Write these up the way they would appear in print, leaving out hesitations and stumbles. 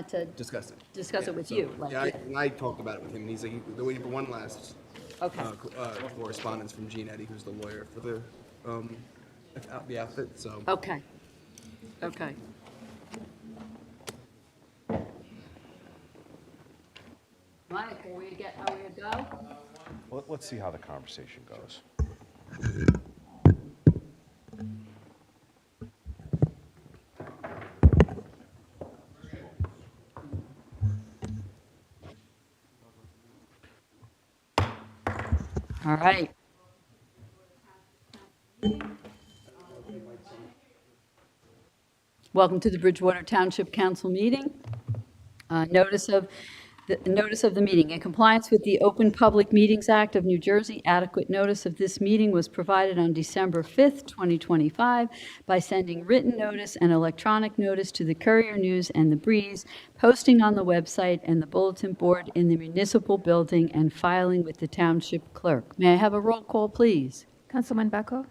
to Discuss it. discuss it with So, you. Like, yeah, and I talked about it with him, and he's like, they're waiting for one last Okay. correspondence from Gene Eddy, who's the lawyer for the outfit, so. Okay. Okay. Mike, are we to go? Let's see how the conversation goes. All right. Welcome to the Bridgewater Township Council meeting. Notice of the meeting. In compliance with the Open Public Meetings Act of New Jersey, adequate notice of this meeting was provided on December 5th, 2025, by sending written notice and electronic notice to the Courier News and the Breeze, posting on the website and the bulletin board in the municipal building, and filing with the township clerk. May I have a roll call, please? Councilman Bacco?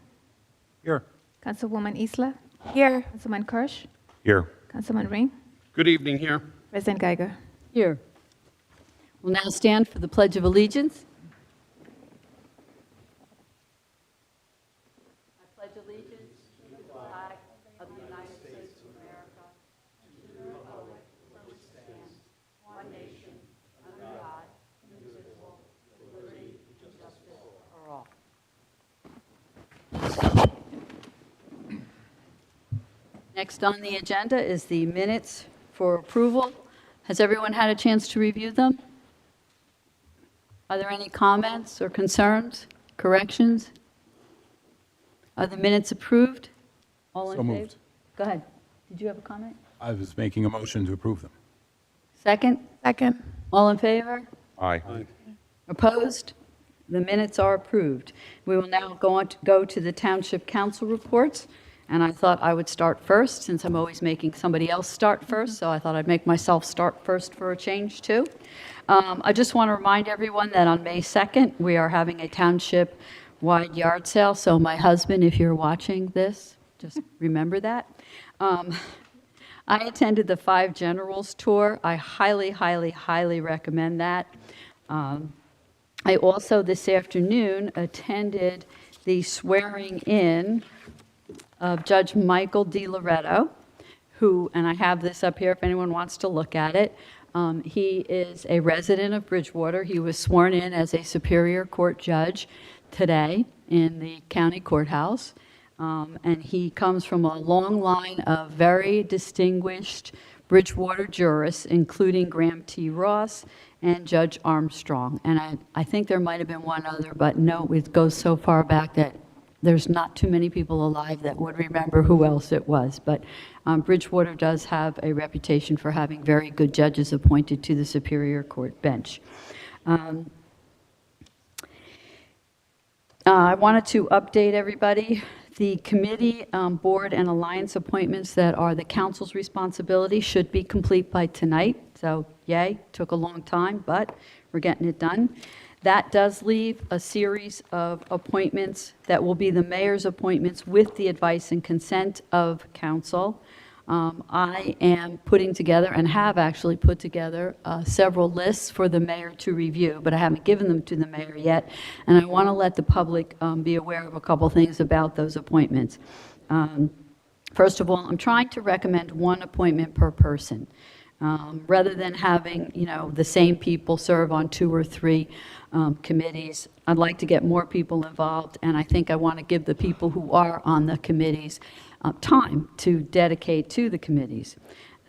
Here. Councilwoman Isla? Here. Councilman Kirsch? Here. Councilman Ring? Good evening here. President Geiger? Here. We'll now stand for the Pledge of Allegiance. I pledge allegiance to the flag of the United States of America, and to the republic for which it stands, one nation, under God, indivisible, with liberty and justice for all. Next on the agenda is the minutes for approval. Has everyone had a chance to review them? Are there any comments or concerns, corrections? Are the minutes approved? All in So favor? moved. Go ahead. Did you have a comment? I was making a motion to approve them. Second? Second. All in favor? Aye. Opposed? The minutes are approved. We will now go to the Township Council reports, and I thought I would start first, since I'm always making somebody else start first, so I thought I'd make myself start first for a change, too. I just want to remind everyone that on May 2nd, we are having a township-wide yard sale, so my husband, if you're watching this, just remember that. I attended the Five Generals tour. I highly, highly, highly recommend that. I also, this afternoon, attended the swearing-in of Judge Michael DiLoretto, who, and I have this up here if anyone wants to look at it. He is a resident of Bridgewater. He was sworn in as a Superior Court judge today in the county courthouse. And he comes from a long line of very distinguished Bridgewater jurists, including Graham T. Ross and Judge Armstrong. And I think there might have been one other, but no, it goes so far back that there's not too many people alive that would remember who else it was. But Bridgewater does have a reputation for having very good judges appointed to the Superior Court bench. I wanted to update everybody. The committee, board, and alliance appointments that are the council's responsibility should be complete by tonight. So, yay, took a long time, but we're getting it done. That does leave a series of appointments that will be the mayor's appointments with the advice and consent of council. I am putting together, and have actually put together, several lists for the mayor to review, but I haven't given them to the mayor yet, and I want to let the public be aware of a couple things about those appointments. First of all, I'm trying to recommend one appointment per person. Rather than having, the same people serve on 2 or 3 committees, I'd like to get more people involved, and I think I want to give the people who are on the committees time to dedicate to the committees.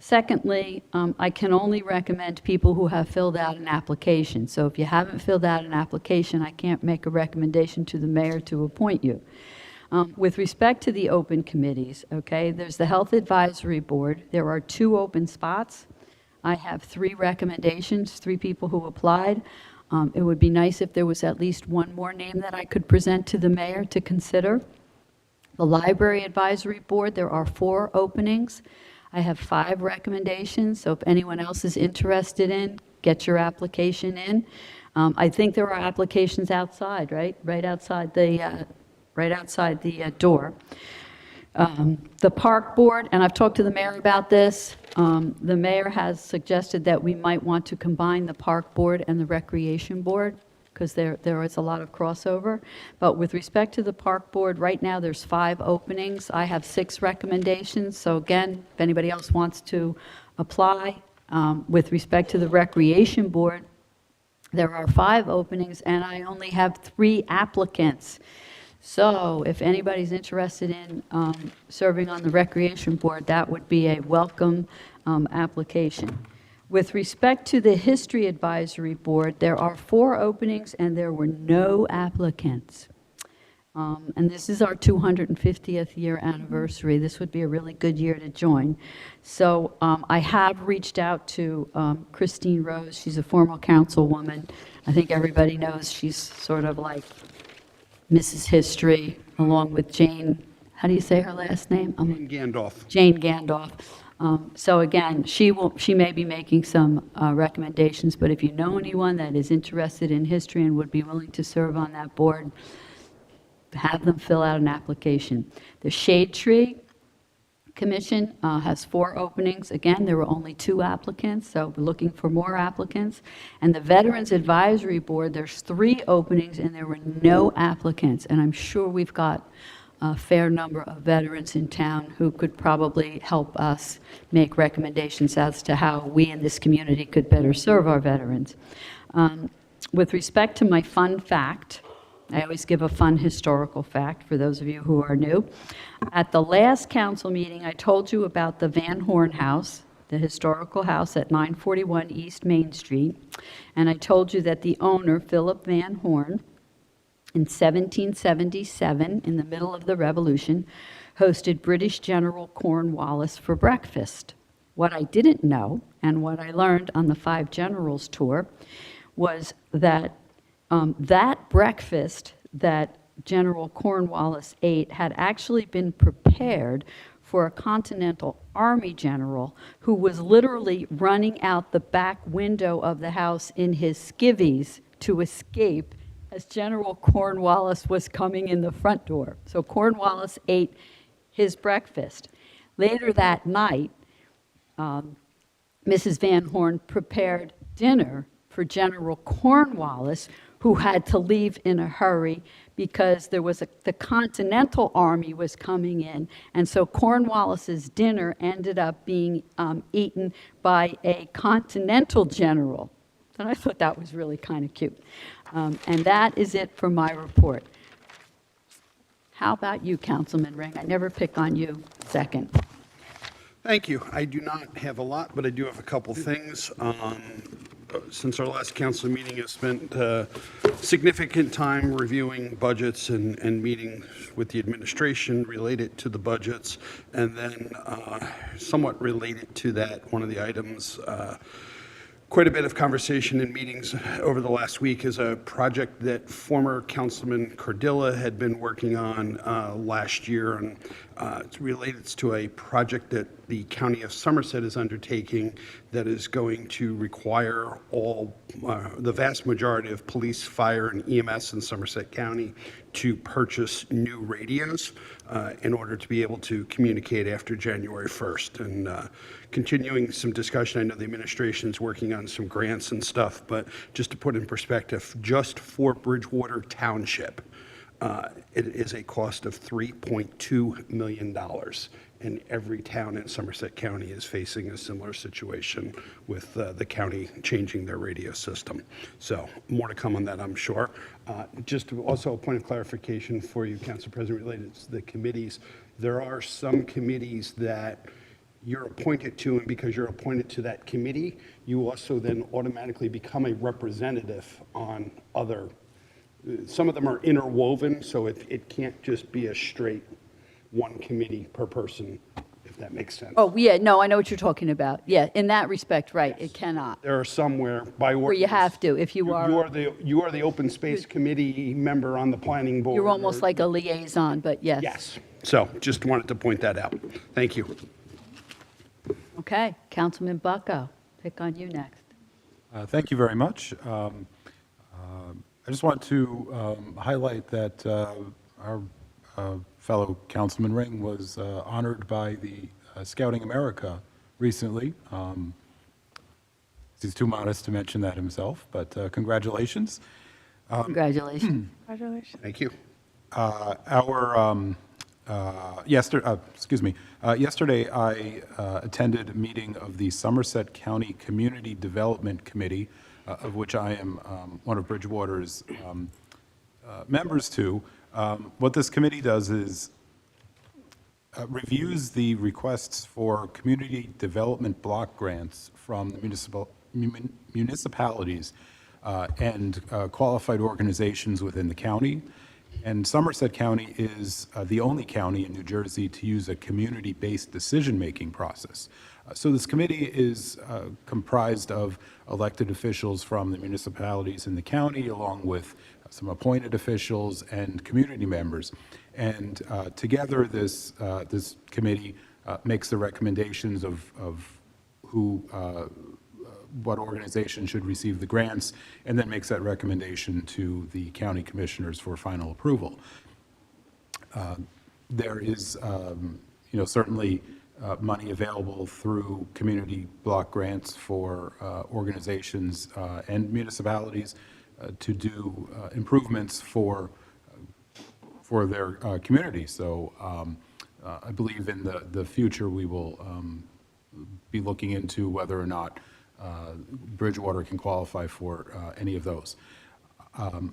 Secondly, I can only recommend people who have filled out an application. So if you haven't filled out an application, I can't make a recommendation to the mayor to appoint you. With respect to the open committees, okay, there's the Health Advisory Board. There are 2 open spots. I have 3 recommendations, 3 people who applied. It would be nice if there was at least one more name that I could present to the mayor to consider. The Library Advisory Board, there are 4 openings. I have 5 recommendations, so if anyone else is interested in, get your application in. I think there are applications outside, right? Right outside the door. The park board, and I've talked to the mayor about this, the mayor has suggested that we might want to combine the park board and the recreation board, because there is a lot of crossover. But with respect to the park board, right now, there's 5 openings. I have 6 recommendations, so again, if anybody else wants to apply. With respect to the recreation board, there are 5 openings, and I only have 3 applicants. So if anybody's interested in serving on the Recreation Board, that would be a welcome application. With respect to the History Advisory Board, there are 4 openings, and there were no applicants. And this is our 250th year anniversary. This would be a really good year to join. So I have reached out to Christine Rose. She's a former councilwoman. I think everybody knows she's sort of like Mrs. History, along with Jane, how do you say her last name? Gandalf. Jane Gandalf. So again, she may be making some recommendations, but if you know anyone that is interested in history and would be willing to serve on that board, have them fill out an application. The Shade Tree Commission has 4 openings. Again, there were only 2 applicants, so we're looking for more applicants. And the Veterans Advisory Board, there's 3 openings, and there were no applicants. And I'm sure we've got a fair number of veterans in town who could probably help us make recommendations as to how we in this community could better serve our veterans. With respect to my fun fact, I always give a fun historical fact for those of you who are new. At the last council meeting, I told you about the Van Horn House, the historical house at 941 East Main Street. And I told you that the owner, Philip Van Horn, in 1777, in the middle of the Revolution, hosted British General Cornwallis for breakfast. What I didn't know, and what I learned on the 5 Generals tour, was that that breakfast that General Cornwallis ate had actually been prepared for a Continental Army general who was literally running out the back window of the house in his skivvies to escape as General Cornwallis was coming in the front door. So Cornwallis ate his breakfast. Later that night, Mrs. Van Horn prepared dinner for General Cornwallis, who had to leave in a hurry because there was the Continental Army was coming in. And so Cornwallis's dinner ended up being eaten by a Continental general. And I thought that was really kind of cute. And that is it for my report. How about you, Councilman Ring? I never pick on you second. Thank you. I do not have a lot, but I do have a couple things. Since our last council meeting, I've spent significant time reviewing budgets and meeting with the administration related to the budgets. And then somewhat related to that, one of the items, quite a bit of conversation and meetings over the last week is a project that former Councilman Cordilla had been working on last year. And it's related to a project that the County of Somerset is undertaking that is going to require the vast majority of police, fire, and EMS in Somerset County to purchase new radios in order to be able to communicate after January 1st. And continuing some discussion, I know the administration's working on some grants and stuff, but just to put in perspective, just for Bridgewater Township, it is a cost of $3.2 million. And every town in Somerset County is facing a similar situation with the county changing their radio system. So more to come on that, I'm sure. Just also a point of clarification for you, Council President, related to the committees. There are some committees that you're appointed to, and because you're appointed to that committee, you also then automatically become a representative on other. Some of them are interwoven, so it can't just be a straight one committee per person, if that makes sense. Oh, yeah, no, I know what you're talking about. Yeah, in that respect, right, it cannot. There are somewhere by ordinance. Where you have to, if you are. You are the open space committee member on the planning board. You're almost like a liaison, but yes. Yes. So just wanted to point that out. Thank you. Okay, Councilman Bucko, pick on you next. Thank you very much. I just want to highlight that our fellow Councilman Ring was honored by the Scouting America recently. He's too modest to mention that himself, but congratulations. Congratulations. Congratulations. Thank you. Yesterday I attended a meeting of the Somerset County Community Development Committee, of which I am one of Bridgewater's members to. What this committee does is reviews the requests for community development block grants from the municipalities and qualified organizations within the county. And Somerset County is the only county in New Jersey to use a community-based decision-making process. So this committee is comprised of elected officials from the municipalities in the county, along with some appointed officials and community members. And together, this committee makes the recommendations of who what organization should receive the grants, and then makes that recommendation to the county commissioners for final approval. There is, certainly money available through community block grants for organizations and municipalities to do improvements for their community. So I believe in the future we will be looking into whether or not Bridgewater can qualify for any of those.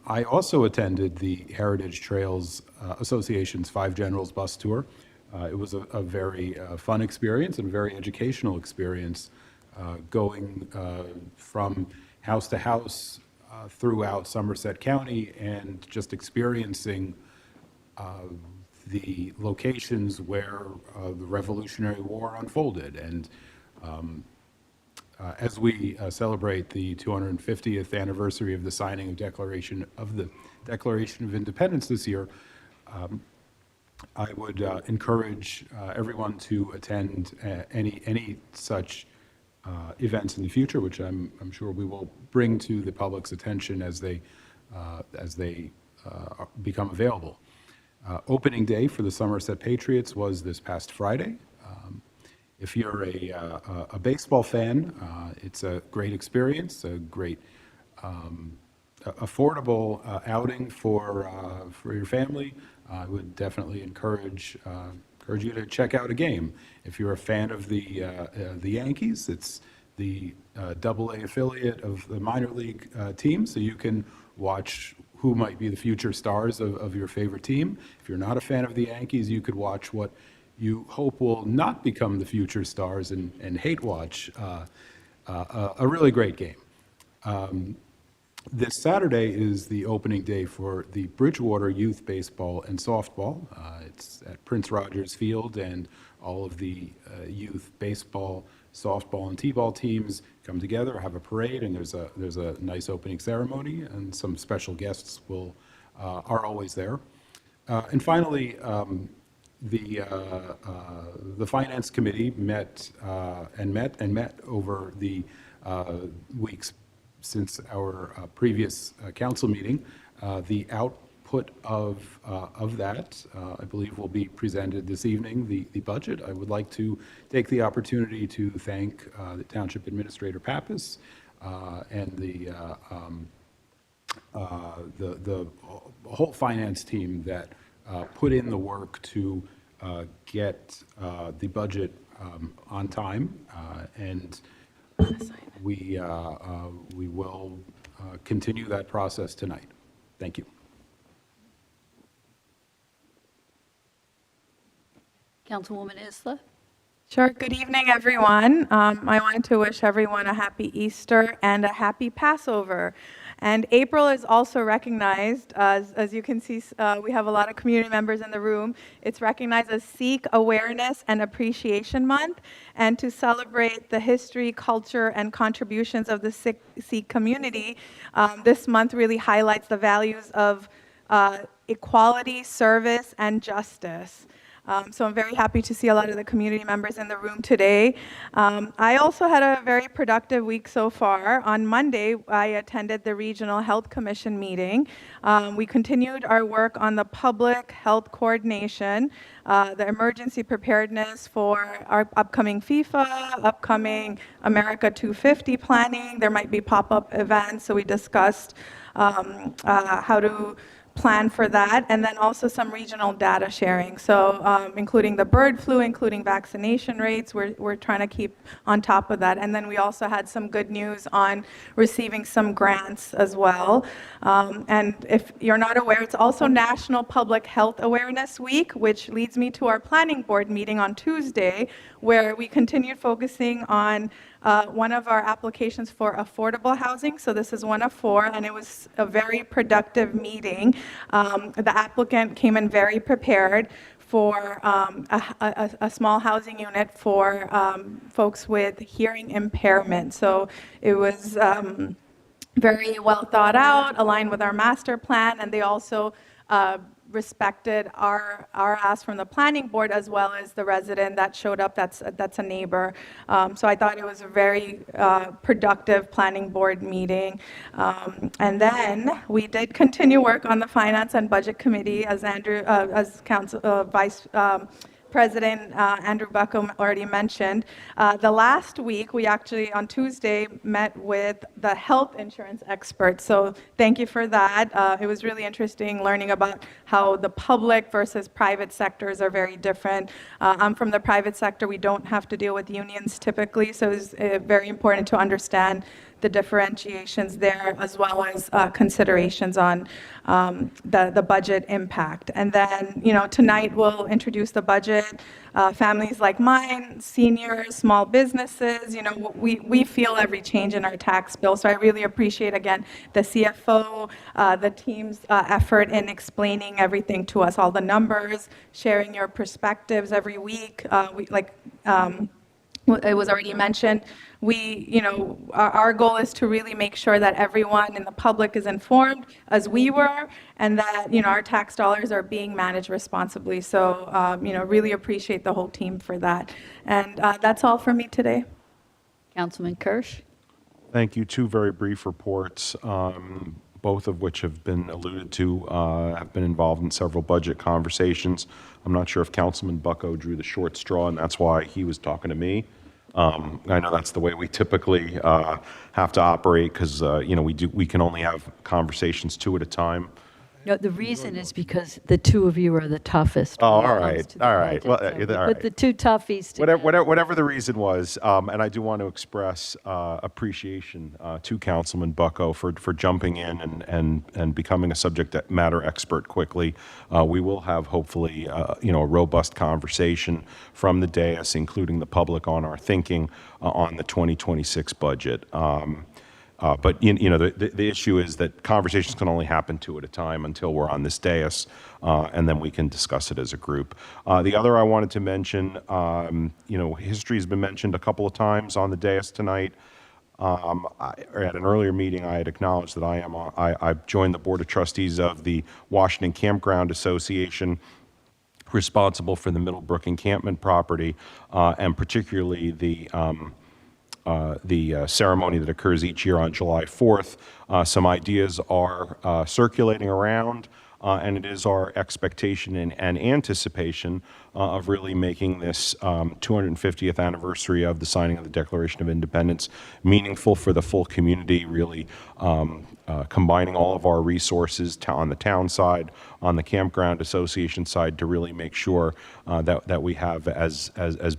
I also attended the Heritage Trails Association's Five Generals bus tour. It was a very fun experience and very educational experience, going from house to house throughout Somerset County and just experiencing the locations where the Revolutionary War unfolded. And as we celebrate the 250th anniversary of the signing of the Declaration of Independence this year, I would encourage everyone to attend any such events in the future, which I'm sure we will bring to the public's attention as they become available. Opening day for the Somerset Patriots was this past Friday. If you're a baseball fan, it's a great experience, a great affordable outing for your family. I would definitely encourage you to check out a game. If you're a fan of the Yankees, it's the AA affiliate of the minor league team, so you can watch who might be the future stars of your favorite team. If you're not a fan of the Yankees, you could watch what you hope will not become the future stars and hate watch a really great game. This Saturday is the opening day for the Bridgewater Youth Baseball and Softball. It's at Prince Rogers Field, and all of the youth baseball, softball, and t-ball teams come together, have a parade, and there's a nice opening ceremony, and some special guests are always there. And finally, the Finance Committee met over the weeks since our previous council meeting. The output of that, I believe, will be presented this evening, the budget. I would like to take the opportunity to thank the Township Administrator Pappas and the whole finance team that put in the work to get the budget on time, and we will continue that process tonight. Thank you. Councilwoman Isla? Sure. Good evening, everyone. I wanted to wish everyone a happy Easter and a happy Passover. And April is also recognized, as you can see, we have a lot of community members in the room. It's recognized as Sikh Awareness and Appreciation Month, and to celebrate the history, culture, and contributions of the Sikh community. This month really highlights the values of equality, service, and justice. So I'm very happy to see a lot of the community members in the room today. I also had a very productive week so far. On Monday, I attended the Regional Health Commission meeting. We continued our work on the public health coordination, the emergency preparedness for our upcoming FIFA, upcoming America 250 planning. There might be pop-up events, so we discussed how to plan for that, and then also some regional data sharing. So including the bird flu, including vaccination rates, we're trying to keep on top of that. And then we also had some good news on receiving some grants as well. And if you're not aware, it's also National Public Health Awareness Week, which leads me to our planning board meeting on Tuesday, where we continued focusing on one of our applications for affordable housing. So this is one of 4, and it was a very productive meeting. The applicant came in very prepared for a small housing unit for folks with hearing impairment. So it was very well thought out, aligned with our master plan, and they also respected our ask from the planning board, as well as the resident that showed up that's a neighbor. So I thought it was a very productive planning board meeting. And then we did continue work on the Finance and Budget Committee, as Vice President Andrew Bucko already mentioned. The last week, we actually, on Tuesday, met with the health insurance experts. So thank you for that. It was really interesting learning about how the public versus private sectors are very different. I'm from the private sector. We don't have to deal with unions typically, so it's very important to understand the differentiations there, as well as considerations on the budget impact. And then, tonight we'll introduce the budget. Families like mine, seniors, small businesses, we feel every change in our tax bill. So I really appreciate, again, the CFO, the team's effort in explaining everything to us, all the numbers, sharing your perspectives every week. It was already mentioned, our goal is to really make sure that everyone in the public is informed, as we were, and that, our tax dollars are being managed responsibly. So, really appreciate the whole team for that. And that's all for me today. Councilman Kirsch? Thank you. 2 very brief reports, both of which have been alluded to, have been involved in several budget conversations. I'm not sure if Councilman Bucko drew the short straw, and that's why he was talking to me. I know that's the way we typically have to operate, because we can only have conversations 2 at a time. No, the reason is because the 2 of you are the toughest. Oh, when it all comes right, to the all right. budget. Well, So we all put right. the 2 toughies together. Whatever the reason was, and I do want to express appreciation to Councilman Bucko for jumping in and becoming a subject matter expert quickly. We will have hopefully a robust conversation from the dais, including the public, on our thinking on the 2026 budget. But the issue is that conversations can only happen 2 at a time until we're on this dais, and then we can discuss it as a group. The other I wanted to mention, history has been mentioned a couple of times on the dais tonight. At an earlier meeting, I had acknowledged that I've joined the Board of Trustees of the Washington Campground Association, responsible for the Middlebrook encampment property, and particularly the ceremony that occurs each year on July 4th. Some ideas are circulating around, and it is our expectation and anticipation of really making this 250th anniversary of the signing of the Declaration of Independence meaningful for the full community, really combining all of our resources on the town side, on the Campground Association side, to really make sure that we have as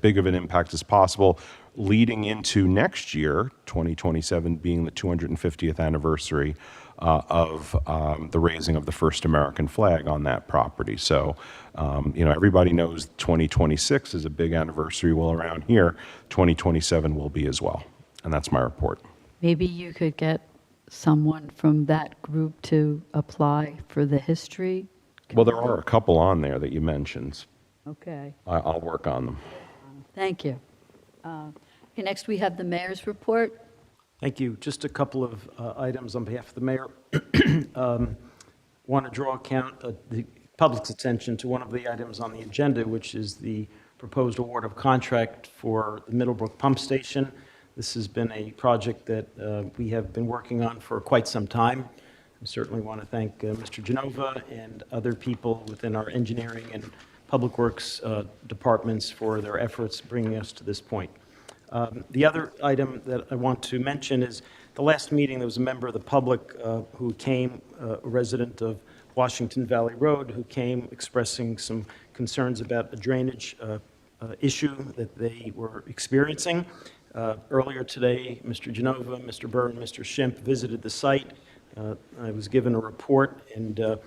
big of an impact as possible, leading into next year, 2027, being the 250th anniversary of the raising of the first American flag on that property. So, everybody knows 2026 is a big anniversary. Well, around here, 2027 will be as well. And that's my report. Maybe you could get someone from that group to apply for the history? Well, there are a couple on there that you mentioned. Okay, I'll work on them. thank you. Okay, next we have the mayor's report. Thank you. Just a couple of items on behalf of the mayor. Want to draw account public's attention to one of the items on the agenda, which is the proposed award of contract for the Middlebrook Pump Station. This has been a project that we have been working on for quite some time. I certainly want to thank Mr. Genova and other people within our engineering and public works departments for their efforts bringing us to this point. The other item that I want to mention is the last meeting, there was a member of the public who came, a resident of Washington Valley Road, who came expressing some concerns about a drainage issue that they were experiencing. Earlier today, Mr. Genova, Mr. Burr, and Mr. Schimpf visited the site. I was given a report, and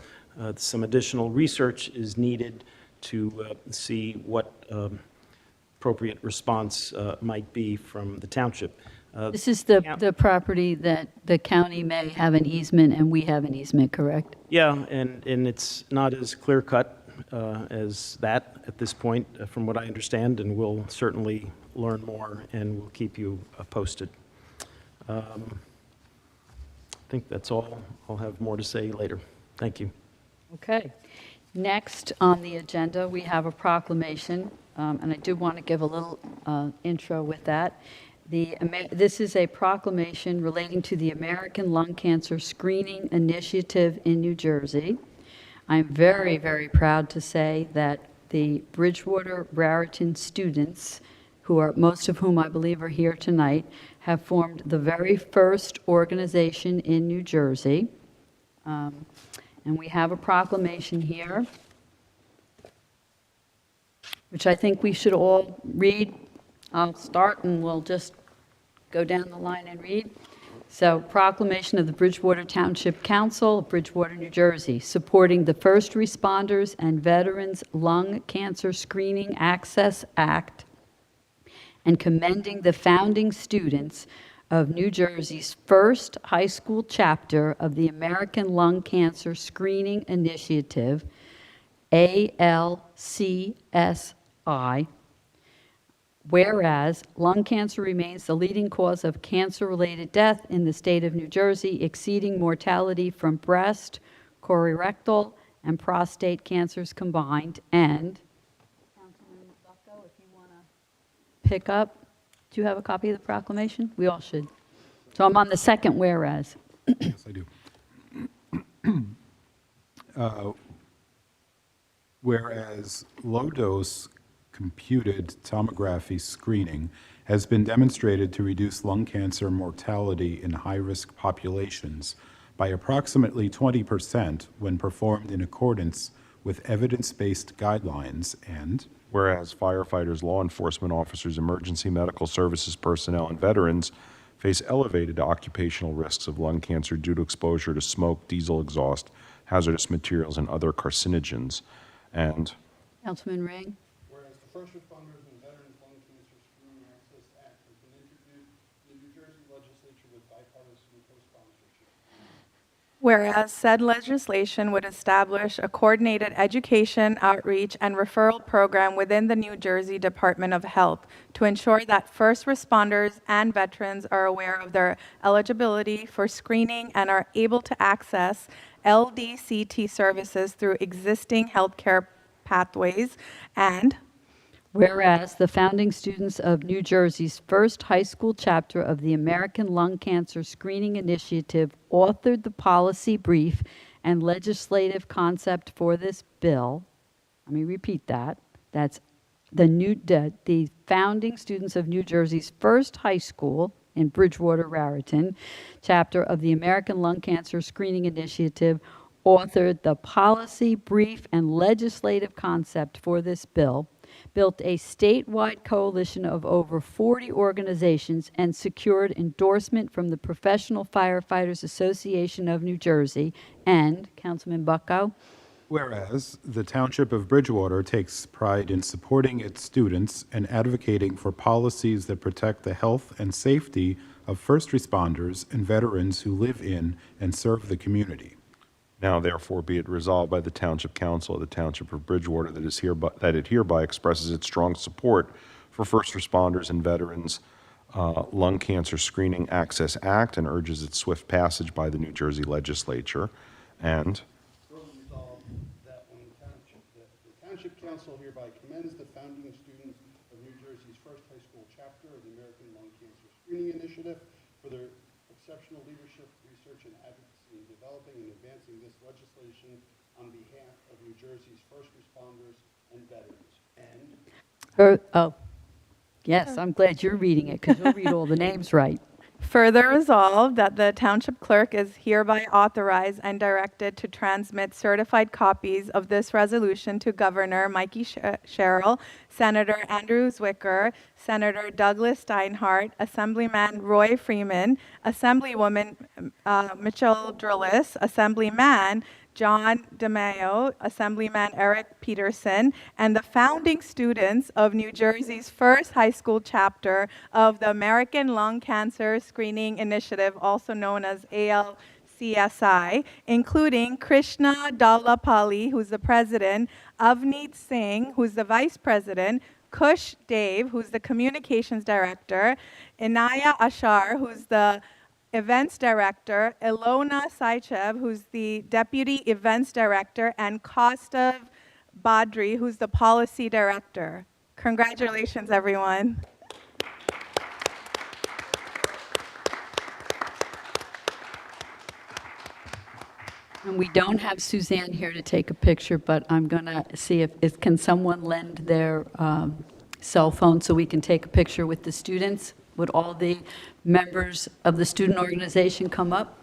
some additional research is needed to see what appropriate response might be from the township. This is the property that the county may have an easement and we have an easement, correct? Yeah, and it's not as clear-cut as that at this point, from what I understand, and we'll certainly learn more, and we'll keep you posted. I think that's all. I'll have more to say later. Thank you. Okay. Next on the agenda, we have a proclamation, and I do want to give a little intro with that. This is a proclamation relating to the American Lung Cancer Screening Initiative in New Jersey. I'm very, very proud to say that the Bridgewater Raritan students, most of whom I believe are here tonight, have formed the very first organization in New Jersey. And we have a proclamation here, which I think we should all read. I'll start and we'll just go down the line and read. So, proclamation of the Bridgewater Township Council, Bridgewater, New Jersey, supporting the First Responders and Veterans Lung Cancer Screening Access Act and commending the founding students of New Jersey's first high school chapter of the American Lung Cancer Screening Initiative, ALCSI. Whereas lung cancer remains the leading cause of cancer-related death in the state of New Jersey, exceeding mortality from breast, colorectal, and prostate cancers combined. And, Councilman Bucko, if you want to pick up, do you have a copy of the proclamation? We all should. So I'm on the second whereas. Yes, I do. Whereas low-dose computed tomography screening has been demonstrated to reduce lung cancer mortality in high-risk populations by approximately 20% when performed in accordance with evidence-based guidelines, and Whereas firefighters, law enforcement officers, emergency medical services personnel, and veterans face elevated occupational risks of lung cancer due to exposure to smoke, diesel exhaust, hazardous materials, and other carcinogens. And Councilman Ring? Whereas the First Responders and Veterans Lung Cancer Screening Access Act has been introduced in the New Jersey legislature with bipartisan co-sponsorship. Whereas said legislation would establish a coordinated education, outreach, and referral program within the New Jersey Department of Health to ensure that first responders and veterans are aware of their eligibility for screening and are able to access LDCT services through existing healthcare pathways. And Whereas the founding students of New Jersey's first high school chapter of the American Lung Cancer Screening Initiative authored the policy brief and legislative concept for this bill. Let me repeat that. That's the founding students of New Jersey's first high school in Bridgewater, Raritan, chapter of the American Lung Cancer Screening Initiative authored the policy brief and legislative concept for this bill, built a statewide coalition of over 40 organizations, and secured endorsement from the Professional Firefighters Association of New Jersey. And, Councilman Bucko? whereas the Township of Bridgewater takes pride in supporting its students and advocating for policies that protect the health and safety of first responders and veterans who live in and serve the community. now therefore be it resolved by the Township Council of the Township of Bridgewater that it hereby expresses its strong support for first responders and veterans Lung Cancer Screening Access Act and urges its swift passage by the New Jersey legislature. And Further resolved that when the Council hereby commends the founding students of New Jersey's first high school chapter of the American Lung Cancer Screening Initiative for their exceptional leadership, research, and advocacy in developing and advancing this legislation on behalf of New Jersey's first responders and veterans. And Oh, yes, I'm glad you're reading it, because you'll read all the names right. Further resolved that the township clerk is hereby authorized and directed to transmit certified copies of this resolution to Governor Mikey Sherrill, Senator Andrew Zwicker, Senator Douglas Steinhardt, Assemblyman Roy Freeman, Assemblywoman Mitchell Drillis, Assemblyman John DeMaio, Assemblyman Eric Peterson, and the founding students of New Jersey's first high school chapter of the American Lung Cancer Screening Initiative, also known as ALCSI, including Krishna Dallapalli, who's the president, Avneet Singh, who's the vice president, Kush Dave, who's the communications director, Inaya Ashar, who's the events director, Ilona Saichev, who's the deputy events director, and Kostav Badri, who's the policy director. Congratulations, everyone. And we don't have Suzanne here to take a picture, but I'm going to see if can someone lend their cell phone so we can take a picture with the students? Would all the members of the student organization come up?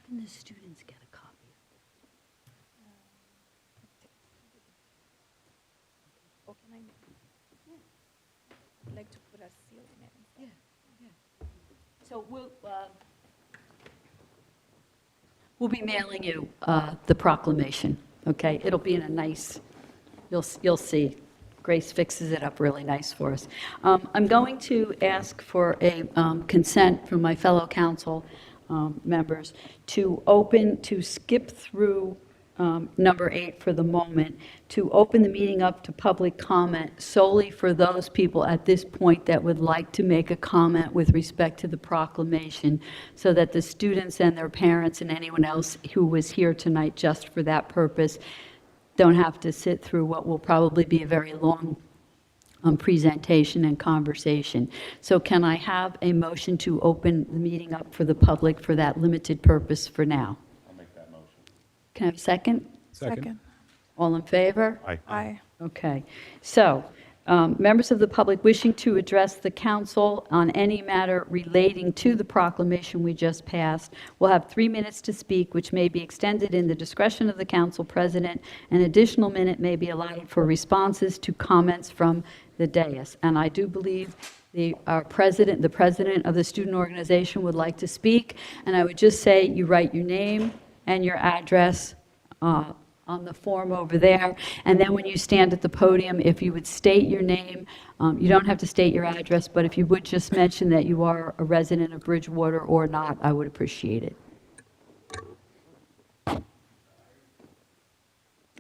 Can the students get a copy of this? Or can I? I'd like to put a seal in it. So we'll be mailing you the proclamation, okay? It'll be in a nice, you'll see. Grace fixes it up really nice for us. I'm going to ask for a consent from my fellow council members to skip through number 8 for the moment, to open the meeting up to public comment solely for those people at this point that would like to make a comment with respect to the proclamation, so that the students and their parents and anyone else who was here tonight just for that purpose don't have to sit through what will probably be a very long presentation and conversation. So can I have a motion to open the meeting up for the public for that limited purpose for now? I'll make that motion. Can I have a second? Second. All in favor? Aye. Aye. Okay. So, members of the public wishing to address the council on any matter relating to the proclamation we just passed will have 3 minutes to speak, which may be extended in the discretion of the council president. An additional minute may be allotted for responses to comments from the dais. And I do believe our president, the president of the student organization, would like to speak. And I would just say you write your name and your address on the form over there. And then when you stand at the podium, if you would state your name, you don't have to state your address, but if you would just mention that you are a resident of Bridgewater or not, I would appreciate it.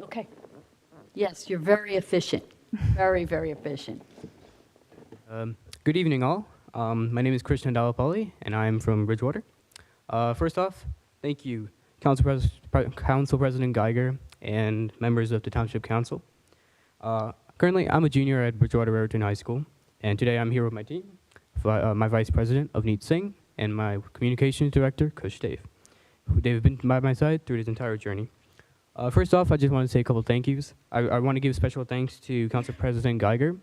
Okay. Yes, you're very efficient. Very, very efficient. Good evening, all. My name is Krishna Dalapalli, and I'm from Bridgewater. First off, thank you, Council President Geiger and members of the Township Council. Currently, I'm a junior at Bridgewater Raritan High School, and today I'm here with my team, my Vice President, Avneet Singh, and my Communications Director, Kush Dave. They've been by my side through this entire journey. First off, I just want to say a couple thank yous. I want to give special thanks to Council President Geiger.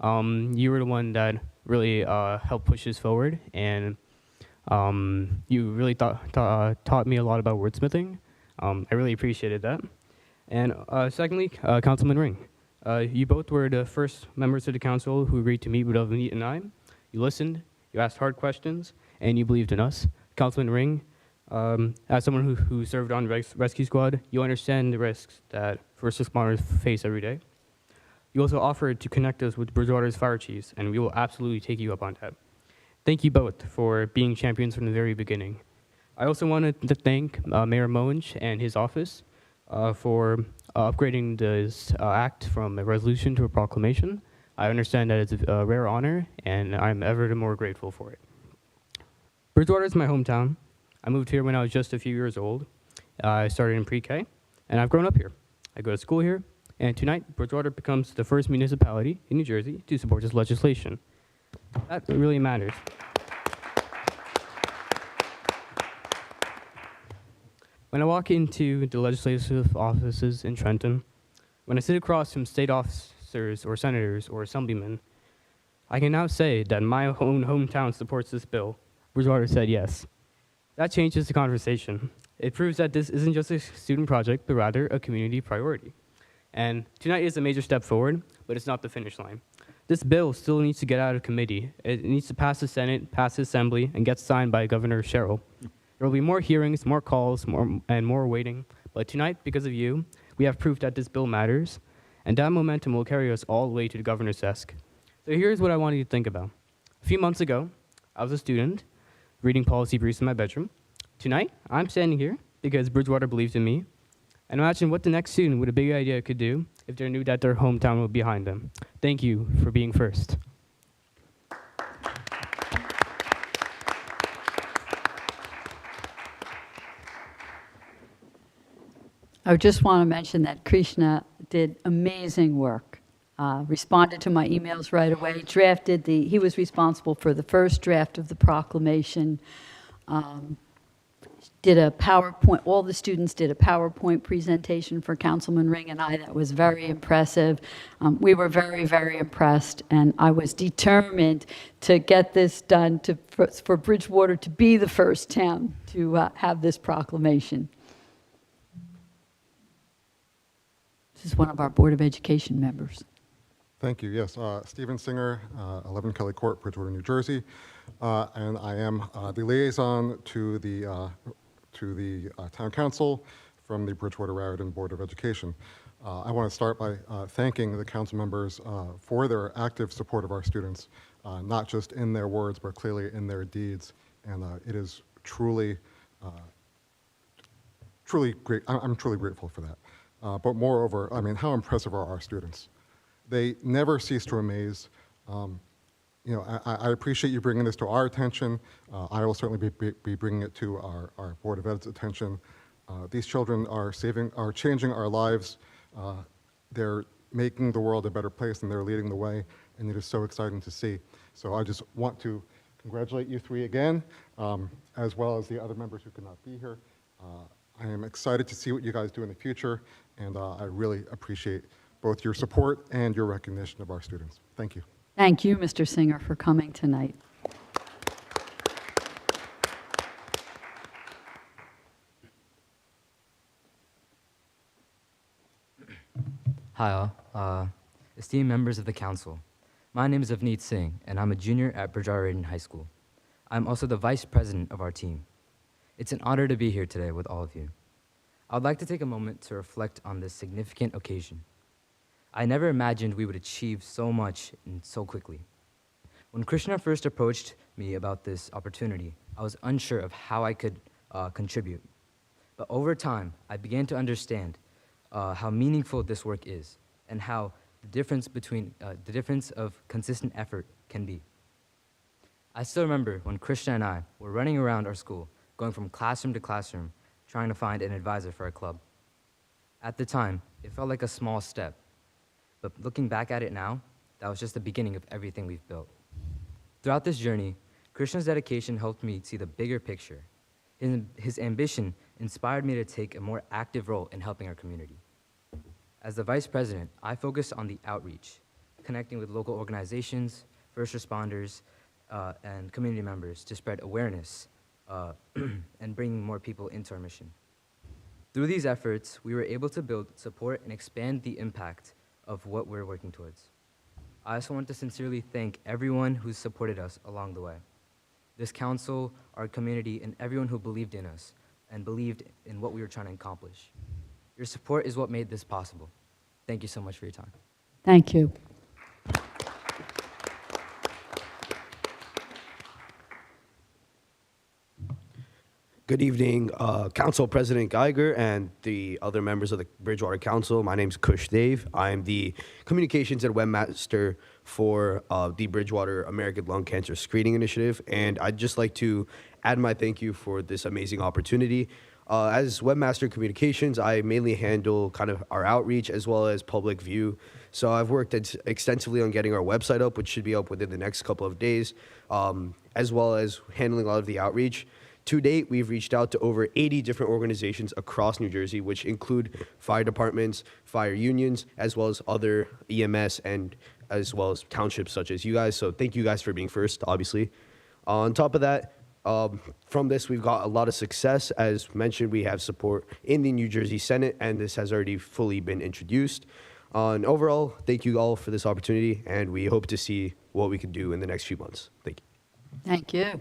You were the one that really helped push this forward, and you really taught me a lot about wordsmithing. I really appreciated that. And secondly, Councilman Ring. You both were the first members of the council who agreed to meet with Avneet and I. You listened, you asked hard questions, and you believed in us. Councilman Ring, as someone who served on rescue squad, you understand the risks that first responders face every day. You also offered to connect us with Bridgewater's fire chiefs, and we will absolutely take you up on that. Thank you both for being champions from the very beginning. I also wanted to thank Mayor Moench and his office for upgrading this act from a resolution to a proclamation. I understand that it's a rare honor, and I'm ever the more grateful for it. Bridgewater is my hometown. I moved here when I was just a few years old. I started in pre-K, and I've grown up here. I go to school here, and tonight, Bridgewater becomes the first municipality in New Jersey to support this legislation. That really matters. When I walk into the legislative offices in Trenton, when I sit across from state officers or senators or assemblymen, I can now say that my own hometown supports this bill. Bridgewater said yes. That changes the conversation. It proves that this isn't just a student project, but rather a community priority. And tonight is a major step forward, but it's not the finish line. This bill still needs to get out of committee. It needs to pass the Senate, pass the Assembly, and get signed by Governor Sherrill. There will be more hearings, more calls, more waiting. But tonight, because of you, we have proof that this bill matters, and that momentum will carry us all the way to the governor's desk. So here's what I want you to think about. A few months ago, I was a student reading policy briefs in my bedroom. Tonight, I'm standing here because Bridgewater believed in me. And imagine what the next student with a big idea could do if they knew that their hometown would be behind them. Thank you for being first. I just want to mention that Krishna did amazing work. Responded to my emails right away, he was responsible for the first draft of the proclamation, did a PowerPoint, all the students did a PowerPoint presentation for Councilman Ring and I that was very impressive. We were very, very impressed, and I was determined to get this done for Bridgewater to be the first town to have this proclamation. This is one of our Board of Education members. Thank you. Yes, Stephen Singer, 11 Kelly Court, Bridgewater, New Jersey, and I am the liaison to the Town Council from the Bridgewater Raritan Board of Education. I want to start by thanking the council members for their active support of our students, not just in their words, but clearly in their deeds, and it is truly great. I'm truly grateful for that. But moreover, I mean, how impressive are our students? They never cease to amaze. I appreciate you bringing this to our attention. I will certainly be bringing it to our Board of Ed's attention. These children are changing our lives. They're making the world a better place, and they're leading the way, and it is so exciting to see. So I just want to congratulate you three again, as well as the other members who could not be here. I am excited to see what you guys do in the future, and I really appreciate both your support and your recognition of our students. Thank you. Thank you, Mr. Singer, for coming tonight. Hi all, esteemed members of the council. My name is Avneet Singh, and I'm a junior at Bridgewater High School. I'm also the vice president of our team. It's an honor to be here today with all of you. I would like to take a moment to reflect on this significant occasion. I never imagined we would achieve so much and so quickly. When Krishna first approached me about this opportunity, I was unsure of how I could contribute. But over time, I began to understand how meaningful this work is and how the difference of consistent effort can be. I still remember when Krishna and I were running around our school, going from classroom to classroom, trying to find an advisor for our club. At the time, it felt like a small step, but looking back at it now, that was just the beginning of everything we've built. Throughout this journey, Krishna's dedication helped me see the bigger picture. His ambition inspired me to take a more active role in helping our community. As the vice president, I focused on the outreach, connecting with local organizations, first responders, and community members to spread awareness and bring more people into our mission. Through these efforts, we were able to build, support, and expand the impact of what we're working towards. I also want to sincerely thank everyone who's supported us along the way. This council, our community, and everyone who believed in us and believed in what we were trying to accomplish. Your support is what made this possible. Thank you so much for your time. Thank you. Good evening, Council President Geiger and the other members of the Bridgewater Council. My name is Kush Dave. I'm the Communications and Webmaster for the Bridgewater American Lung Cancer Screening Initiative, and I'd just like to add my thank you for this amazing opportunity. As Webmaster Communications, I mainly handle kind of our outreach as well as public view. So I've worked extensively on getting our website up, which should be up within the next couple of days, as well as handling a lot of the outreach. To date, we've reached out to over 80 different organizations across New Jersey, which include fire departments, fire unions, as well as other EMS and as well as townships such as you guys. So thank you guys for being first, obviously. On top of that, from this, we've got a lot of success. As mentioned, we have support in the New Jersey Senate, and this has already fully been introduced. And overall, thank you all for this opportunity, and we hope to see what we can do in the next few months. Thank you. Thank you.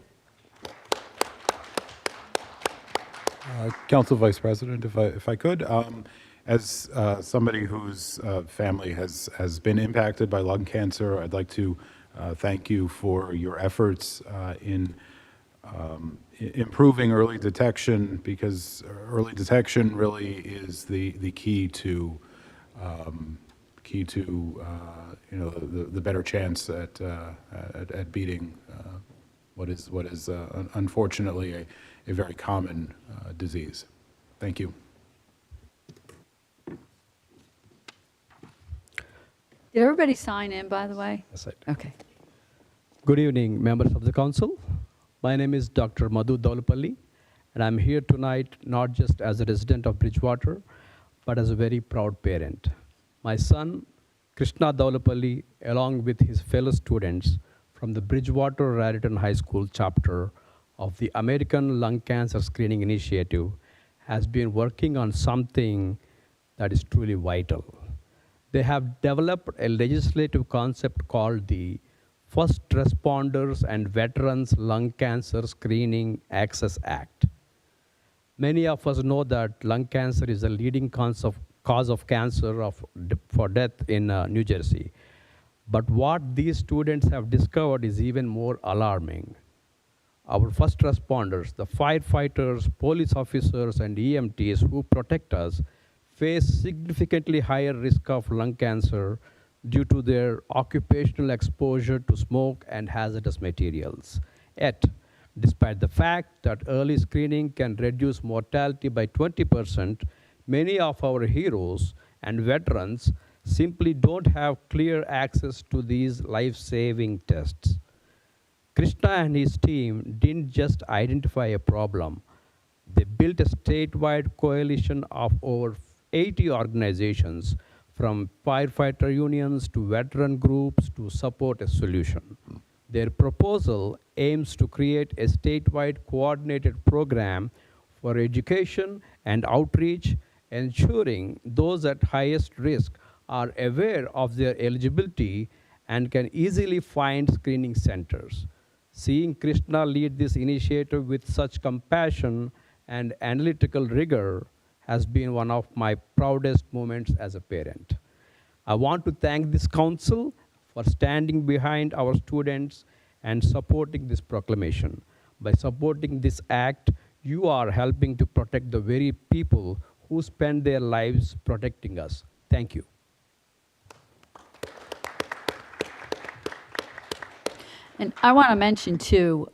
Council Vice President, if I could, as somebody whose family has been impacted by lung cancer, I'd like to thank you for your efforts in improving early detection, because early detection really is the key to the better chance at beating what is unfortunately a very common disease. Thank you. Did everybody sign in, by the way? That's it. Okay. Good evening, members of the council. My name is Dr. Madhu Daulapalli, and I'm here tonight not just as a resident of Bridgewater, but as a very proud parent. My son, Krishna Daulapalli, along with his fellow students from the Bridgewater Raritan High School chapter of the American Lung Cancer Screening Initiative, has been working on something that is truly vital. They have developed a legislative concept called the First Responders and Veterans Lung Cancer Screening Access Act. Many of us know that lung cancer is the leading cause of cancer for death in New Jersey. But what these students have discovered is even more alarming. Our first responders, the firefighters, police officers, and EMTs who protect us, face significantly higher risk of lung cancer due to their occupational exposure to smoke and hazardous materials. Yet, despite the fact that early screening can reduce mortality by 20%, many of our heroes and veterans simply don't have clear access to these life-saving tests. Krishna and his team didn't just identify a problem. They built a statewide coalition of over 80 organizations, from firefighter unions to veteran groups, to support a solution. Their proposal aims to create a statewide coordinated program for education and outreach, ensuring those at highest risk are aware of their eligibility and can easily find screening centers. Seeing Krishna lead this initiative with such compassion and analytical rigor has been one of my proudest moments as a parent. I want to thank this council for standing behind our students and supporting this proclamation. By supporting this act, you are helping to protect the very people who spend their lives protecting us. Thank you. And I want to mention too,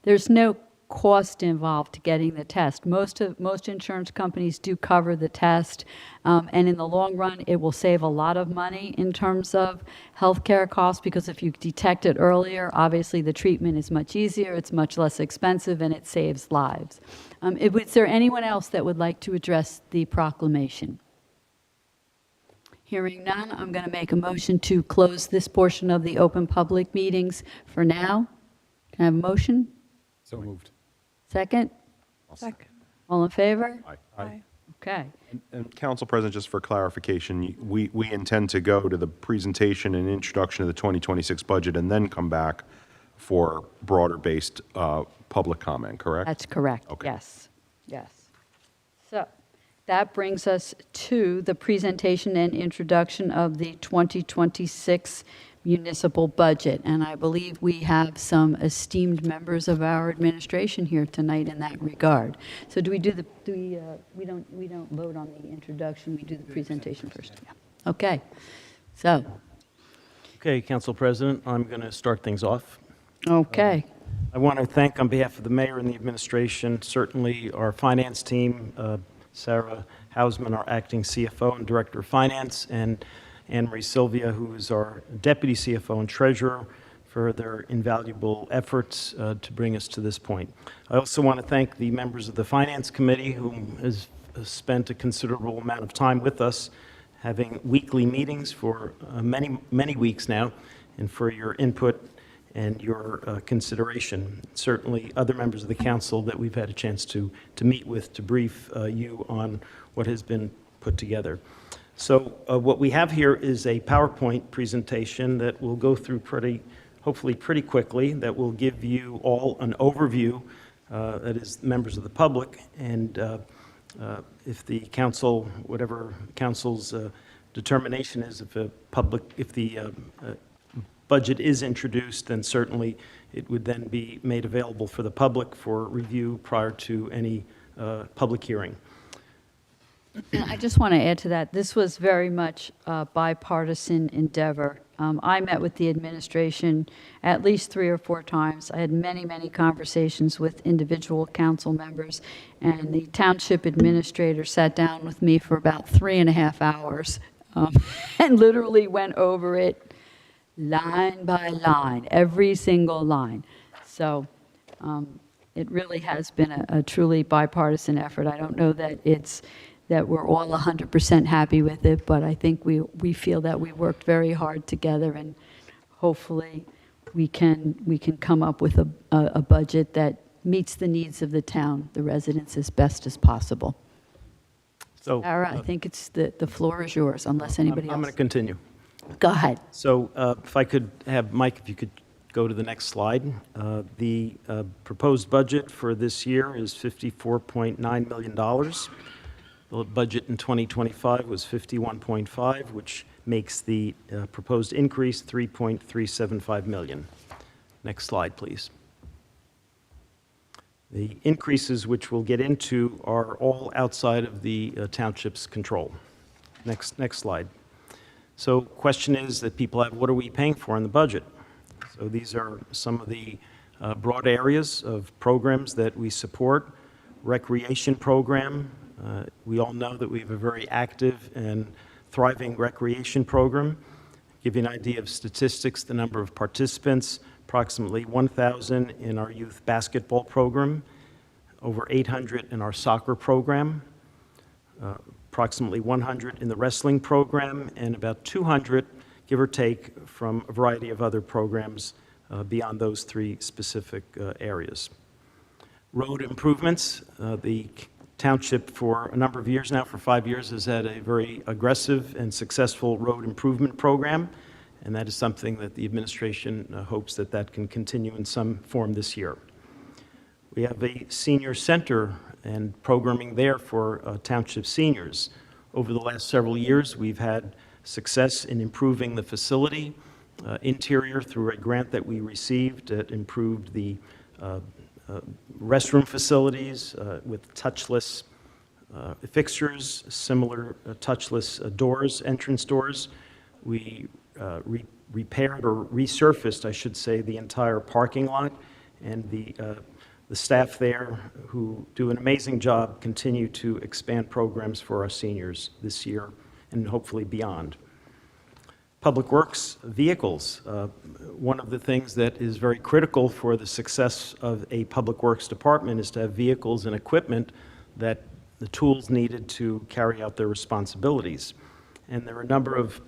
there's no cost involved to getting the test. Most insurance companies do cover the test, and in the long run, it will save a lot of money in terms of healthcare costs, because if you detect it earlier, obviously the treatment is much easier, it's much less expensive, and it saves lives. Is there anyone else that would like to address the proclamation? Hearing none, I'm going to make a motion to close this portion of the open public meetings for now. Can I have a motion? So moved. Second? Second. All in favor? Aye. Okay. And Council President, just for clarification, we intend to go to the presentation and introduction of the 2026 budget and then come back for broader-based public comment, correct? That's correct. Okay. Yes. Yes. So that brings us to the presentation and introduction of the 2026 municipal budget. And I believe we have some esteemed members of our administration here tonight in that regard. So do we do the, we don't vote on the introduction, we do the presentation first? Yeah. Okay. So, Okay, Council President, I'm going to start things off. okay. I want to thank, on behalf of the mayor and the administration, certainly our finance team, Sarah Hausman, our acting CFO and Director of Finance, and Anne Marie Sylvia, who is our Deputy CFO and Treasurer, for their invaluable efforts to bring us to this point. I also want to thank the members of the Finance Committee, who has spent a considerable amount of time with us, having weekly meetings for many weeks now, and for your input and your consideration. Certainly other members of the council that we've had a chance to meet with to brief you on what has been put together. So what we have here is a PowerPoint presentation that we'll go through hopefully pretty quickly, that will give you all an overview, that is members of the public, and if the council, whatever council's determination is, if the budget is introduced, then certainly it would then be made available for the public for review prior to any public hearing. And I just want to add to that, this was very much a bipartisan endeavor. I met with the administration at least 3 or 4 times. I had many conversations with individual council members, and the township administrator sat down with me for about 3.5 hours and literally went over it line by line, every single line. So it really has been a truly bipartisan effort. I don't know that that we're all 100% happy with it, but I think we feel that we worked very hard together, and hopefully we can come up with a budget that meets the needs of the town, the residents, as best as possible. So, Sarah, I think the floor is yours, unless anybody else. I'm going to continue. Go ahead. So if I could have Mike, if you could go to the next slide. The proposed budget for this year is $54.9 million. The budget in 2025 was 51.5, which makes the proposed increase 3.375 million. Next slide, please. The increases, which we'll get into, are all outside of the township's control. Next slide. So question is that people have, what are we paying for in the budget? So these are some of the broad areas of programs that we support. Recreation program. We all know that we have a very active and thriving recreation program. Give you an idea of statistics, the number of participants, approximately 1,000 in our youth basketball program, over 800 in our soccer program, approximately 100 in the wrestling program, and about 200, give or take, from a variety of other programs beyond those 3 specific areas. Road improvements. The township for a number of years now, for 5 years, has had a very aggressive and successful road improvement program, and that is something that the administration hopes that can continue in some form this year. We have a senior center and programming there for township seniors. Over the last several years, we've had success in improving the facility interior through a grant that we received that improved the restroom facilities with touchless fixtures, similar touchless doors, entrance doors. We repaired or resurfaced, I should say, the entire parking lot, and the staff there, who do an amazing job, continue to expand programs for our seniors this year and hopefully beyond. Public Works vehicles. One of the things that is very critical for the success of a Public Works department is to have vehicles and equipment that the tools needed to carry out their responsibilities. And there are a number of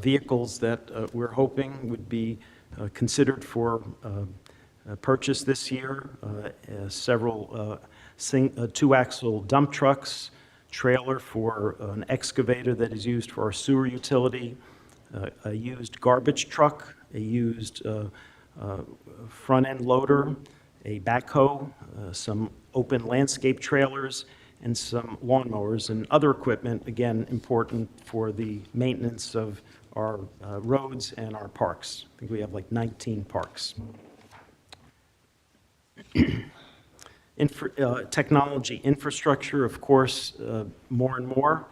vehicles that we're hoping would be considered for purchase this year. Several two-axle dump trucks, trailer for an excavator that is used for our sewer utility, a used garbage truck, a used front-end loader, a backhoe, some open landscape trailers, and some lawnmowers and other equipment, again, important for the maintenance of our roads and our parks. I think we have like 19 parks. Technology infrastructure, of course, more and more.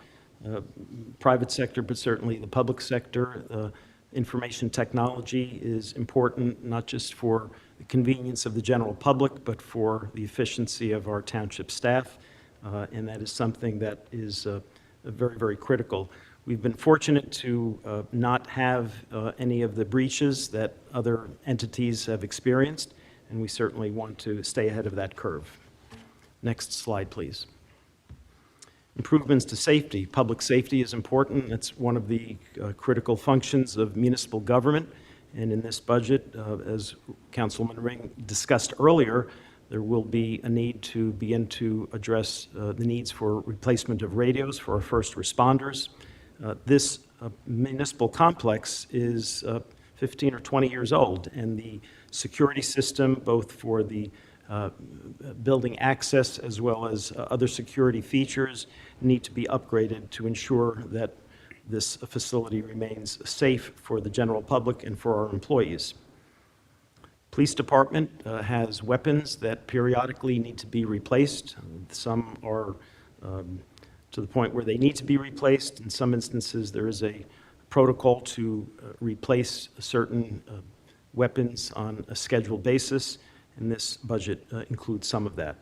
Private sector, but certainly the public sector. Information technology is important, not just for the convenience of the general public, but for the efficiency of our township staff. And that is something that is very, very critical. We've been fortunate to not have any of the breaches that other entities have experienced, and we certainly want to stay ahead of that curve. Next slide, please. Improvements to safety. Public safety is important. That's one of the critical functions of municipal government. And in this budget, as Councilman Ring discussed earlier, there will be a need to begin to address the needs for replacement of radios for our first responders. This municipal complex is 15 or 20 years old, and the security system, both for the building access as well as other security features, need to be upgraded to ensure that this facility remains safe for the general public and for our employees. Police department has weapons that periodically need to be replaced. Some are to the point where they need to be replaced. In some instances, there is a protocol to replace certain weapons on a scheduled basis, and this budget includes some of that.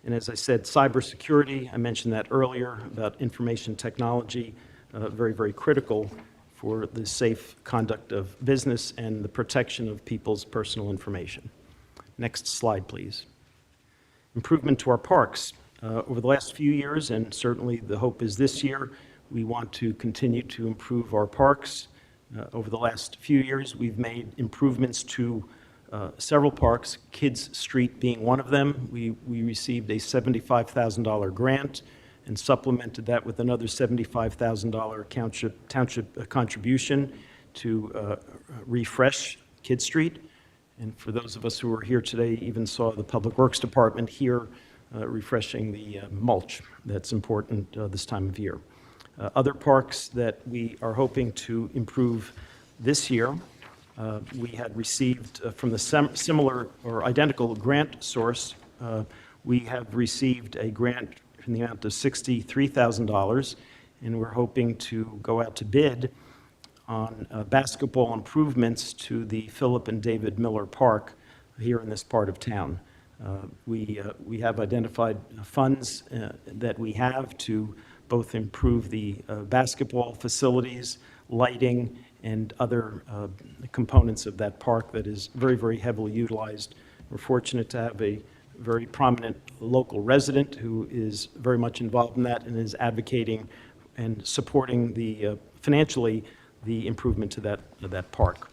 And as I said, cybersecurity, I mentioned that earlier about information technology, very, very critical for the safe conduct of business and the protection of people's personal information. Next slide, please. Improvement to our parks. Over the last few years, and certainly the hope is this year, we want to continue to improve our parks. Over the last few years, we've made improvements to several parks, Kids Street being one of them. We received a $75,000 grant and supplemented that with another $75,000 township contribution to refresh Kids Street. And for those of us who are here today, even saw the Public Works Department here refreshing the mulch that's important this time of year. Other parks that we are hoping to improve this year, we had received from the similar or identical grant source, we have received a grant in the amount of $63,000, and we're hoping to go out to bid on basketball improvements to the Philip and David Miller Park here in this part of town. We have identified funds that we have to both improve the basketball facilities, lighting, and other components of that park that is very, very heavily utilized. We're fortunate to have a very prominent local resident who is very much involved in that and is advocating and supporting the financially the improvement to that park.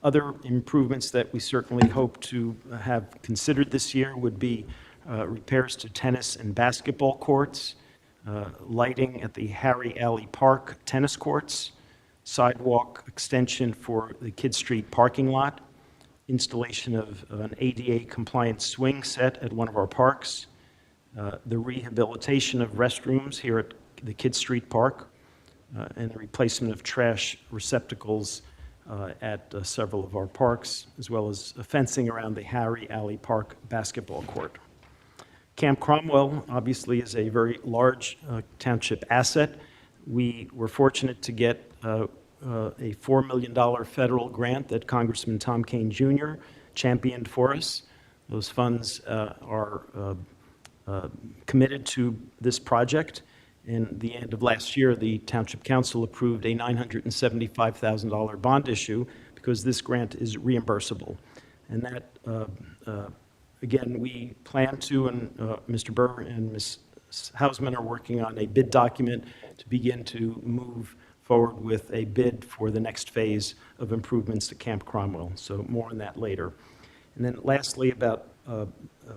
Other improvements that we certainly hope to have considered this year would be repairs to tennis and basketball courts, lighting at the Harry Alley Park tennis courts, sidewalk extension for the Kidd Street parking lot, installation of an ADA compliant swing set at one of our parks, the rehabilitation of restrooms here at the Kidd Street Park, and the replacement of trash receptacles at several of our parks, as well as fencing around the Harry Alley Park basketball court. Camp Cromwell obviously is a very large township asset. We were fortunate to get a $4 million federal grant that Congressman Tom Kane Jr. championed for us. Those funds are committed to this project. In the end of last year, the Township Council approved a $975,000 bond issue because this grant is reimbursable. And that, again, we plan to, and Mr. Burr and Ms. Hausman are working on a bid document to begin to move forward with a bid for the next phase of improvements to Camp Cromwell. So more on that later. And then lastly, about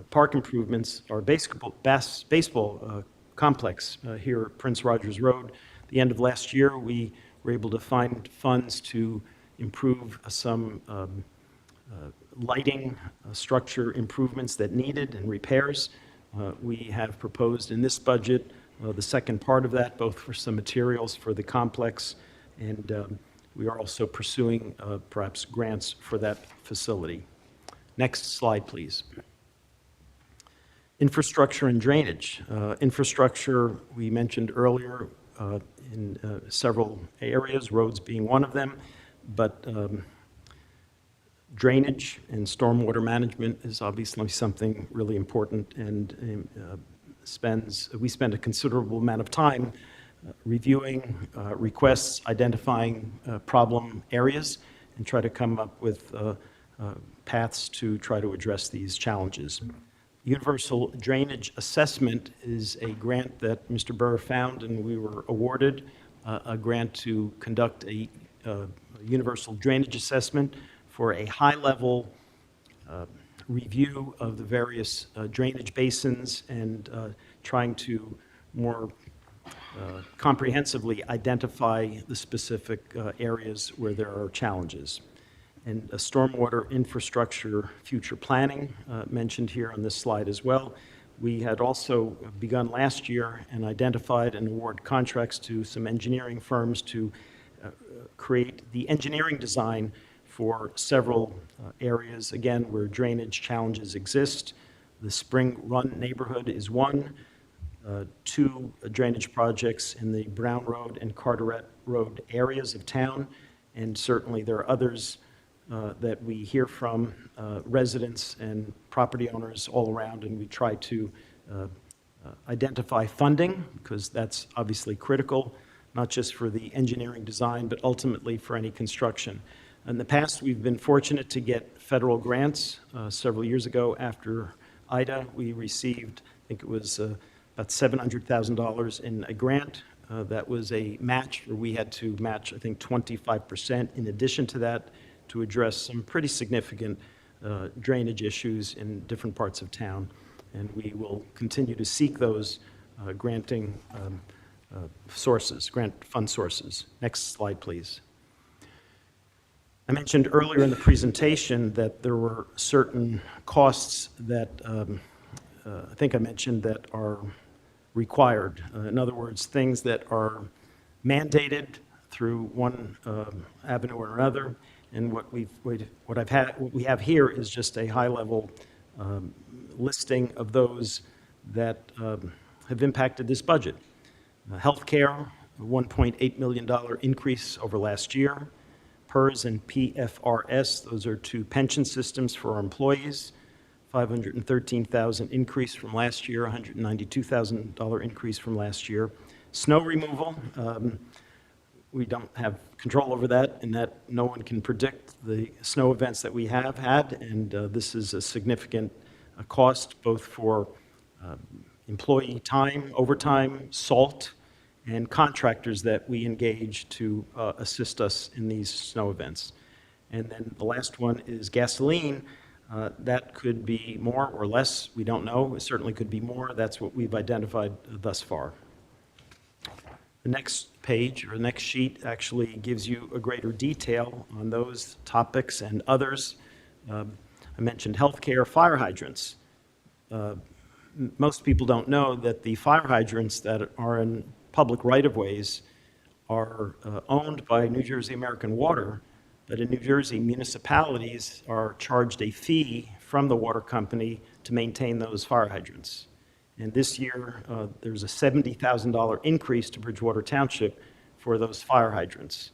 park improvements, our baseball complex here at Prince Rogers Road. At the end of last year, we were able to find funds to improve some lighting structure improvements that needed and repairs. We have proposed in this budget the second part of that, both for some materials for the complex, and we are also pursuing perhaps grants for that facility. Next slide, please. Infrastructure and drainage. Infrastructure, we mentioned earlier in several areas, roads being one of them, but drainage and stormwater management is obviously something really important, and we spend a considerable amount of time reviewing requests, identifying problem areas, and try to come up with paths to try to address these challenges. Universal Drainage Assessment is a grant that Mr. Burr found, and we were awarded a grant to conduct a universal drainage assessment for a high-level review of the various drainage basins and trying to more comprehensively identify the specific areas where there are challenges. And stormwater infrastructure future planning mentioned here on this slide as well. We had also begun last year and identified and award contracts to some engineering firms to create the engineering design for several areas, again, where drainage challenges exist. The Spring Run neighborhood is one. 2 drainage projects in the Brown Road and Carteret Road areas of town, and certainly there are others that we hear from residents and property owners all around, and we try to identify funding, because that's obviously critical, not just for the engineering design, but ultimately for any construction. In the past, we've been fortunate to get federal grants. Several years ago, after Ida, we received, I think it was about $700,000 in a grant. That was a match, where we had to match, I think, 25% in addition to that, to address some pretty significant drainage issues in different parts of town. And we will continue to seek those granting sources, grant fund sources. Next slide, please. I mentioned earlier in the presentation that there were certain costs that I think I mentioned that are required. In other words, things that are mandated through one avenue or another. And what we have here is just a high-level listing of those that have impacted this budget. Healthcare, a $1.8 million increase over last year. PERS and PFRS, those are 2 pension systems for our employees. $513,000 increase from last year, $192,000 increase from last year. Snow removal, we don't have control over that, in that no one can predict the snow events that we have had, and this is a significant cost both for employee time, overtime, salt, and contractors that we engage to assist us in these snow events. And then the last one is gasoline. That could be more or less, we don't know. It certainly could be more. That's what we've identified thus far. The next page, or the next sheet, actually gives you a greater detail on those topics and others. I mentioned healthcare, fire hydrants. most people don't know that the fire hydrants that are in public right-of-ways are owned by New Jersey American Water, but in New Jersey, municipalities are charged a fee from the water company to maintain those fire hydrants. And this year, there's a $70,000 increase to Bridgewater Township for those fire hydrants.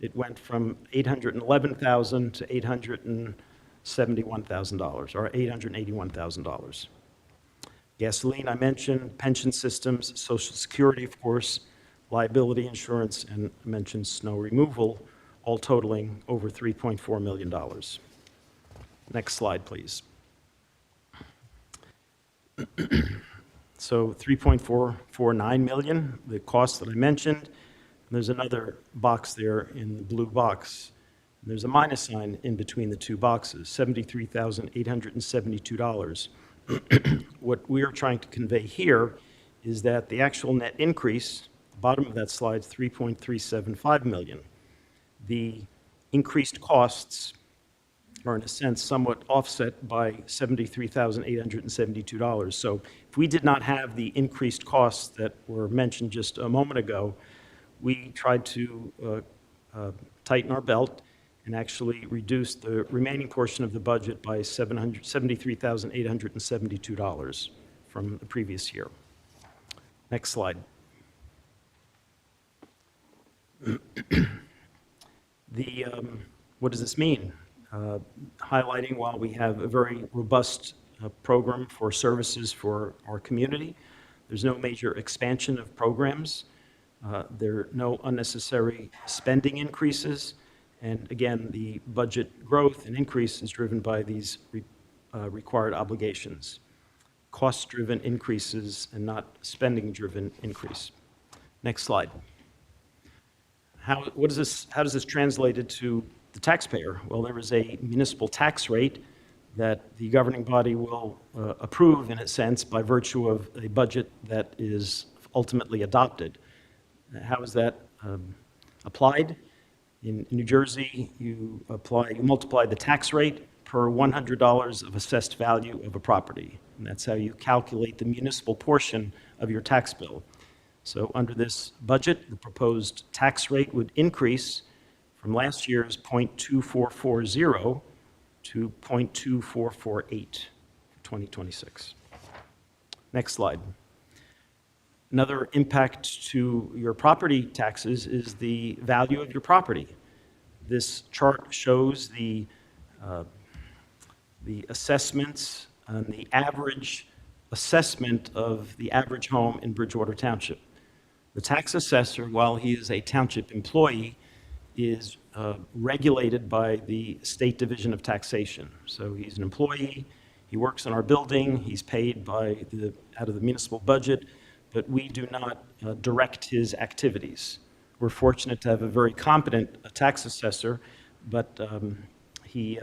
It went from $811,000 to $871,000, or $881,000. Gasoline, I mentioned, pension systems, Social Security, of course, liability insurance, and I mentioned snow removal, all totaling over $3.4 million. Next slide, please. So 3.449 million, the cost that I mentioned. There's another box there in the blue box. There's a minus sign in between the two boxes, $73,872. What we are trying to convey here is that the actual net increase, the bottom of that slide, is 3.375 million. The increased costs are, in a sense, somewhat offset by $73,872. So if we did not have the increased costs that were mentioned just a moment ago, we tried to tighten our belt and actually reduce the remaining portion of the budget by $73,872 from the previous year. Next slide. What does this mean? Highlighting, while we have a very robust program for services for our community, there's no major expansion of programs. There are no unnecessary spending increases. And again, the budget growth and increase is driven by these required obligations. Cost-driven increases and not spending-driven increase. Next slide. How does this translate to the taxpayer? Well, there is a municipal tax rate that the governing body will approve, in a sense, by virtue of a budget that is ultimately adopted. How is that applied? In New Jersey, you multiply the tax rate per $100 of assessed value of a property. And that's how you calculate the municipal portion of your tax bill. So under this budget, the proposed tax rate would increase from last year's 0.2440 to 0.2448 for 2026. Next slide. Another impact to your property taxes is the value of your property. This chart shows the assessments and the average assessment of the average home in Bridgewater Township. The tax assessor, while he is a township employee, is regulated by the State Division of Taxation. So he's an employee, he works in our building, he's paid out of the municipal budget, but we do not direct his activities. We're fortunate to have a very competent tax assessor, but he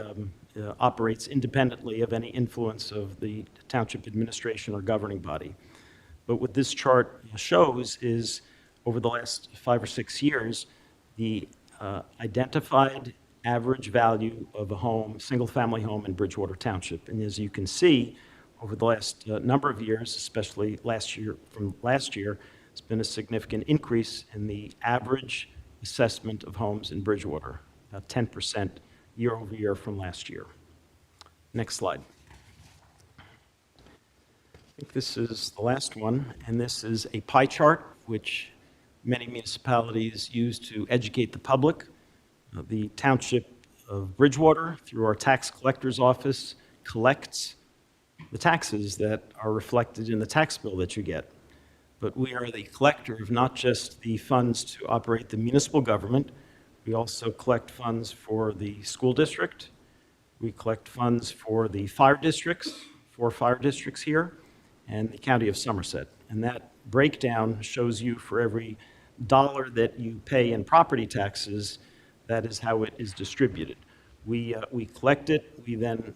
operates independently of any influence of the township administration or governing body. But what this chart shows is, over the last 5 or 6 years, the identified average value of a home, single-family home in Bridgewater Township. And as you can see, over the last number of years, especially from last year, there's been a significant increase in the average assessment of homes in Bridgewater, about 10% year over year from last year. Next slide. I think this is the last one, and this is a pie chart, which many municipalities use to educate the public. The Township of Bridgewater, through our tax collector's office, collects the taxes that are reflected in the tax bill that you get. But we are the collector of not just the funds to operate the municipal government, we also collect funds for the school district, we collect funds for the fire districts, 4 fire districts here, and the county of Somerset. And that breakdown shows you for every dollar that you pay in property taxes, that is how it is distributed. We collect it, we then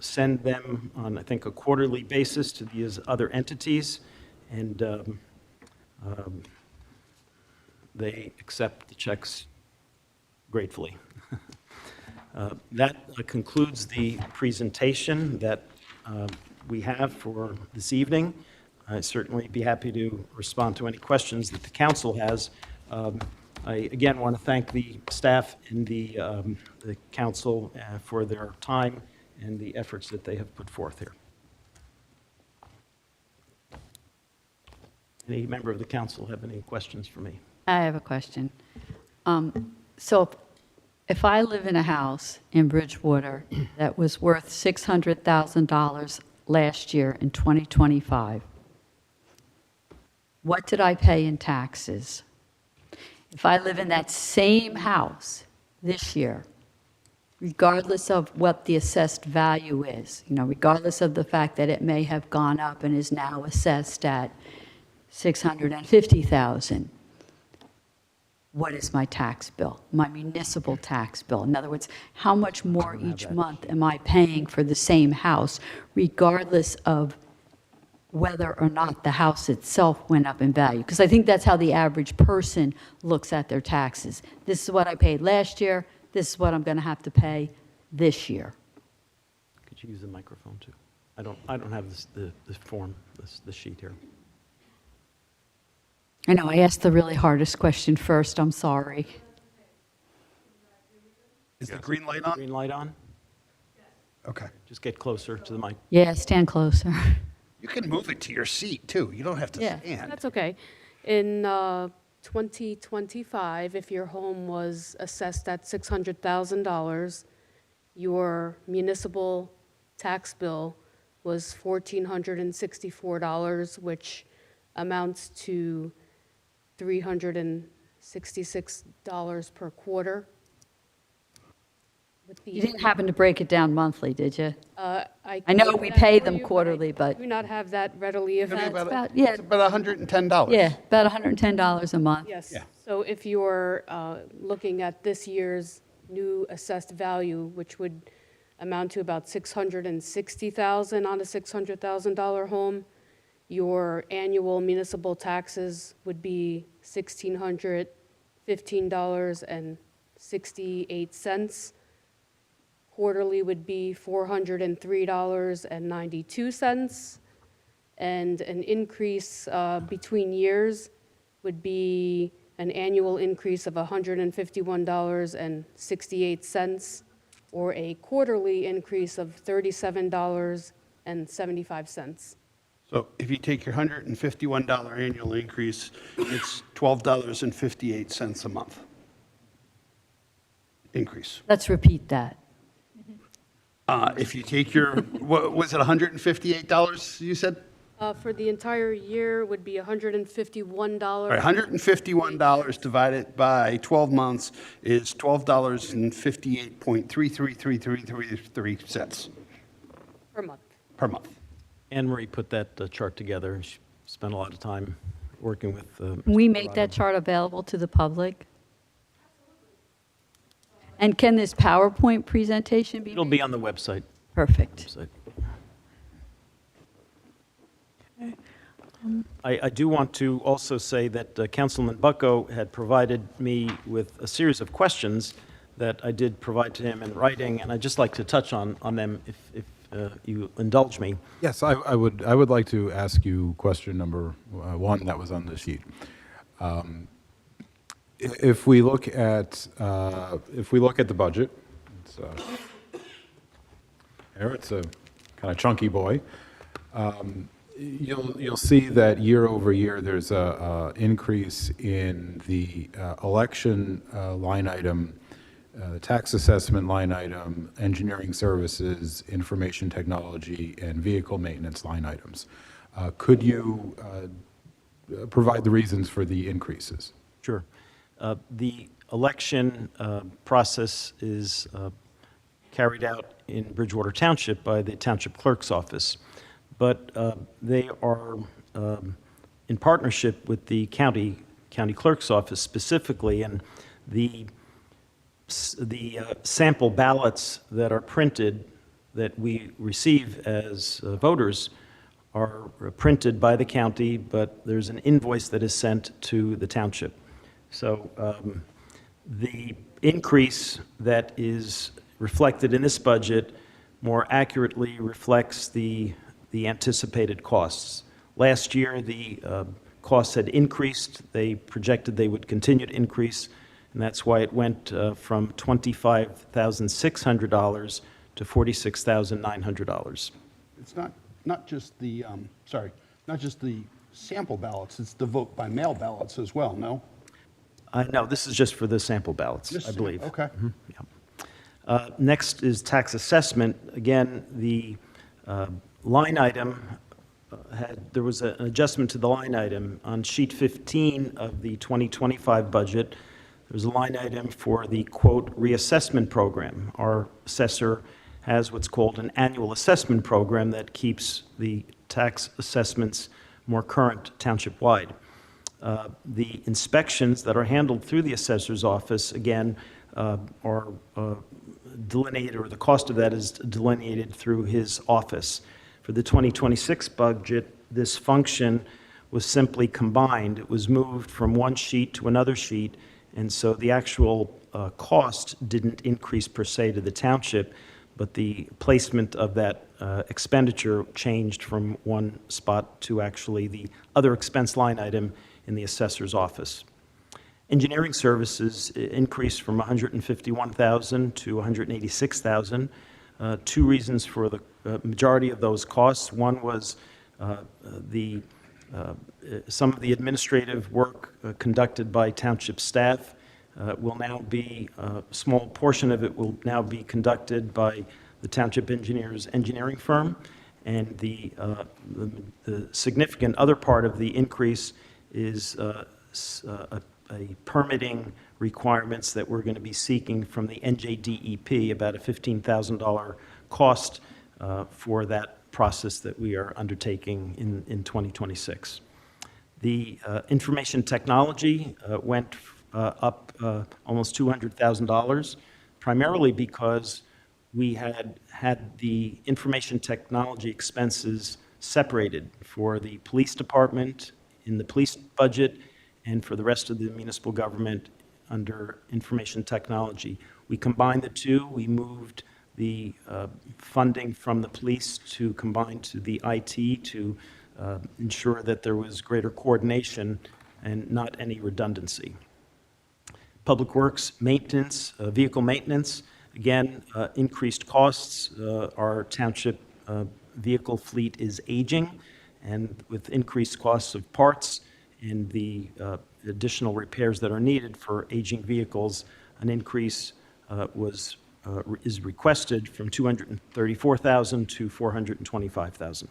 send them on, I think, a quarterly basis to these other entities, and they accept the checks gratefully. That concludes the presentation that we have for this evening. I'd certainly be happy to respond to any questions that the council has. I again want to thank the staff and the council for their time and the efforts that they have put forth here. Any member of the council have any questions for me? I have a question. So if I live in a house in Bridgewater that was worth $600,000 last year in 2025, what did I pay in taxes? If I live in that same house this year, regardless of what the assessed value is, regardless of the fact that it may have gone up and is now assessed at $650,000, what is my tax bill, my municipal tax bill? In other words, how much more each month am I paying for the same house, regardless of whether or not the house itself went up in value? Because I think that's how the average person looks at their taxes. This is what I paid last year. This is what I'm going to have to pay this year. Could you use the microphone too? I don't have the form, the sheet here. I know I asked the really hardest question first. I'm sorry. Is the green light on? Green light on? Okay. Just get closer to the mic. Yeah, stand closer. You can move it to your seat, too. You don't have to Yeah. stand. That's okay. In 2025, if your home was assessed at $600,000, your municipal tax bill was $1,464, which amounts to $366 per quarter. With the- You didn't happen to break it down monthly, did you? I I know can we do that pay for them you, quarterly, I but do not have that readily available. yeah. It's about $110. Yeah, about $110 a month. Yes. Yeah. So if you're looking at this year's new assessed value, which would amount to about $660,000 on a $600,000 home, your annual municipal taxes would be $1,615.68. Quarterly would be $403.92. And an increase between years would be an annual increase of $151.68, or a quarterly increase of $37.75. So if you take your $151 annual increase, it's $12.58 a month increase. Let's repeat that. If you take your, what was it, $158 you said? For the entire year would be $151. All right, $151 divided by 12 months is $12.58.333333 Per month. per month. Anne Marie put that chart together. She spent a lot of time working with. Can we make that chart available to the public? And can this PowerPoint presentation be It'll made? be on the website. Perfect. I do want to also say that Councilman Bucko had provided me with a series of questions that I did provide to him in writing, and I'd just like to touch on them if you indulge me. Yes, I would like to ask you question number one that was on the sheet. If we look at the budget, it's a kind of chunky boy. You'll see that year over year there's a increase in the election line item, tax assessment line item, engineering services, information technology, and vehicle maintenance line items. Could you provide the reasons for the increases? Sure. The election process is carried out in Bridgewater Township by the Township Clerk's Office, but they are in partnership with the county clerk's office specifically, and the sample ballots that are printed that we receive as voters are printed by the county, but there's an invoice that is sent to the township. So the increase that is reflected in this budget more accurately reflects the the anticipated costs. Last year, the costs had increased. They projected they would continue to increase, and that's why it went from $25,600 to $46,900. It's not just the, not just the sample ballots, it's the vote by mail ballots as well, no? No, this is just for the sample ballots, Just I believe. Okay. Yeah. Next is tax assessment. Again, the line item there was an adjustment to the line item. On sheet 15 of the 2025 budget, there's a line item for the, quote, reassessment program. Our assessor has what's called an annual assessment program that keeps the tax assessments more current township-wide. The inspections that are handled through the assessor's office, again, are delineated, or the cost of that is delineated through his office. For the 2026 budget, this function was simply combined. It was moved from one sheet to another sheet, and so the actual cost didn't increase per se to the township, but the placement of that expenditure changed from one spot to actually the other expense line item in the assessor's office. Engineering services increased from $151,000 to $186,000. Two reasons for the majority of those costs. One was some of the administrative work conducted by township staff will now be, a small portion of it will now be conducted by the township engineer's engineering firm. And the significant other part of the increase is a permitting requirements that we're going to be seeking from the NJDEP, about a $15,000 cost for that process that we are undertaking in 2026. The information technology went up almost $200,000, primarily because we had the information technology expenses separated for the police department in the police budget and for the rest of the municipal government under information technology. We combined the two. We moved the funding from the police to combine to the IT to ensure that there was greater coordination and not any redundancy. Public Works maintenance, vehicle maintenance, again, increased costs. Our township vehicle fleet is aging, and with increased costs of parts and the additional repairs that are needed for aging vehicles, an increase is requested from $234,000 to $425,000.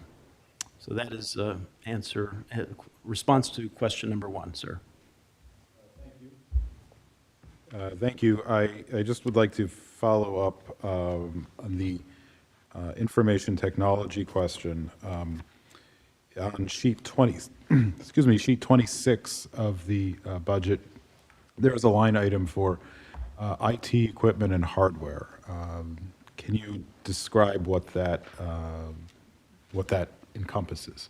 So that is response to question number one, sir. Thank you. I just would like to follow up on the information technology question. On sheet 20, excuse me, sheet 26 of the budget, there is a line item for IT equipment and hardware. Can you describe what that encompasses?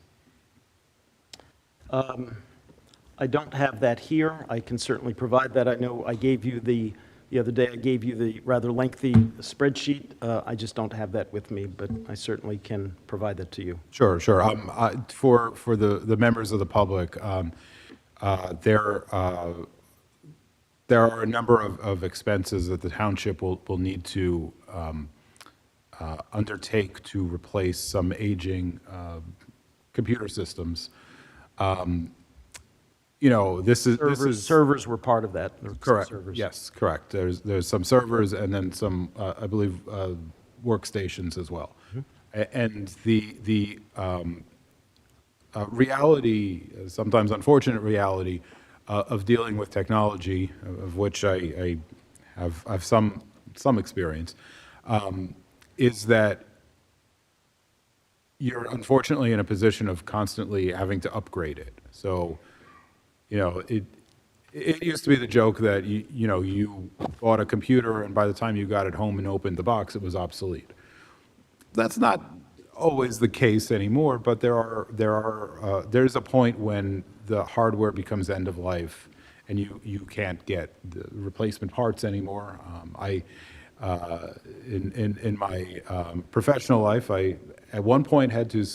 I don't have that here. I can certainly provide that. I know I gave you the other day, I gave you the rather lengthy spreadsheet. I just don't have that with me, but I certainly can provide that to you. Sure, sure. For the members of the public, there are a number of expenses that the township will need to undertake to replace some aging computer systems. You know, this is servers were part of that. Correct. Servers. Yes, correct. There's some servers and then some, I believe, workstations as well. Mm-hmm. And the reality, sometimes unfortunate reality, of dealing with technology, of which I have some experience, is that you're unfortunately in a position of constantly having to upgrade it. So, you know, it used to be the joke that you bought a computer and by the time you got it home and opened the box, it was obsolete. That's not always the case anymore, but there's a point when the hardware becomes end of life and you can't get the replacement parts anymore. In my professional life, I at one point had to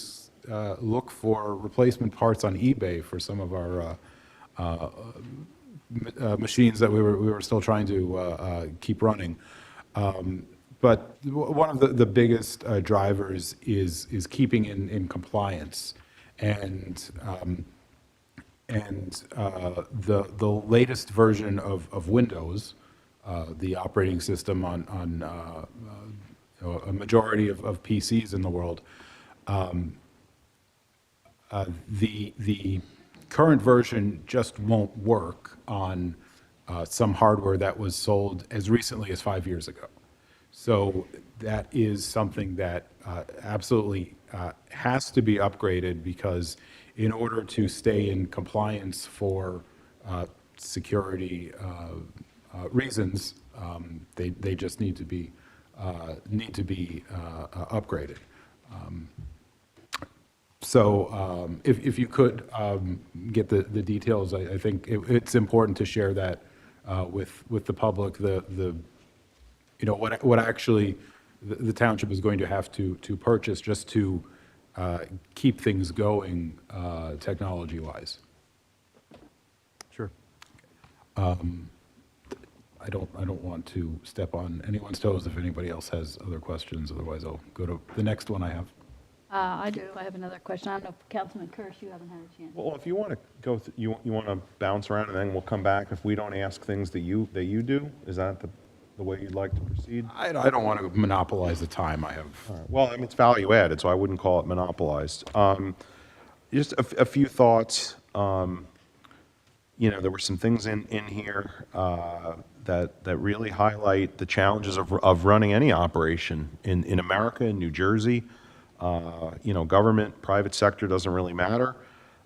look for replacement parts on eBay for some of our machines that we were still trying to keep running. But one of the biggest drivers is keeping in compliance, and the latest version of Windows, the operating system on a majority of PCs in the world, the current version just won't work on some hardware that was sold as recently as 5 years ago. So that is something that absolutely has to be upgraded, because in order to stay in compliance for security reasons, they just need to be upgraded. So if you could get the details, I think it's important to share that with the public, what actually the township is going to have to purchase just to keep things going technology-wise. Sure. I don't want to step on anyone's toes if anybody else has other questions. Otherwise, I'll go to the next one I have. I do. I have another question. I don't know if Councilman Kirsch, you haven't had a chance. Well, if you want to go, you want to bounce around, and then we'll come back if we don't ask things that you do. Is that the way you'd like to proceed? I don't want to monopolize the time I have. All right. Well, I mean, it's value added, so I wouldn't call it monopolized. Just a few thoughts. There were some things in here that really highlight the challenges of running any operation in America, in New Jersey. Government, private sector doesn't really matter.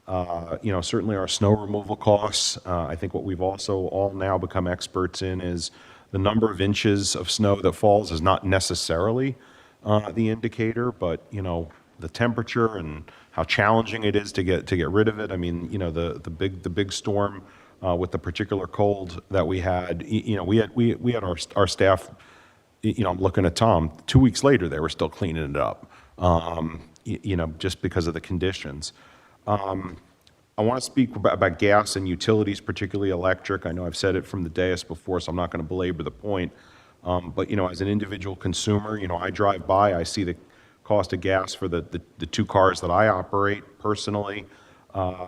Certainly our snow removal costs. I think what we've also all now become experts in is the number of inches of snow that falls is not necessarily the indicator, but the temperature and how challenging it is to get rid of it. I mean, the big storm with the particular cold that we had. We had our staff. I'm looking at Tom. 2 weeks later, they were still cleaning it up. Just because of the conditions. I want to speak about gas and utilities, particularly electric. I know I've said it from the dais before, so I'm not going to belabor the point. But as an individual consumer, I drive by, I see the cost of gas for the two cars that I operate personally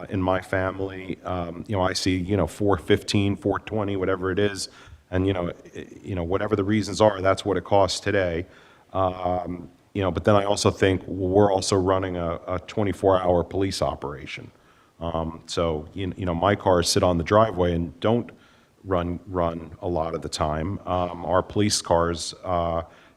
in my family. I see, $4.15, $4.20, whatever it is. And, whatever the reasons are, that's what it costs today. But then I also think we're also running a 24-hour police operation. So, my cars sit on the driveway and don't run a lot of the time. Our police cars,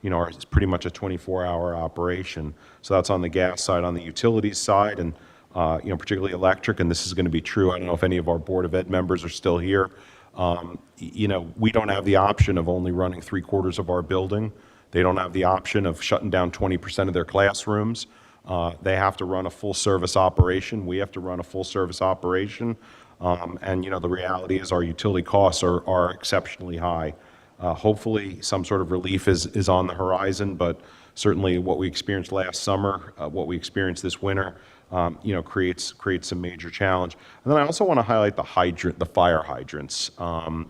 it's pretty much a 24-hour operation. So that's on the gas side. On the utilities side, and particularly electric, and this is going to be true. I don't know if any of our Board of Ed members are still here. We don't have the option of only running 3/4 of our building. They don't have the option of shutting down 20% of their classrooms. They have to run a full-service operation. We have to run a full-service operation. And the reality is our utility costs are exceptionally high. Hopefully, some sort of relief is on the horizon, but certainly what we experienced last summer, what we experienced this winter, creates some major challenge. And then I also want to highlight the fire hydrants. I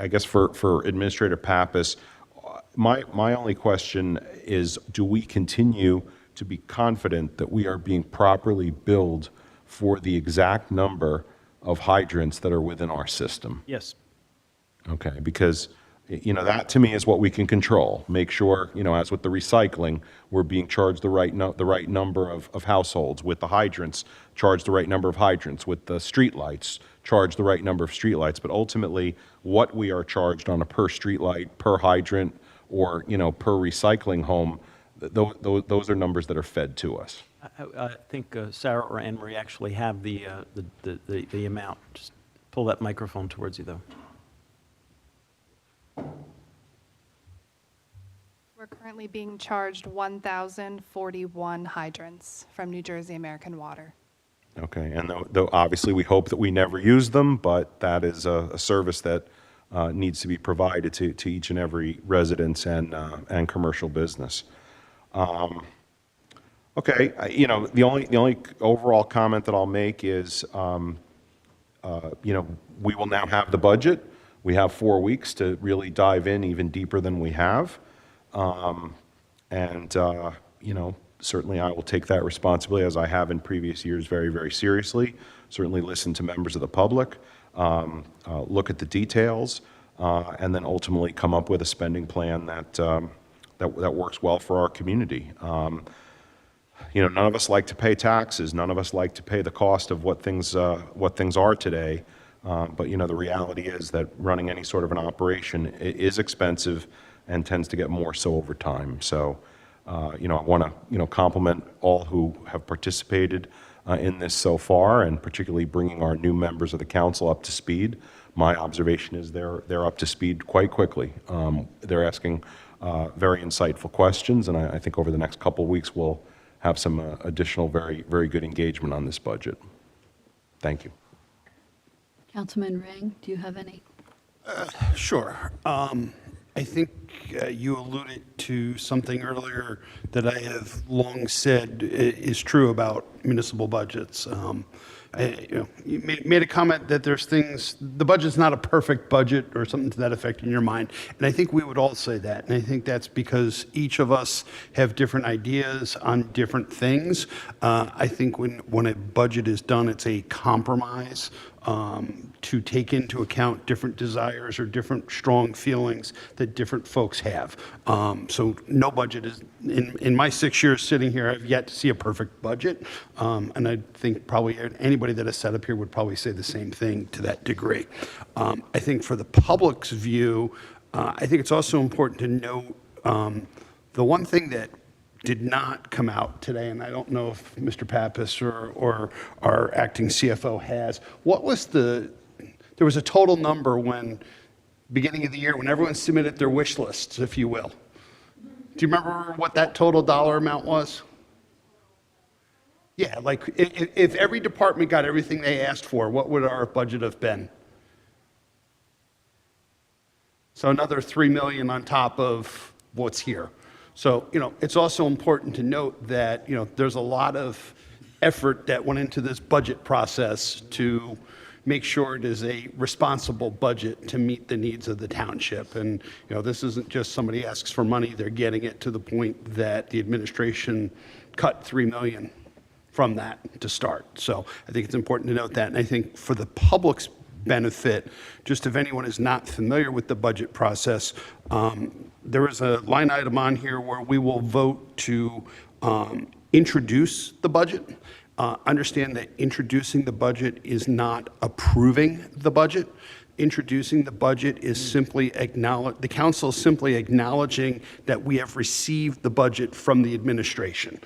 guess for Administrator Pappas, my only question is, do we continue to be confident that we are being properly billed for the exact number of hydrants that are within our system? Yes. Okay, because that to me is what we can control. Make sure, as with the recycling, we're being charged the right number of households. With the hydrants, charge the right number of hydrants. With the streetlights, charge the right number of streetlights. But ultimately, what we are charged on a per streetlight, per hydrant, or per recycling home, those are numbers that are fed to us. I think Sarah or Anne Marie actually have the amount. Just pull that microphone towards you, though. We're currently being charged 1,041 hydrants from New Jersey American Water. Okay, and though obviously we hope that we never use them, but that is a service that needs to be provided to each and every residence and commercial business. Okay, the only overall comment that I'll make is, we will now have the budget. We have 4 weeks to really dive in even deeper than we have. And certainly I will take that responsibility, as I have in previous years, very, very seriously. Certainly listen to members of the public, look at the details, and then ultimately come up with a spending plan that works well for our community. None of us like to pay taxes. None of us like to pay the cost of what things are today. But the reality is that running any sort of an operation is expensive and tends to get more so over time. So, I want to compliment all who have participated in this so far, and particularly bringing our new members of the council up to speed. My observation is they're up to speed quite quickly. They're asking very insightful questions, and I think over the next couple of weeks we'll have some additional very, very good engagement on this budget. Thank you. Councilman Ring, do you have any? Sure. I think you alluded to something earlier that I have long said is true about municipal budgets. You made a comment that there's things, the budget's not a perfect budget or something to that effect in your mind. And I think we would all say that. And I think that's because each of us have different ideas on different things. I think when a budget is done, it's a compromise to take into account different desires or different strong feelings that different folks have. So no budget is, in my 6 years sitting here, I've yet to see a perfect budget. And I think probably anybody that has sat up here would probably say the same thing to that degree. I think for the public's view, I think it's also important to note the one thing that did not come out today, and I don't know if Mr. Pappas or our acting CFO has. There was a total number when, beginning of the year, when everyone submitted their wish lists, if you will. Do you remember what that total dollar amount was? Yeah, like if every department got everything they asked for, what would our budget have been? So another 3 million on top of what's here. So, it's also important to note that, there's a lot of effort that went into this budget process to make sure it is a responsible budget to meet the needs of the township. And, this isn't just somebody asks for money, they're getting it to the point that the administration cut 3 million from that to start. So I think it's important to note that. And I think for the public's benefit, just if anyone is not familiar with the budget process, there is a line item on here where we will vote to introduce the budget. Understand that introducing the budget is not approving the budget. Introducing the budget is simply the council is simply acknowledging that we have received the budget from the administration.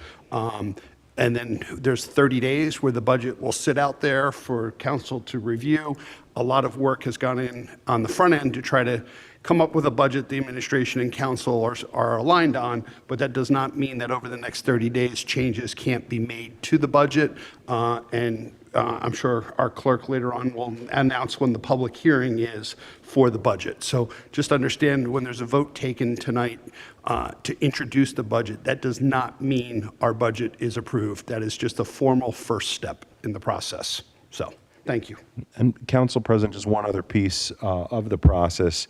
And then there's 30 days where the budget will sit out there for council to review. A lot of work has gone in on the front end to try to come up with a budget the administration and council are aligned on, but that does not mean that over the next 30 days, changes can't be made to the budget. I'm sure our clerk later on will announce when the public hearing is for the budget. So just understand when there's a vote taken tonight to introduce the budget, that does not mean our budget is approved. That is just a formal first step in the process. So thank you. And Council President, just one other piece of the process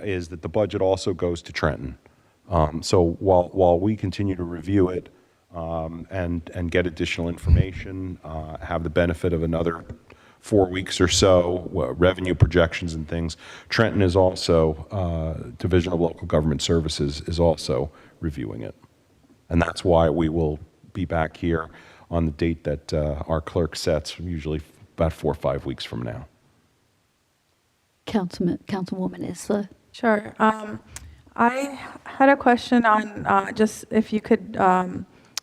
is that the budget also goes to Trenton. So while we continue to review it and get additional information, have the benefit of another 4 weeks or so, revenue projections and things, Trenton is also, Division of Local Government Services is also reviewing it. And that's why we will be back here on the date that our clerk sets, usually about 4 or 5 weeks from now. Councilwoman Isla. Sure. I had a question on just if you could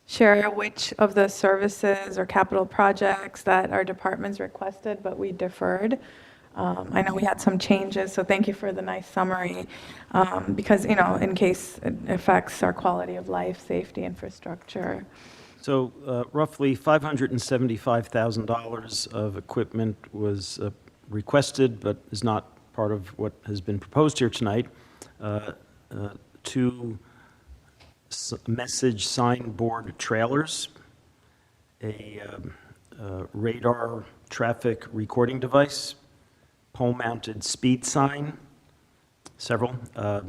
share which of the services or capital projects that our departments requested, but we deferred. I know we had some changes, so thank you for the nice summary. Because, in case it affects our quality of life, safety, infrastructure. So roughly $575,000 of equipment was requested, but is not part of what has been proposed here tonight, to message signboard trailers, a radar traffic recording device, pole-mounted speed sign, several, a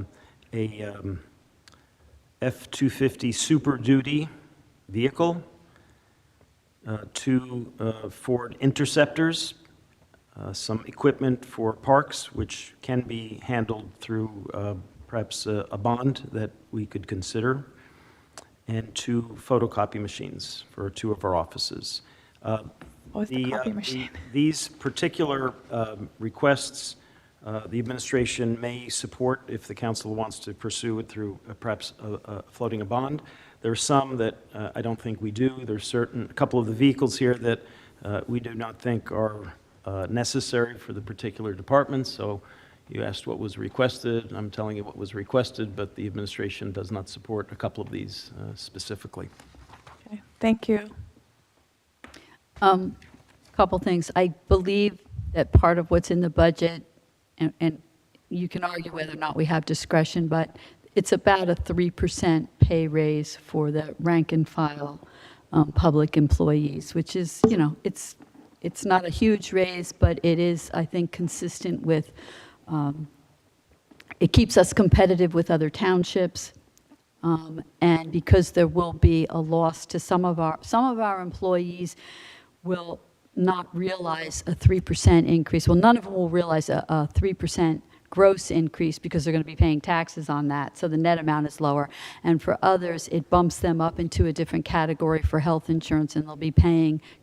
F-250 Super Duty vehicle, 2 Ford Interceptors, some equipment for parks, which can be handled through perhaps a bond that we could consider, and 2 photocopy machines for 2 of our offices. What was the copy machine? These particular requests, the administration may support if the council wants to pursue it through perhaps floating a bond. There are some that I don't think we do. There's a couple of the vehicles here that we do not think are necessary for the particular department. So you asked what was requested. I'm telling you what was requested, but the administration does not support a couple of these specifically. Okay, thank you. Couple things. I believe that part of what's in the budget, and you can argue whether or not we have discretion, but it's about a 3% pay raise for the rank and file public employees, which is, you know, it's not a huge raise, but it is, I think, consistent with, it keeps us competitive with other townships. And because there will be a loss to some of our employees will not realize a 3% increase. Well, none of them will realize a 3% gross increase because they're going to be paying taxes on that, so the net amount is lower. And for others, it bumps them up into a different category for health insurance, and they'll be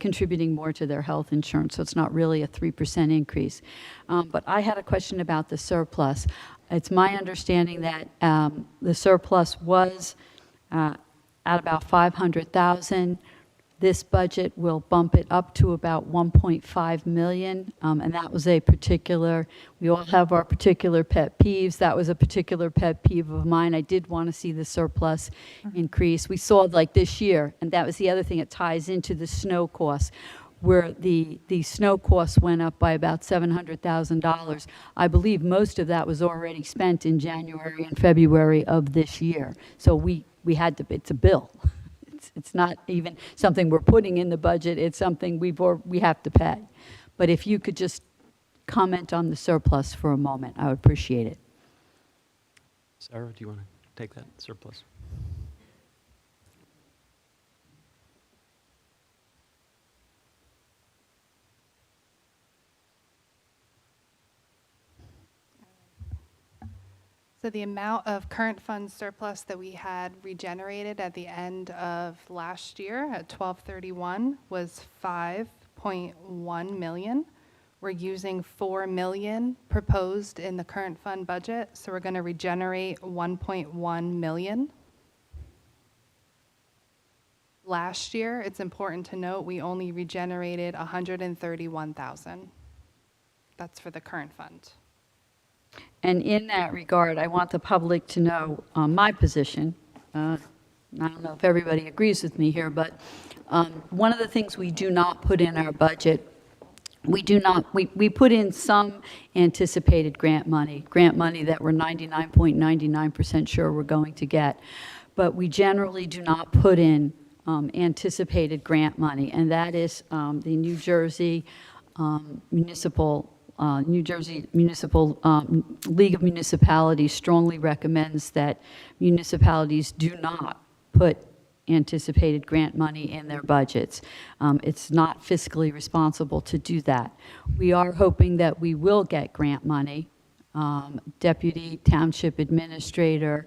contributing more to their health insurance, so it's not really a 3% increase. But I had a question about the surplus. It's my understanding that the surplus was at about $500,000. This budget will bump it up to about $1.5 million, and that was a particular, we all have our particular pet peeves. That was a particular pet peeve of mine. I did want to see the surplus increase. We saw like this year, and that was the other thing, it ties into the snow costs, where the snow costs went up by about $700,000. I believe most of that was already spent in January and February of this year. So we had to, it's a bill. It's not even something we're putting in the budget, it's something we have to pay. But if you could just comment on the surplus for a moment, I would appreciate it. Sarah, do you want to take that surplus? So the amount of current fund surplus that we had regenerated at the end of last year at 12/31 was 5.1 million. We're using 4 million proposed in the current fund budget, so we're going to regenerate 1.1 million. Last year, it's important to note, we only regenerated 131,000. That's for the current fund. And in that regard, I want the public to know my position. I don't know if everybody agrees with me here, but one of the things we do not put in our budget, we put in some anticipated grant money that we're 99.99% sure we're going to get. But we generally do not put in anticipated grant money, and that is the New Jersey Municipal League of Municipalities strongly recommends that municipalities do not put anticipated grant money in their budgets. It's not fiscally responsible to do that. We are hoping that we will get grant money. Deputy Township Administrator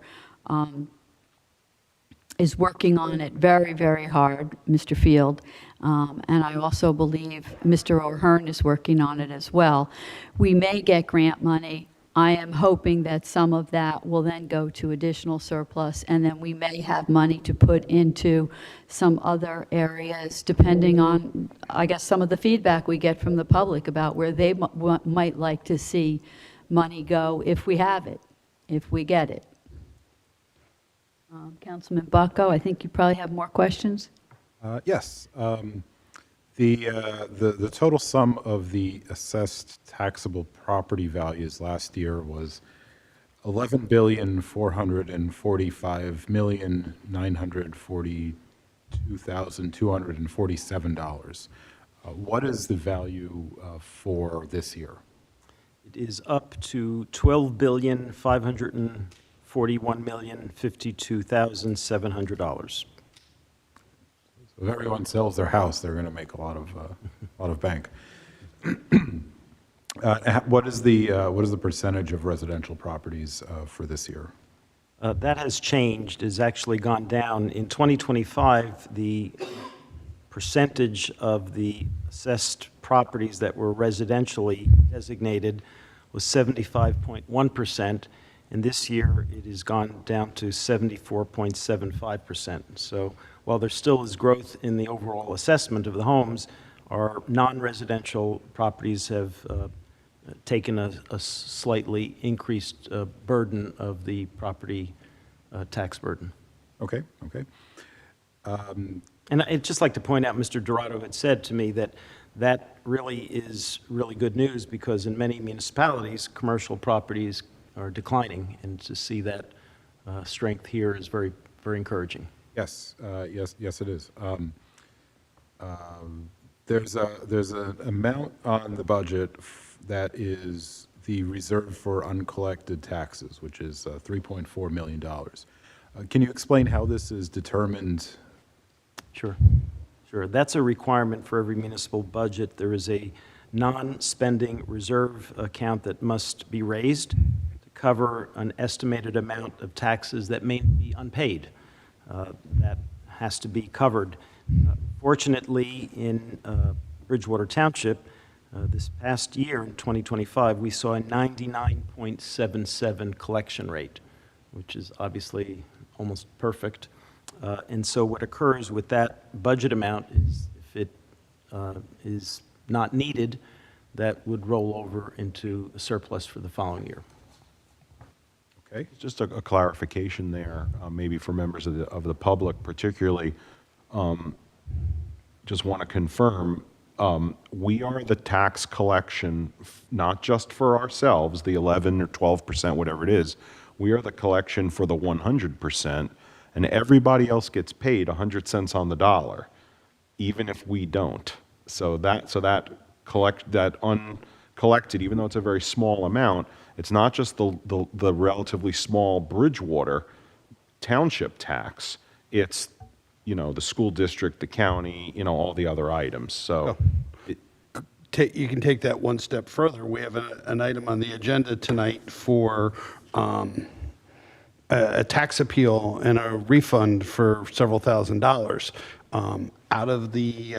is working on it very, very hard, Mr. Field. And I also believe Mr. O'Hearn is working on it as well. We may get grant money. I am hoping that some of that will then go to additional surplus, and then we may have money to put into some other areas, depending on, I guess, some of the feedback we get from the public about where they might like to see money go if we have it, if we get it. Councilman Bucko, I think you probably have more questions. Yes. The total sum of the assessed taxable property values last year was $11,445,942,247. What is the value for this year? It is up to $12,541,052,700. If everyone sells their house, they're going to make a lot of bank. What is the percentage of residential properties for this year? That has changed, has actually gone down. In 2025, the percentage of the assessed properties that were residentially designated was 75.1%, and this year it has gone down to 74.75%. So while there still is growth in the overall assessment of the homes, our non-residential properties have taken a slightly increased burden of the property tax burden. Okay. And I'd just like to point out, Mr. Dorado had said to me that that really is really good news, because in many municipalities, commercial properties are declining, and to see that strength here is very, very encouraging. Yes, it is. There's an amount on the budget that is the reserve for uncollected taxes, which is $3.4 million. Can you explain how this is determined? Sure. That's a requirement for every municipal budget. There is a non-spending reserve account that must be raised to cover an estimated amount of taxes that may be unpaid. That has to be covered. Fortunately, in Bridgewater Township, this past year, in 2025, we saw a 99.77 collection rate, which is obviously almost perfect. And so what occurs with that budget amount is, if it is not needed, that would roll over into a surplus for the following year. Okay, just a clarification there, maybe for members of the public particularly. Just want to confirm, we are the tax collection, not just for ourselves, the 11 or 12%, whatever it is. We are the collection for the 100%, and everybody else gets paid 100 cents on the dollar, even if we don't. So that uncollected, even though it's a very small amount, it's not just the relatively small Bridgewater Township tax. It's, the school district, the county, all the other items. So You can take that one step further. We have an item on the agenda tonight for a tax appeal and a refund for several $1,000s. Out of the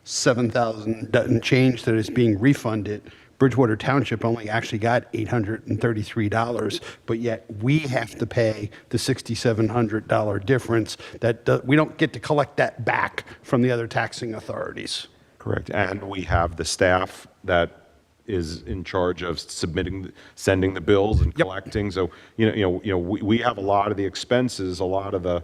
$7,000 and change that is being refunded, Bridgewater Township only actually got $833, but yet we have to pay the $6,700 difference. We don't get to collect that back from the other taxing authorities. correct, and we have the staff that is in charge of sending the bills and collecting. So we have a lot of the expenses, a lot of the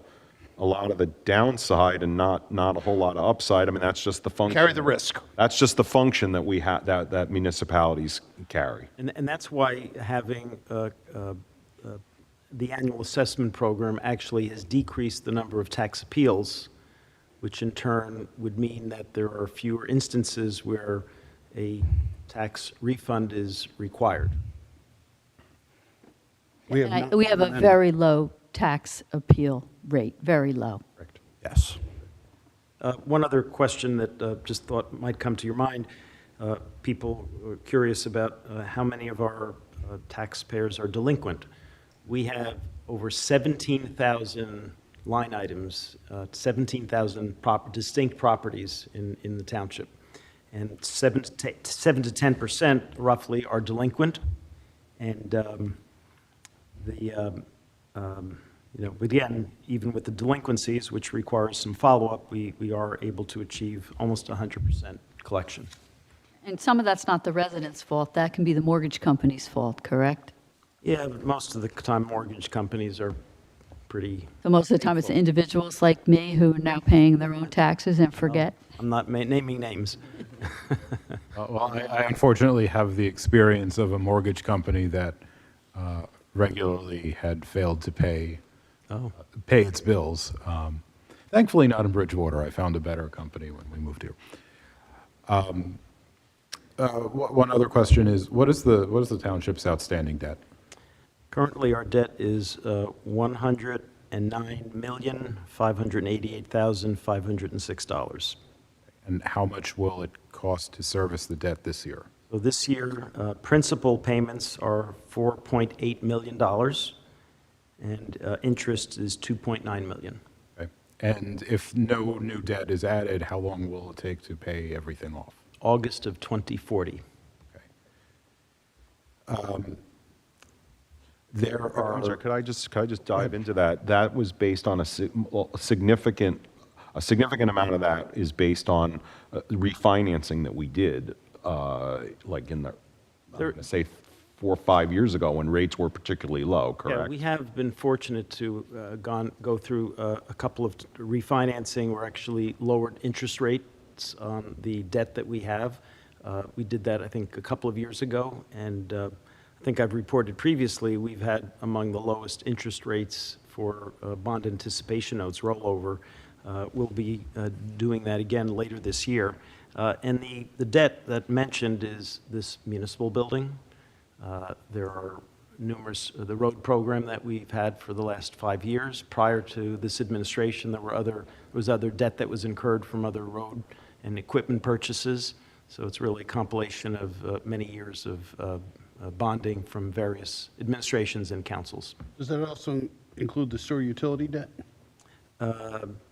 downside, and not a whole lot of upside. I mean, that's just the function. Carry the risk. That's just the function that we have that municipalities carry. And that's why having the annual assessment program actually has decreased the number of tax appeals, which in turn would mean that there are fewer instances where a tax refund is required. We have a very low tax appeal rate, very low. Correct. Yes. One other question that just thought might come to your mind. People are curious about how many of our taxpayers are delinquent. We have over 17,000 line items, 17,000 distinct properties in the township. And 7 to 10% roughly are delinquent. And again, even with the delinquencies, which requires some follow-up, we are able to achieve almost 100% collection. And some of that's not the resident's fault. That can be the mortgage company's fault, correct? Yeah, but most of the time mortgage companies are pretty... So most of the time it's individuals like me who are now paying their own taxes and forget. I'm not naming names. Well, I unfortunately have the experience of a mortgage company that regularly had failed to pay its bills. Thankfully, not in Bridgewater. I found a better company when we moved here. One other question is, what is the township's outstanding debt? Currently, our debt is $109,588,506. And how much will it cost to service the debt this year? So this year, principal payments are $4.8 million, and interest is $2.9 million. Okay. And if no new debt is added, how long will it take to pay everything off? August of 2040. There are. I'm sorry, could I just dive into that? That was based on a significant amount of that is based on refinancing that we did, like in the, I'm going to say 4 or 5 years ago when rates were particularly low, correct? Yeah, we have been fortunate to go through a couple of refinancing or actually lowered interest rates on the debt that we have. We did that, I think, a couple of years ago, and I think I've reported previously we've had among the lowest interest rates for bond anticipation notes rollover. We'll be doing that again later this year. And the debt that mentioned is this municipal building. There are numerous, the road program that we've had for the last 5 years. Prior to this administration, there was other debt that was incurred from other road and equipment purchases. So it's really a compilation of many years of bonding from various administrations and councils. Does that also include the sewer utility debt?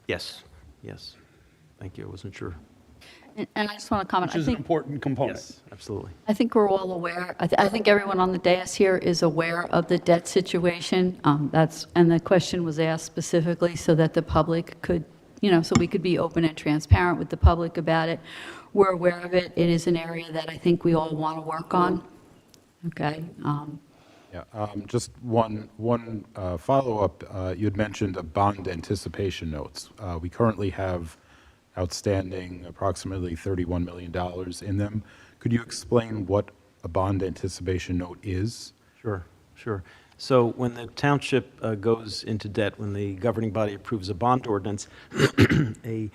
Yes. Thank you, I wasn't sure. And I just want to comment. Which is an important component. Yes, absolutely. I think we're all aware, I think everyone on the dais here is aware of the debt situation. And the question was asked specifically so that the public could, so we could be open and transparent with the public about it. We're aware of it. It is an area that I think we all want to work on. Okay. Just one follow-up. You had mentioned a bond anticipation notes. We currently have outstanding approximately $31 million in them. Could you explain what a bond anticipation note is? Sure. So when the township goes into debt, when the governing body approves a bond ordinance, the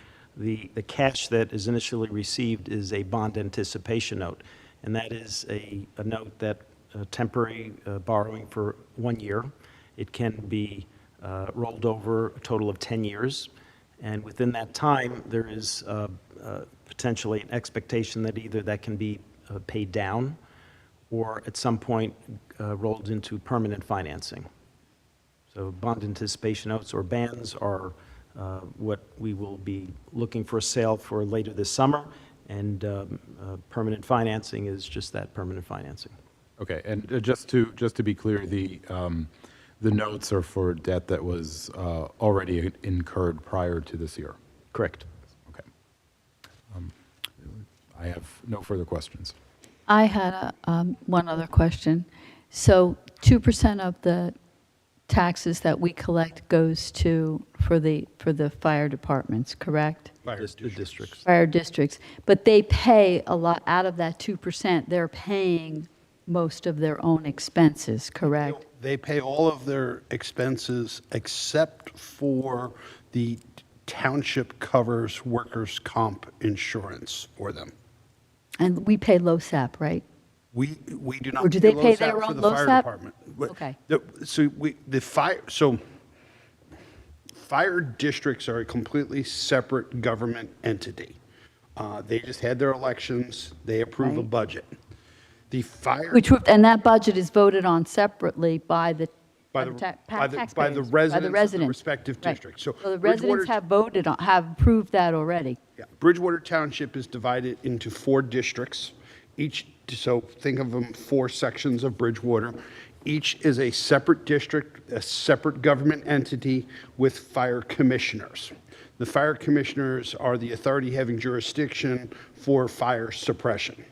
cash that is initially received is a bond anticipation note. And that is a note that temporary borrowing for 1 year. It can be rolled over a total of 10 years. And within that time, there is potentially an expectation that either that can be paid down or at some point rolled into permanent financing. So bond anticipation notes or bands are what we will be looking for a sale for later this summer. And permanent financing is just that, permanent financing. Okay, and just to be clear, the notes are for debt that was already incurred prior to this year? Correct. Okay. I have no further questions. I had one other question. So 2% of the taxes that we collect goes for the fire departments, correct? The districts. Fire districts. But they pay a lot out of that 2%. They're paying most of their own expenses, correct? They pay all of their expenses except for the township covers workers' comp insurance for them. And we pay LoSAP, right? We do not. Or do they pay LoSAP their for own the fire LoSAP? department. Okay. Fire districts are a completely separate government entity. They just had their elections. They approve a budget. The fire. And that budget is voted on separately by the residents taxpayers, of the respective Right. districts. So So the Bridgewater- residents have approved that already. Yeah. Bridgewater Township is divided into 4 districts. So think of them 4 sections of Bridgewater. Each is a separate district, a separate government entity with fire commissioners. The fire commissioners are the authority having jurisdiction for fire suppression.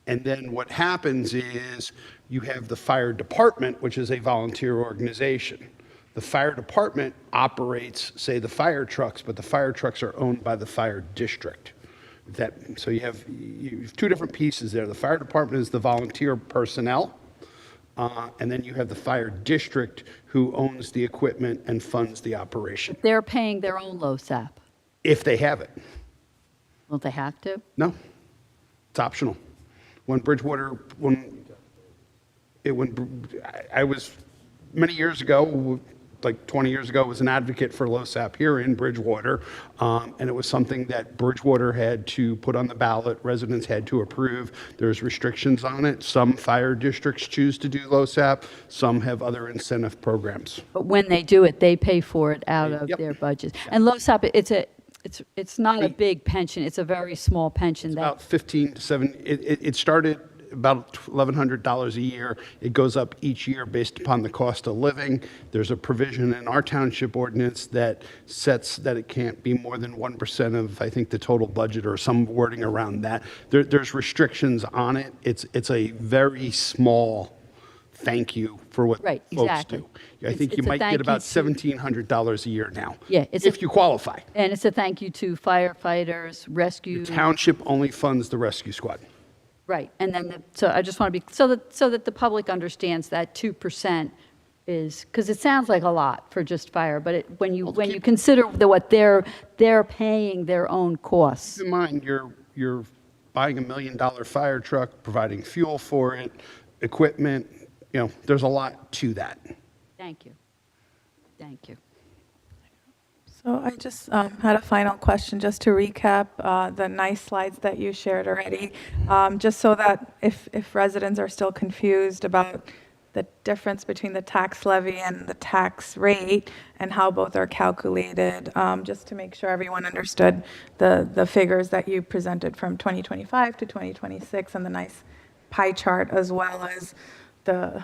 And then what happens is you have the fire department, which is a volunteer organization. The fire department operates, say, the fire trucks, but the fire trucks are owned by the fire district. So you have 2 different pieces there. The fire department is the volunteer personnel, and then you have the fire district who owns the equipment and funds the operation, They're paying their own LoSAP. if they have it. Don't they have to? No, it's optional. When Bridgewater, I was, many years ago, like 20 years ago, was an advocate for LoSAP here in Bridgewater, and it was something that Bridgewater had to put on the ballot, residents had to approve. There's restrictions on it. Some fire districts choose to do LoSAP, some have other incentive programs. But when they do it, they pay for it out of Yep. their budget. And LoSAP, it's not a big pension, it's a very small pension. It's about 15 to 7, it started about $1,100 a year. It goes up each year based upon the cost of living. There's a provision in our township ordinance that sets that it can't be more than 1% of, I think, the total budget or some wording around that. There's restrictions on it. It's a very small thank you for what Right, folks exactly. do. I It's- think you it's a might thank get you about to- $1,700 a year now. Yeah, it's if you qualify. And it's a thank you to firefighters, rescue. Township only funds the rescue squad. Right, and then, so I just want to be, so that the public understands that 2% is, because it sounds like a lot for just fire, but when you consider what they're paying their own costs. Keep in mind, you're buying $1 million fire truck, providing fuel for it, equipment, there's a lot to that. Thank you. Thank you. So I just had a final question, just to recap the nice slides that you shared already, just so that if residents are still confused about the difference between the tax levy and the tax rate and how both are calculated, just to make sure everyone understood the figures that you presented from 2025 to 2026 and the nice pie chart, as well as the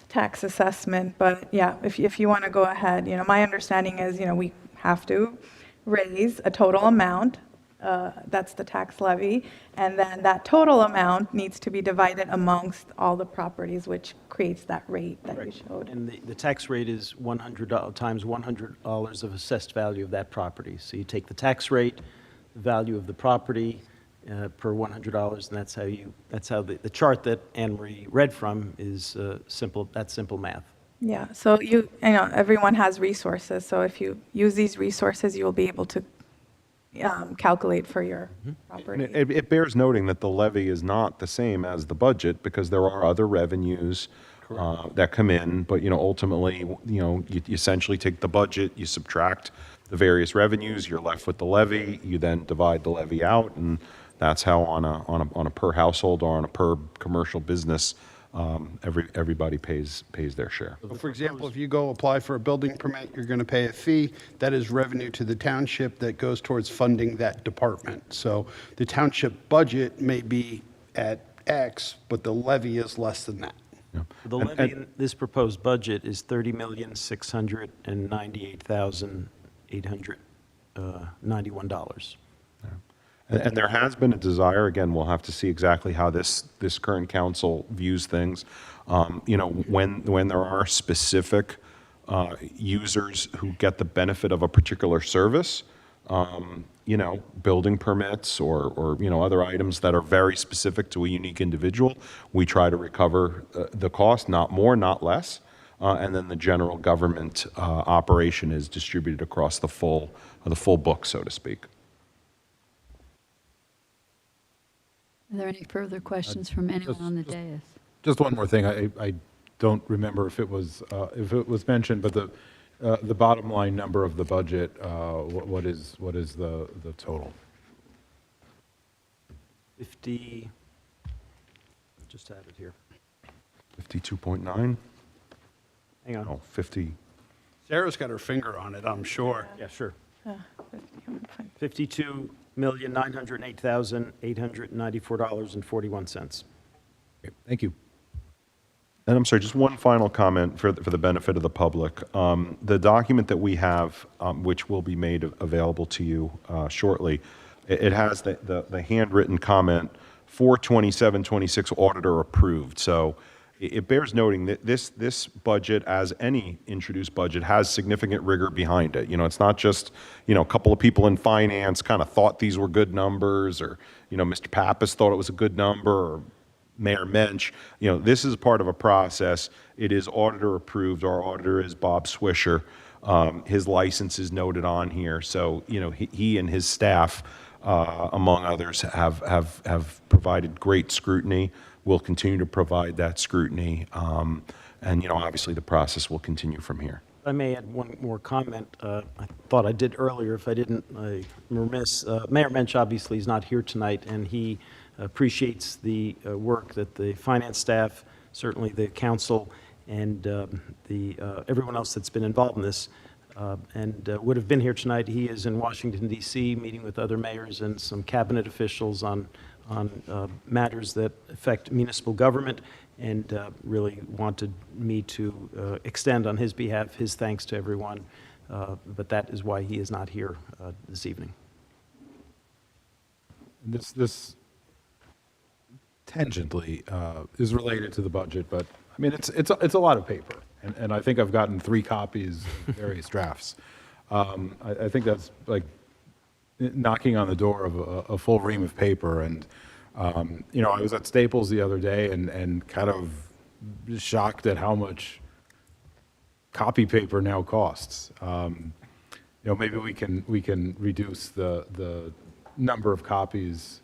tax assessment. But yeah, if you want to go ahead, my understanding is, we have to raise a total amount, that's the tax levy, and then that total amount needs to be divided amongst all the properties, which creates that rate that you showed. And the tax rate is $100 times $100 of assessed value of that property. So you take the tax rate, the value of the property per $100, and that's how the chart that Anne Marie read from is simple math. Yeah, so everyone has resources, so if you use these resources, you'll be able to calculate for your property. And it bears noting that the levy is not the same as the budget because there are other revenues that come in, but ultimately, you essentially take the budget, you subtract the various revenues, you're left with the levy, you then divide the levy out, and that's how on a per household or on a per commercial business, everybody pays their share. So for example, if you go apply for a building permit, you're going to pay a fee. That is revenue to the township that goes towards funding that department. So the township budget may be at X, but the levy is less than that. Yeah. The levy in this proposed budget is $30,698,891. And there has been a desire, again, we'll have to see exactly how this current council views things. When there are specific users who get the benefit of a particular service, building permits or other items that are very specific to a unique individual, we try to recover the cost, not more, not less. And then the general government operation is distributed across the full book, so to speak. Are there any further questions from anyone on the dais? Just one more thing. I don't remember if it was mentioned, but the bottom line number of the budget, what is the total? 50, just had it here. 52.9? Hang on. No, 50. Sarah's got her finger on it, I'm sure. Yeah, sure. 52,908,894.41. Thank you. And I'm sorry, just one final comment for the benefit of the public. The document that we have, which will be made available to you shortly, it has the handwritten comment, 4/27/26 auditor approved. So it bears noting that this budget, as any introduced budget, has significant rigor behind it. It's not just, a couple of people in finance kind of thought these were good numbers, or, Mr. Pappas thought it was a good number, or Mayor Mensch, this is part of a process. It is auditor approved. Our auditor is Bob Swisher. His license is noted on here. So, he and his staff, among others, have provided great scrutiny. We'll continue to provide that scrutiny. And, obviously the process will continue from here. I may add one more comment. I thought I did earlier. If I didn't, I'm remiss. Mayor Mensch obviously is not here tonight, and he appreciates the work that the finance staff, certainly the council, and everyone else that's been involved in this, and would have been here tonight. He is in Washington, D.C., meeting with other mayors and some cabinet officials on matters that affect municipal government, and really wanted me to extend on his behalf his thanks to everyone. But that is why he is not here this evening. This tangentially is related to the budget, but I mean, it's a lot of paper, and I think I've gotten 3 copies of various drafts. I think that's like knocking on the door of a full ream of paper. And I was at Staples the other day and kind of shocked at how much copy paper now costs. Maybe we can reduce the number of copies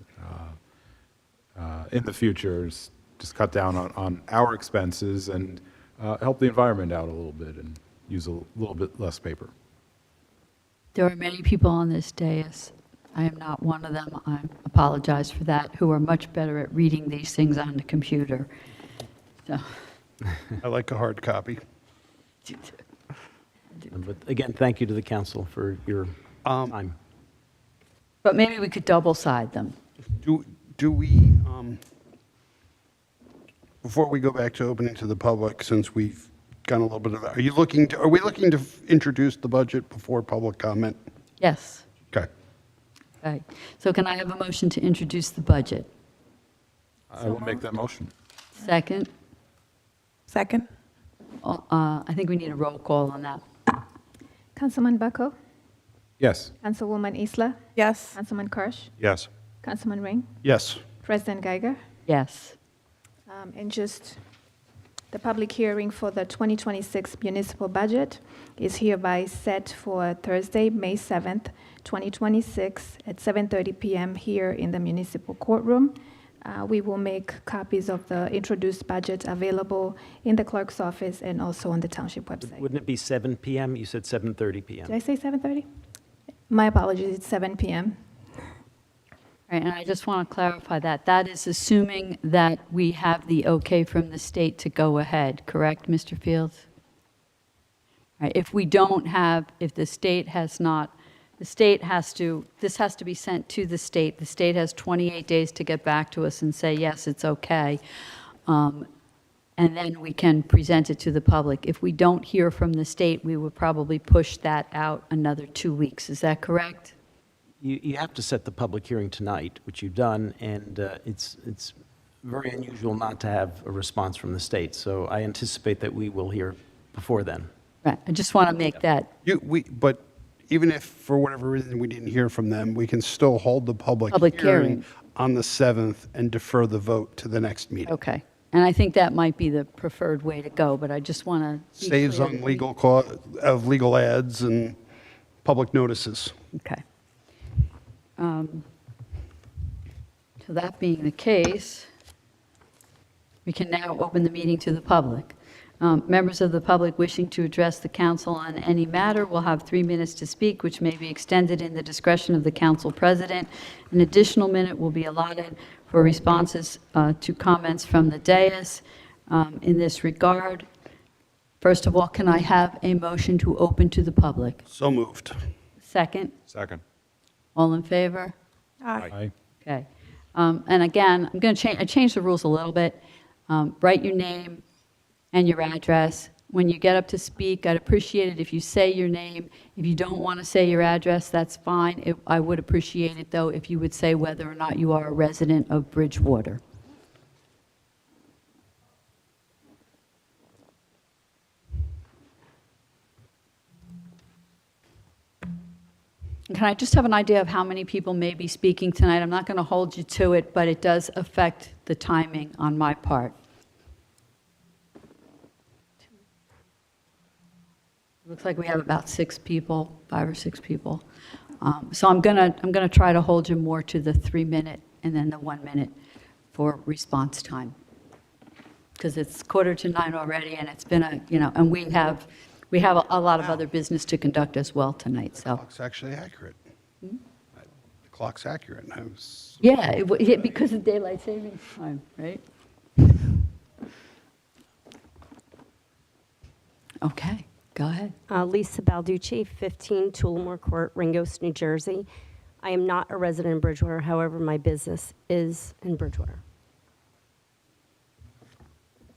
in the future. Just cut down on our expenses and help the environment out a little bit and use a little bit less paper. There are many people on this dais, I am not one of them, I apologize for that, who are much better at reading these things on the computer. So. I like a hard copy. But again, thank you to the council for your time. But maybe we could double-side them. Do we, before we go back to opening to the public, since we've gotten a little bit of, are we looking to introduce the budget before public comment? Yes. Okay. Okay. So can I have a motion to introduce the budget? I will make that motion. Second? Second. I think we need a roll call on that. Councilman Bucko, Yes. Councilwoman Isla, Yes. Councilman Kirsch, Yes. Councilman Ring, Yes. President Geiger. Yes. And just the public hearing for the 2026 municipal budget is hereby set for Thursday, May 7th, 2026 at 7:30 p.m. here in the municipal courtroom. We will make copies of the introduced budget available in the clerk's office and also on the township website. Wouldn't it be 7 p.m.? You said 7:30 p.m. Did I say 7:30? My apologies, it's 7 p.m. Right, and I just want to clarify that. That is assuming that we have the okay from the state to go ahead, correct, Mr. Fields? Right, if we don't have, if the state has not, the state has to, this has to be sent to the state. The state has 28 days to get back to us and say, yes, it's okay. And then we can present it to the public. If we don't hear from the state, we would probably push that out another 2 weeks. Is that correct? You have to set the public hearing tonight, which you've done, and it's very unusual not to have a response from the state. So I anticipate that we will hear before then. Right, I just want to make that. But even if for whatever reason we didn't hear from them, we can still hold the public hearing on the 7th and defer the vote to the next meeting. Okay. And I think that might be the preferred way to go, but I just want to. Saves on legal legal ads and public notices. Okay. So that being the case, we can now open the meeting to the public. Members of the public wishing to address the council on any matter will have 3 minutes to speak, which may be extended in the discretion of the council president. An additional minute will be allotted for responses to comments from the dais. In this regard, first of all, can I have a motion to open to the public? So moved. Second? Second. All in favor? Aye. Okay. And again, I'm going to change, I changed the rules a little bit. Write your name and your address. When you get up to speak, I'd appreciate it if you say your name. If you don't want to say your address, that's fine. I would appreciate it, though, if you would say whether or not you are a resident of Bridgewater. Can I just have an idea of how many people may be speaking tonight? I'm not going to hold you to it, but it does affect the timing on my part. Looks like we have about 6 people, 5 or 6 people. So I'm gonna try to hold you more to the 3-minute and then the 1 minute for response time. Because it's 8:45 already, and it's been and we have a lot of other business to conduct as well tonight, so. Clock's actually accurate. The clock's accurate. I was, Yeah, because of daylight savings time, right? Okay, go ahead. Lisa Balducci, 15 Tullamore Court, Ringgold, New Jersey. I am not a resident in Bridgewater, however, my business is in Bridgewater.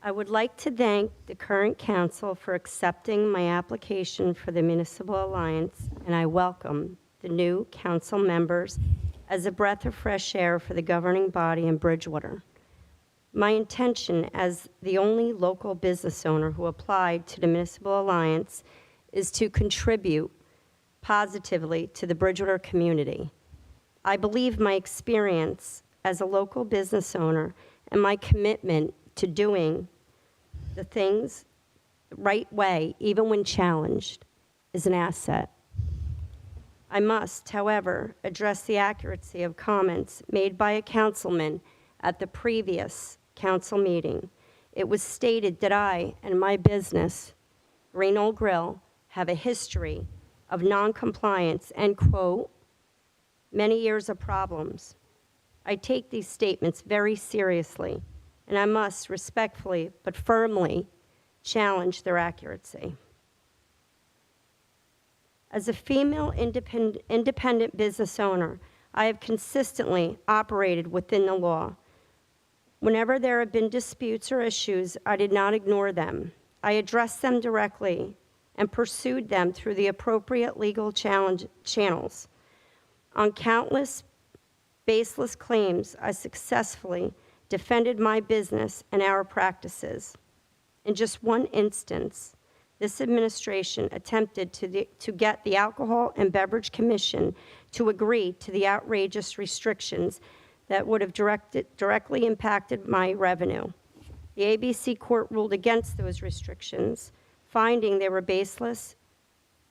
I would like to thank the current council for accepting my application for the Municipal Alliance, and I welcome the new council members as a breath of fresh air for the governing body in Bridgewater. My intention as the only local business owner who applied to the Municipal Alliance is to contribute positively to the Bridgewater community. I believe my experience as a local business owner and my commitment to doing the things the right way, even when challenged, is an asset. I must, however, address the accuracy of comments made by a councilman at the previous council meeting. It was stated that I and my business, Green Old Grill, have a history of non-compliance and, quote, many years of problems. I take these statements very seriously, and I must respectfully but firmly challenge their accuracy. As a female independent business owner, I have consistently operated within the law. Whenever there have been disputes or issues, I did not ignore them. I addressed them directly and pursued them through the appropriate legal channels. On countless baseless claims, I successfully defended my business and our practices. In just one instance, this administration attempted to get the Alcohol and Beverage Commission to agree to the outrageous restrictions that would have directly impacted my revenue. The ABC court ruled against those restrictions, finding they were baseless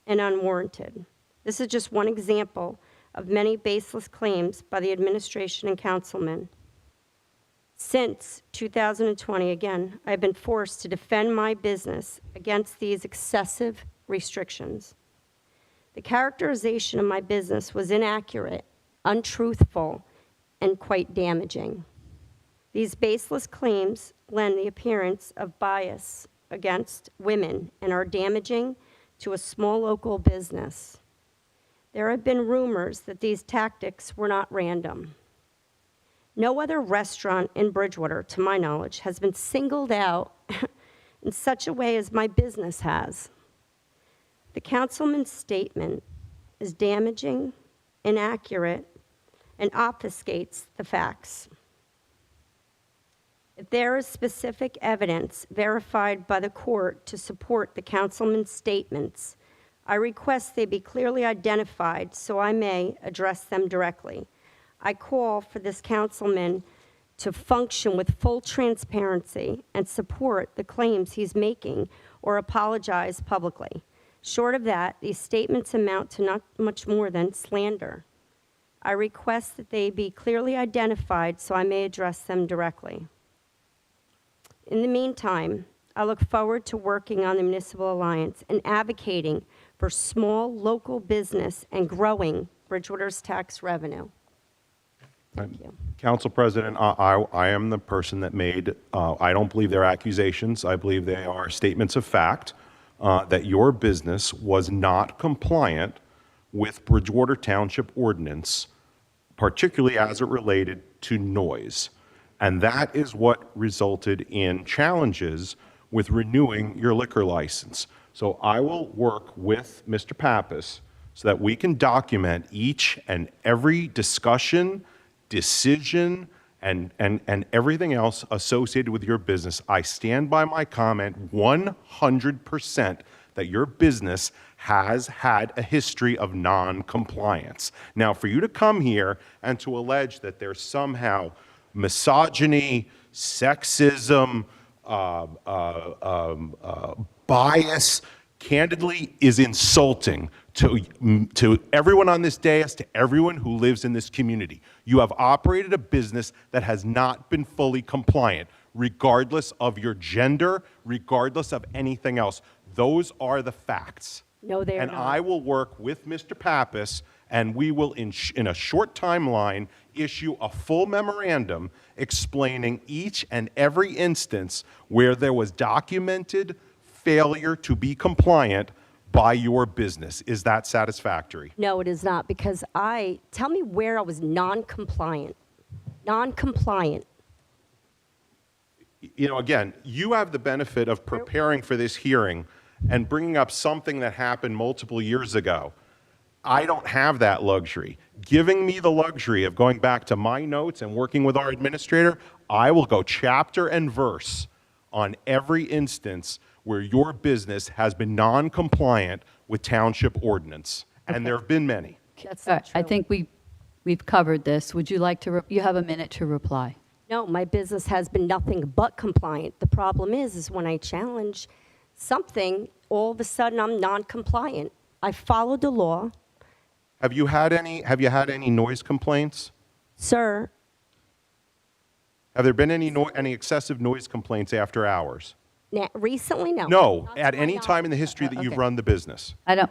and unwarranted. This is just one example of many baseless claims by the administration and councilmen. Since 2020, again, I've been forced to defend my business against these excessive restrictions. The characterization of my business was inaccurate, untruthful, and quite damaging. These baseless claims lend the appearance of bias against women and are damaging to a small local business. There have been rumors that these tactics were not random. No other restaurant in Bridgewater, to my knowledge, has been singled out in such a way as my business has. The councilman's statement is damaging, inaccurate, and obfuscates the facts. If there is specific evidence verified by the court to support the councilman's statements, I request they be clearly identified so I may address them directly. I call for this councilman to function with full transparency and support the claims he's making or apologize publicly. Short of that, these statements amount to not much more than slander. I request that they be clearly identified so I may address them directly. In the meantime, I look forward to working on the Municipal Alliance and advocating for small local business and growing Bridgewater's tax revenue. Thank you. Council President, I am the person that made, I don't believe they're accusations. I believe they are statements of fact that your business was not compliant with Bridgewater Township ordinance, particularly as it related to noise. And that is what resulted in challenges with renewing your liquor license. So I will work with Mr. Pappas so that we can document each and every discussion, decision, and everything else associated with your business. I stand by my comment 100% that your business has had a history of non-compliance. Now, for you to come here and to allege that there's somehow misogyny, sexism, bias, candidly, is insulting to everyone on this dais, to everyone who lives in this community. You have operated a business that has not been fully compliant, regardless of your gender, regardless of anything else. Those are the facts. No, they're and not. I will work with Mr. Pappas, and we will, in a short timeline, issue a full memorandum explaining each and every instance where there was documented failure to be compliant by your business. Is that satisfactory? No, it is not, because tell me where I was non-compliant. Non-compliant. You know, again, you have the benefit of preparing for this hearing and bringing up something that happened multiple years ago. I don't have that luxury. Giving me the luxury of going back to my notes and working with our administrator, I will go chapter and verse on every instance where your business has been non-compliant with township ordinance. And there have been many. That's All not right, I true. think we've covered this. Would you like to, you have a minute to reply. No, my business has been nothing but compliant. The problem is when I challenge something, all of a sudden I'm non-compliant. I followed the law. Have you had any noise complaints? Sir, Have there been any excessive noise complaints after hours? recently, no. No, Not at to my any time in the history that you've okay. run the business. I don't,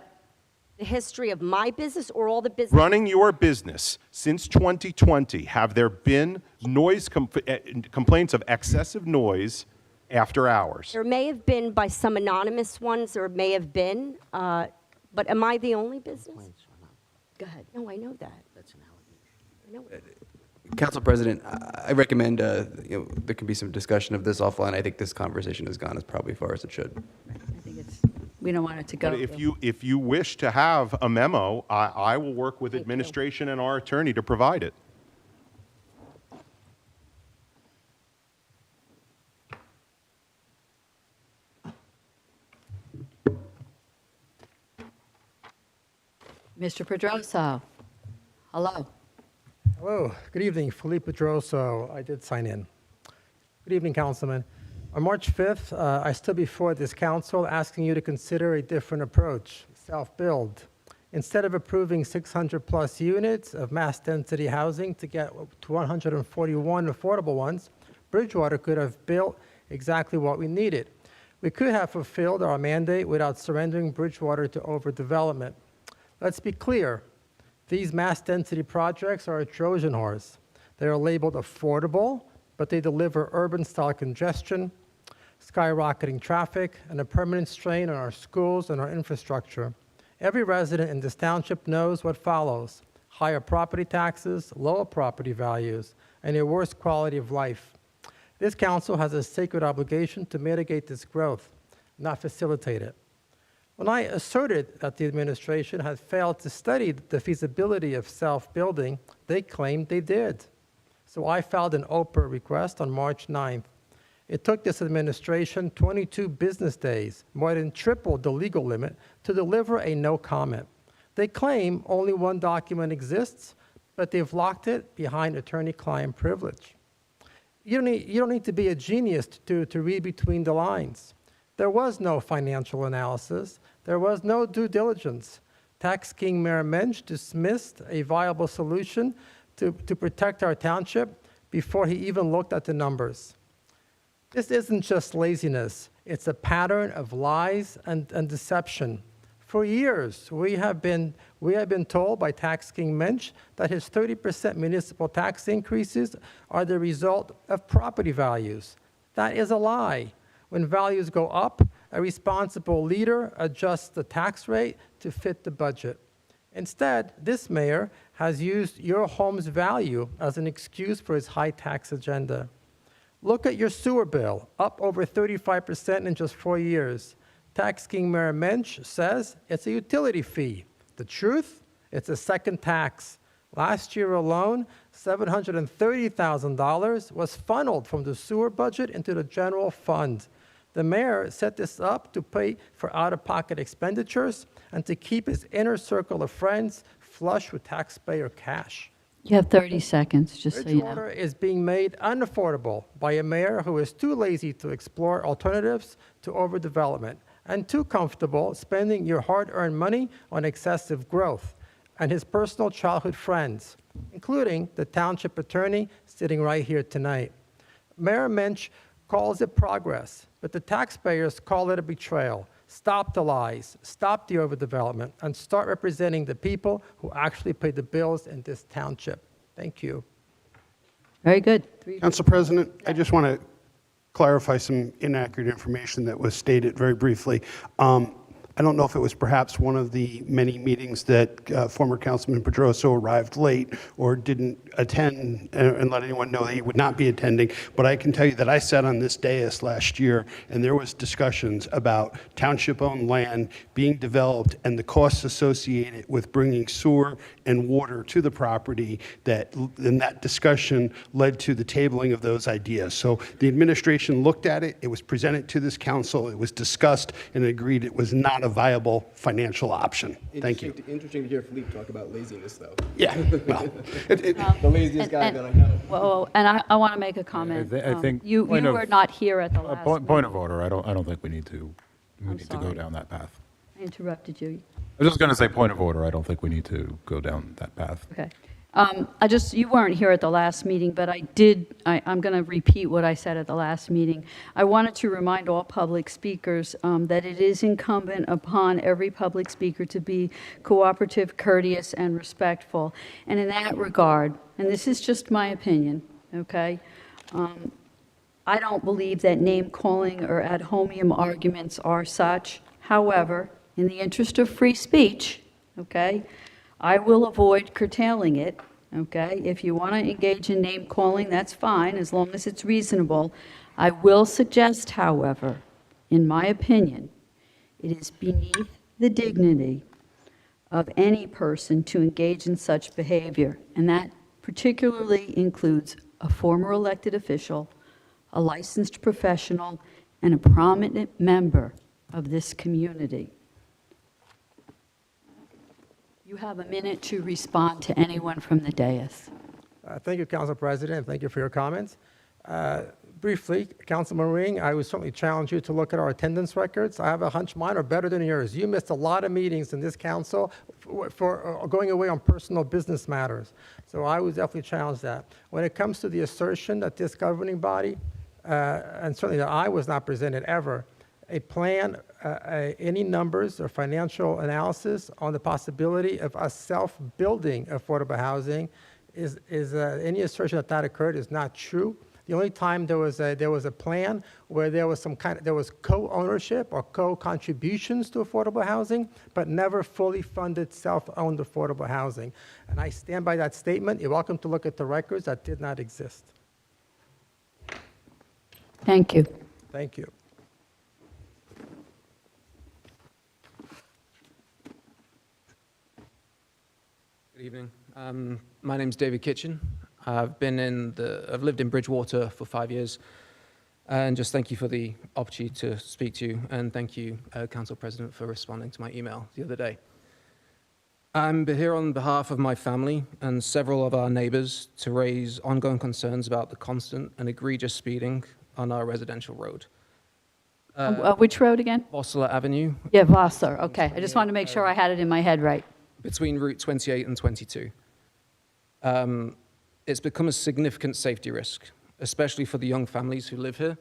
The history of my business or all the business? Running your business since 2020, have there been noise complaints of excessive noise after hours? There may have been by some anonymous ones, there may have been, but am I the only business? Go ahead. No, I know that. I know it. Council President, I recommend there can be some discussion of this offline. I think this conversation has gone as probably far as it should. I think we don't want it to go. But if you wish to have a memo, I will work with administration and our attorney to provide it. Mr. Pedroso, hello. Hello, good evening, Felipe Pedroso. I did sign in. Good evening, Councilman. On March 5th, I stood before this council asking you to consider a different approach, self-build. Instead of approving 600-plus units of mass-density housing to get to 141 affordable ones, Bridgewater could have built exactly what we needed. We could have fulfilled our mandate without surrendering Bridgewater to overdevelopment. Let's be clear. These mass-density projects are a Trojan horse. They are labeled affordable, but they deliver urban-style congestion, skyrocketing traffic, and a permanent strain on our schools and our infrastructure. Every resident in this township knows what follows: higher property taxes, lower property values, and a worse quality of life. This council has a sacred obligation to mitigate this growth, not facilitate it. When I asserted that the administration had failed to study the feasibility of self-building, they claimed they did. So I filed an OPR request on March 9th. It took this administration 22 business days, more than triple the legal limit, to deliver a no comment. They claim only one document exists, but they've locked it behind attorney-client privilege. You don't need to be a genius to read between the lines. There was no financial analysis. There was no due diligence. Tax King Mayor Mensch dismissed a viable solution to protect our township before he even looked at the numbers. This isn't just laziness. It's a pattern of lies and deception. For years, we have been told by Tax King Mensch that his 30% municipal tax increases are the result of property values. That is a lie. When values go up, a responsible leader adjusts the tax rate to fit the budget. Instead, this mayor has used your home's value as an excuse for his high tax agenda. Look at your sewer bill, up over 35% in just 4 years. Tax King Mayor Mensch says it's a utility fee. The truth? It's a second tax. Last year alone, $730,000 was funneled from the sewer budget into the general fund. The mayor set this up to pay for out-of-pocket expenditures and to keep his inner circle of friends flush with taxpayer cash. You have 30 seconds, just so you know. Bridgewater is being made unaffordable by a mayor who is too lazy to explore alternatives to overdevelopment and too comfortable spending your hard-earned money on excessive growth, and his personal childhood friends, including the township attorney sitting right here tonight. Mayor Mensch calls it progress, but the taxpayers call it a betrayal. Stop the lies, stop the overdevelopment, and start representing the people who actually pay the bills in this township. Thank you. Very good. Council President, I just want to clarify some inaccurate information that was stated very briefly. I don't know if it was perhaps one of the many meetings that former Councilman Pedroso arrived late or didn't attend and let anyone know that he would not be attending, but I can tell you that I sat on this dais last year and there was discussions about township-owned land being developed and the costs associated with bringing sewer and water to the property, and that discussion led to the tabling of those ideas. So the administration looked at it, it was presented to this council, it was discussed, and agreed it was not a viable financial option. Thank you. Interesting to hear Philippe talk about laziness, though. Yeah, well, the laziest guy that I know. Well, and I want to make a comment. I think You were not here at the last point of order. I don't think we need to go sorry. down that path. I interrupted you. I was just going to say point of order. I don't think we need to go down that path. Okay. You weren't here at the last meeting, but I'm going to repeat what I said at the last meeting. I wanted to remind all public speakers that it is incumbent upon every public speaker to be cooperative, courteous, and respectful. And in that regard, and this is just my opinion, okay, I don't believe that name-calling or ad hominem arguments are such. However, in the interest of free speech, okay, I will avoid curtailing it, okay? If you want to engage in name-calling, that's fine, as long as it's reasonable. I will suggest, however, in my opinion, it is beneath the dignity of any person to engage in such behavior, and that particularly includes a former elected official, a licensed professional, and a prominent member of this community. You have a minute to respond to anyone from the dais. Thank you, Council President. Thank you for your comments. Briefly, Councilman Ring, I would certainly challenge you to look at our attendance records. I have a hunch mine are better than yours. You missed a lot of meetings in this council for going away on personal business matters. So I would definitely challenge that. When it comes to the assertion that this governing body, and certainly that I was not presented ever, a plan, any numbers or financial analysis on the possibility of us self-building affordable housing is any assertion that that occurred is not true. The only time there was a plan where there was co-ownership or co-contributions to affordable housing, but never fully funded self-owned affordable housing. And I stand by that statement. You're welcome to look at the records. That did not exist. Thank you. Thank you. Good evening. My name's David Kitchen. I've lived in Bridgewater for 5 years, and just thank you for the opportunity to speak to you, and thank you, Council President, for responding to my email the other day. I'm here on behalf of my family and several of our neighbors to raise ongoing concerns about the constant and egregious speeding on our residential road. Which road again? Vossler Avenue. Yeah, Vossler. Okay. I just wanted to make sure I had it in my head right. Between Route 28 and 22. It's become a significant safety risk, especially for the young families who live here.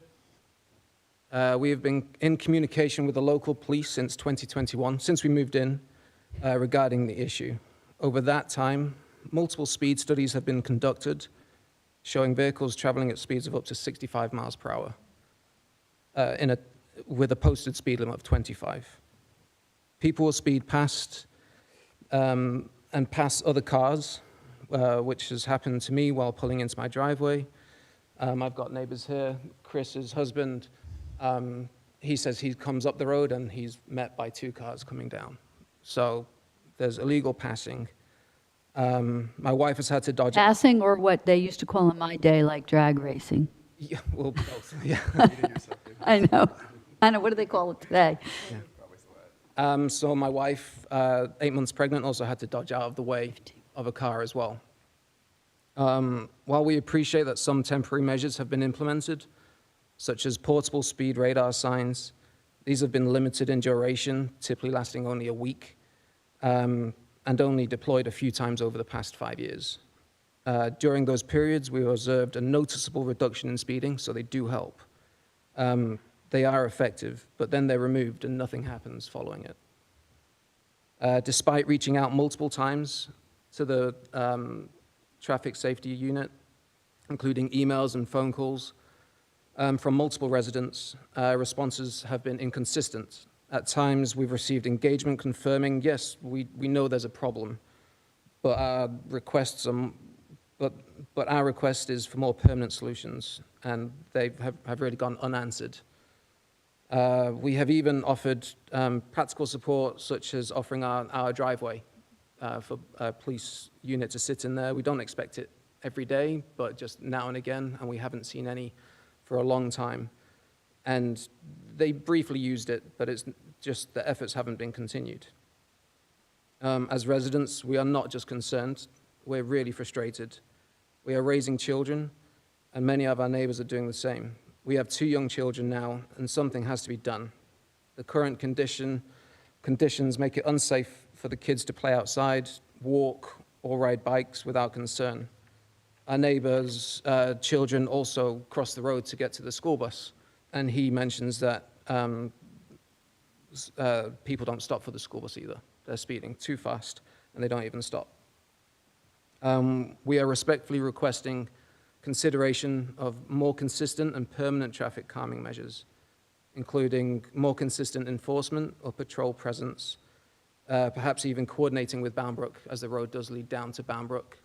We have been in communication with the local police since 2021, since we moved in, regarding the issue. Over that time, multiple speed studies have been conducted, showing vehicles traveling at speeds of up to 65 miles per hour, with a posted speed limit of 25. People will speed past and pass other cars, which has happened to me while pulling into my driveway. I've got neighbors here. Chris's husband, he says he comes up the road and he's met by 2 cars coming down. So there's illegal passing. My wife has had to dodge. Passing, or what they used to call in my day, like drag racing. Yeah, well, both. Yeah. I know. I know, what do they call it today? So my wife, 8 months pregnant, also had to dodge out of the way of a car as well. While we appreciate that some temporary measures have been implemented, such as portable speed radar signs, these have been limited in duration, typically lasting only a week, and only deployed a few times over the past 5 years. During those periods, we observed a noticeable reduction in speeding, so they do help. They are effective, but then they're removed and nothing happens following it. Despite reaching out multiple times to the traffic safety unit, including emails and phone calls from multiple residents, responses have been inconsistent. At times, we've received engagement confirming, yes, we know there's a problem, but our requests are but our request is for more permanent solutions, and they have really gone unanswered. We have even offered practical support, such as offering our driveway for a police unit to sit in there. We don't expect it every day, but just now and again, and we haven't seen any for a long time. And they briefly used it, but it's just the efforts haven't been continued. As residents, we are not just concerned, we're really frustrated. We are raising children, and many of our neighbors are doing the same. We have 2 young children now, and something has to be done. The current conditions make it unsafe for the kids to play outside, walk, or ride bikes without concern. Our neighbor's children also cross the road to get to the school bus, and he mentions that people don't stop for the school bus either. They're speeding too fast, and they don't even stop. We are respectfully requesting consideration of more consistent and permanent traffic calming measures, including more consistent enforcement or patrol presence, perhaps even coordinating with Boundbrook, as the road does lead down to Boundbrook.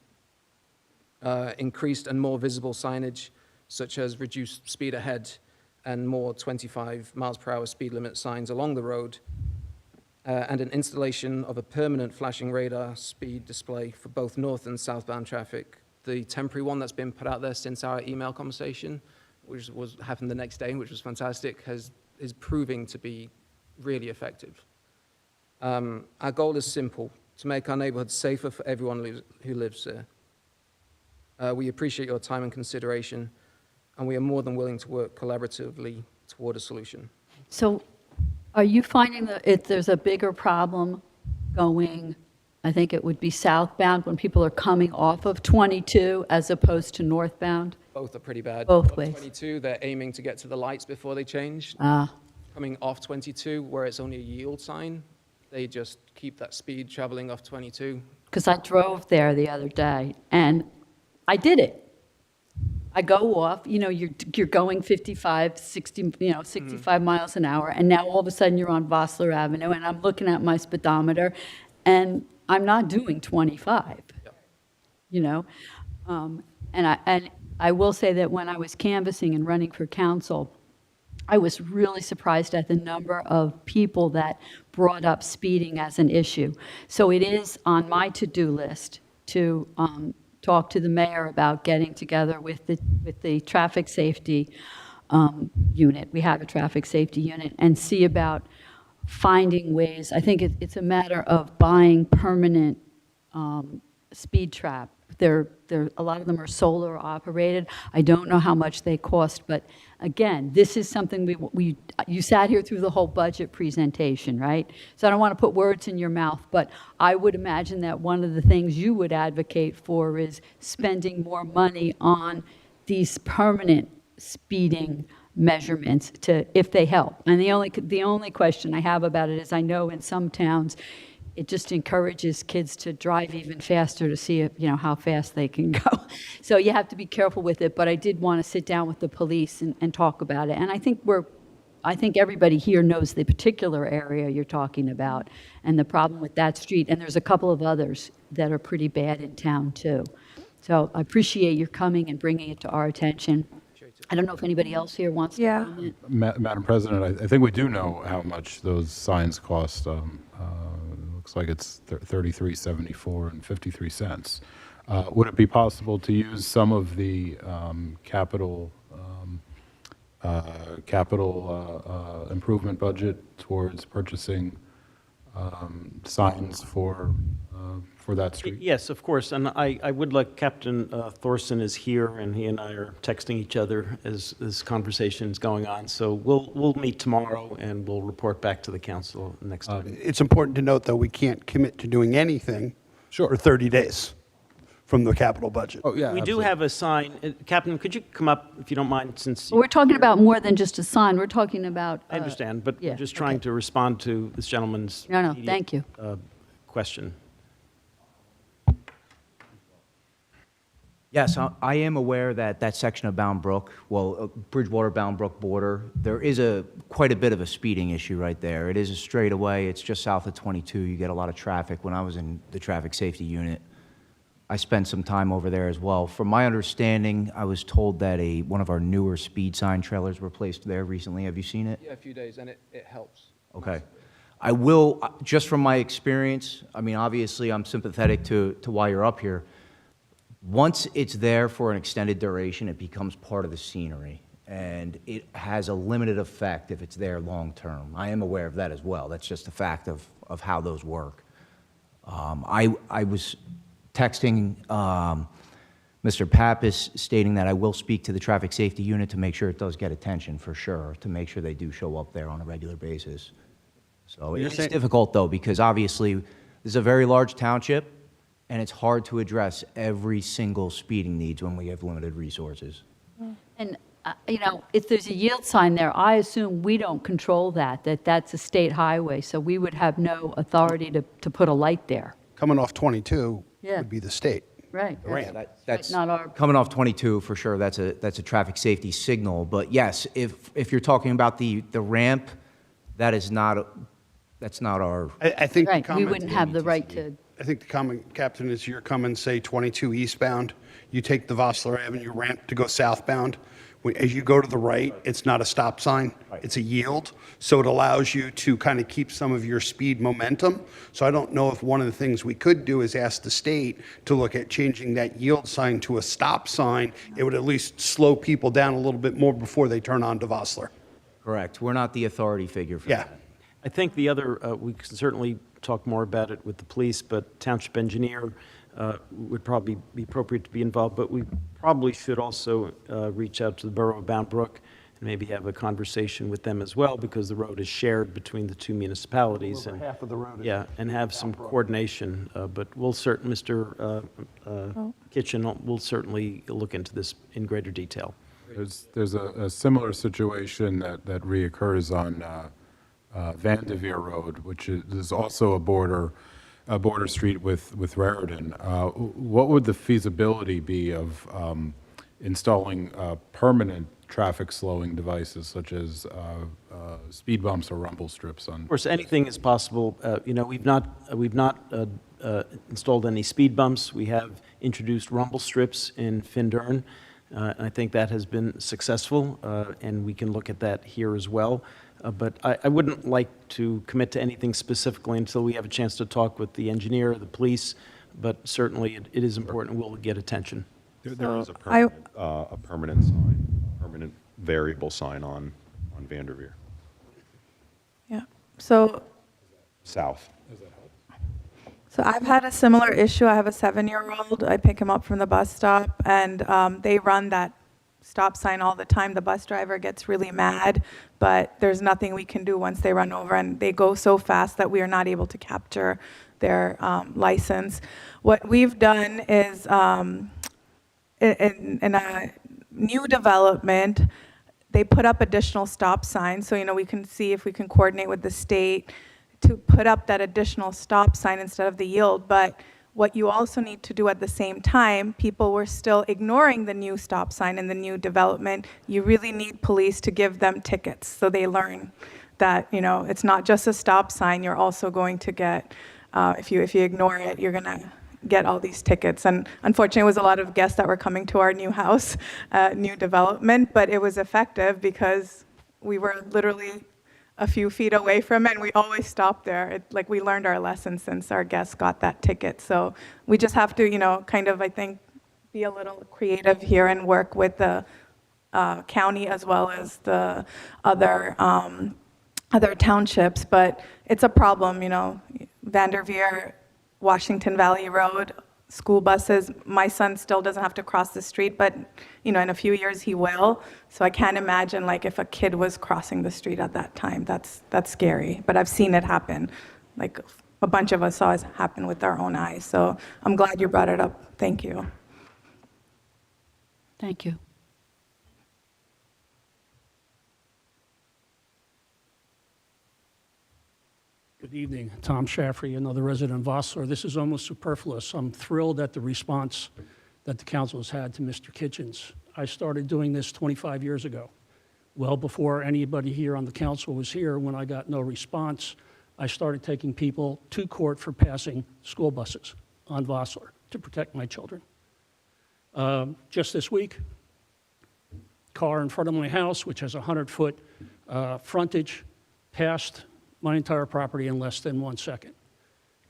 Increased and more visible signage, such as reduced speed ahead and more 25 miles per hour speed limit signs along the road, and an installation of a permanent flashing radar speed display for both north and southbound traffic. The temporary one that's been put out there since our email conversation, which happened the next day, which was fantastic, is proving to be really effective. Our goal is simple: to make our neighborhood safer for everyone who lives there. We appreciate your time and consideration, and we are more than willing to work collaboratively toward a solution. So are you finding that there's a bigger problem going, I think it would be southbound, when people are coming off of 22 as opposed to northbound? Both are pretty bad. Both On ways. 22, they're aiming to get to the lights before they change. Coming off 22, where it's only a yield sign, they just keep that speed traveling off 22. Because I drove there the other day, and I did it. I go off, you're going 55, 60, 65 miles an hour, and now all of a sudden you're on Vossler Avenue, and I'm looking at my speedometer, and I'm not doing 25, And I will say that when I was canvassing and running for council, I was really surprised at the number of people that brought up speeding as an issue. So it is on my to-do list to talk to the mayor about getting together with the traffic safety unit. We have a traffic safety unit, and see about finding ways. I think it's a matter of buying permanent speed trap. A lot of them are solar operated. I don't know how much they cost, but again, this is something you sat here through the whole budget presentation, right? So I don't want to put words in your mouth, but I would imagine that one of the things you would advocate for is spending more money on these permanent speeding measurements if they help. And the only question I have about it is, I know in some towns it just encourages kids to drive even faster to see how fast they can go. So you have to be careful with it, but I did want to sit down with the police and talk about it. And I think everybody here knows the particular area you're talking about and the problem with that street. And there's a couple of others that are pretty bad in town too. So I appreciate your coming and bringing it to our attention. I don't know if anybody else here wants to comment. Madam President, I think we do know how much those signs cost. Looks like it's $33.74 and 53 cents. Would it be possible to use some of the capital capital improvement budget towards purchasing signs for that street? Yes, of course, and I would like, Captain Thorson is here, and he and I are texting each other as this conversation is going on, so we'll meet tomorrow, and we'll report back to the council next time. It's important to note, though, we can't commit to doing anything for 30 days from the capital budget. Oh, yeah, We do absolutely. have a sign. Captain, could you come up, if you don't mind, since... We're talking about more than just a sign. We're talking about. I understand, but yeah, just trying to respond to this gentleman's... No, immediate, thank you. Question. Yes, I am aware that that section of Bound Brook, Bridgewater Bound Brook border, there is quite a bit of a speeding issue right there. It is a straightaway. It's just south of 22. You get a lot of traffic. When I was in the traffic safety unit, I spent some time over there as well. From my understanding, I was told that one of our newer speed sign trailers were placed there recently. Have you seen it? Yeah, a few days, and it helps. Okay. I will, just from my experience, I mean, obviously I'm sympathetic to why you're up here. Once it's there for an extended duration, it becomes part of the scenery, and it has a limited effect if it's there long term. I am aware of that as well. That's just a fact of how those work. I was texting Mr. Pappas stating that I will speak to the traffic safety unit to make sure it does get attention for sure, to make sure they do show up there on a regular basis. So it's difficult though, because obviously this is a very large township, and it's hard to address every single speeding needs when we have limited resources. And, if there's a yield sign there, I assume we don't control that's a state highway, so we would have no authority to put a light there. Coming off 22 Yeah. would be the state. Right. The ramp. That's not our. coming off 22 for sure. That's a traffic safety signal. But yes, if you're talking about the ramp, that's not our. I think the Right, we comment- wouldn't have the right to. I think the comment, Captain, is you're coming, say, 22 eastbound, you take the Vossler Avenue ramp to go southbound. As you go to the right, it's not a stop sign, it's a yield. So it allows you to kind of keep some of your speed momentum. So I don't know if one of the things we could do is ask the state to look at changing that yield sign to a stop sign. It would at least slow people down a little bit more before they turn on to Vossler. Correct. We're not the authority figure for that. I think the other, we can certainly talk more about it with the police, but township engineer would probably be appropriate to be involved, but we probably should also reach out to the borough of Bound Brook and maybe have a conversation with them as well, because the road is shared between the two municipalities. Over half of the road is Yeah, and have some coordination, but Mr. Kitchen will certainly look into this in greater detail. There's a similar situation that reoccurs on Vanderveer Road, which is also a border street with Raritan. What would the feasibility be of installing permanent traffic slowing devices such as speed bumps or rumble strips on? Of course, anything is possible. We've not installed any speed bumps. We have introduced rumble strips in Findern. And I think that has been successful, and we can look at that here as well. But I wouldn't like to commit to anything specifically until we have a chance to talk with the engineer, the police, but certainly it is important. We'll get attention. There is a permanent sign, permanent variable sign on Vanderveer. Yeah. So South. I've had a similar issue. I have a 7-year-old. I pick him up from the bus stop, and they run that stop sign all the time. The bus driver gets really mad, but there's nothing we can do once they run over, and they go so fast that we are not able to capture their license. What we've done is in a new development, they put up additional stop signs. So, we can see if we can coordinate with the state to put up that additional stop sign instead of the yield. But what you also need to do at the same time, people were still ignoring the new stop sign in the new development. You really need police to give them tickets so they learn that, it's not just a stop sign. You're also going to get, if you ignore it, you're going to get all these tickets. And unfortunately, it was a lot of guests that were coming to our new house, new development, but it was effective because we were literally a few feet away from it, and we always stopped there. We learned our lesson since our guests got that ticket. So we just have to, kind of, I think, be a little creative here and work with the county as well as the other townships, but it's a problem, you know. Vanderveer, Washington Valley Road, school buses. My son still doesn't have to cross the street, but, you know, in a few years he will. So I can't imagine, like, if a kid was crossing the street at that time. That's scary, but I've seen it happen. Like, a bunch of us saw it happen with our own eyes. So I'm glad you brought it up. Thank you. Thank you. Good evening. Tom Shaffrey, another resident of Vossler. This is almost superfluous. I'm thrilled at the response that the council has had to Mr. Kitchens. I started doing this 25 years ago. Well before anybody here on the council was here, when I got no response, I started taking people to court for passing school buses on Vossler to protect my children. Just this week, car in front of my house, which has a 100-foot frontage, passed my entire property in less than 1 second.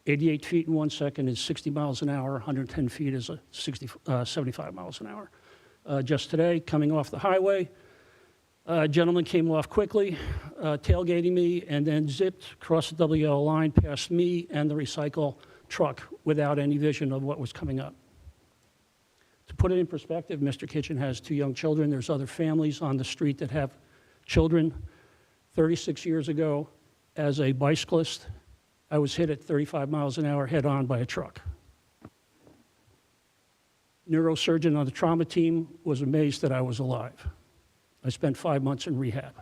88 feet in 1 second is 60 miles an hour. 110 feet is 75 miles an hour. Just today, coming off the highway, a gentleman came off quickly, tailgating me, and then zipped across the WL line past me and the recycle truck without any vision of what was coming up. To put it in perspective, Mr. Kitchen has 2 young children. There's other families on the street that have children. 36 years ago, as a bicyclist, I was hit at 35 miles an hour head-on by a truck. Neurosurgeon on the trauma team was amazed that I was alive. I spent 5 months in rehab.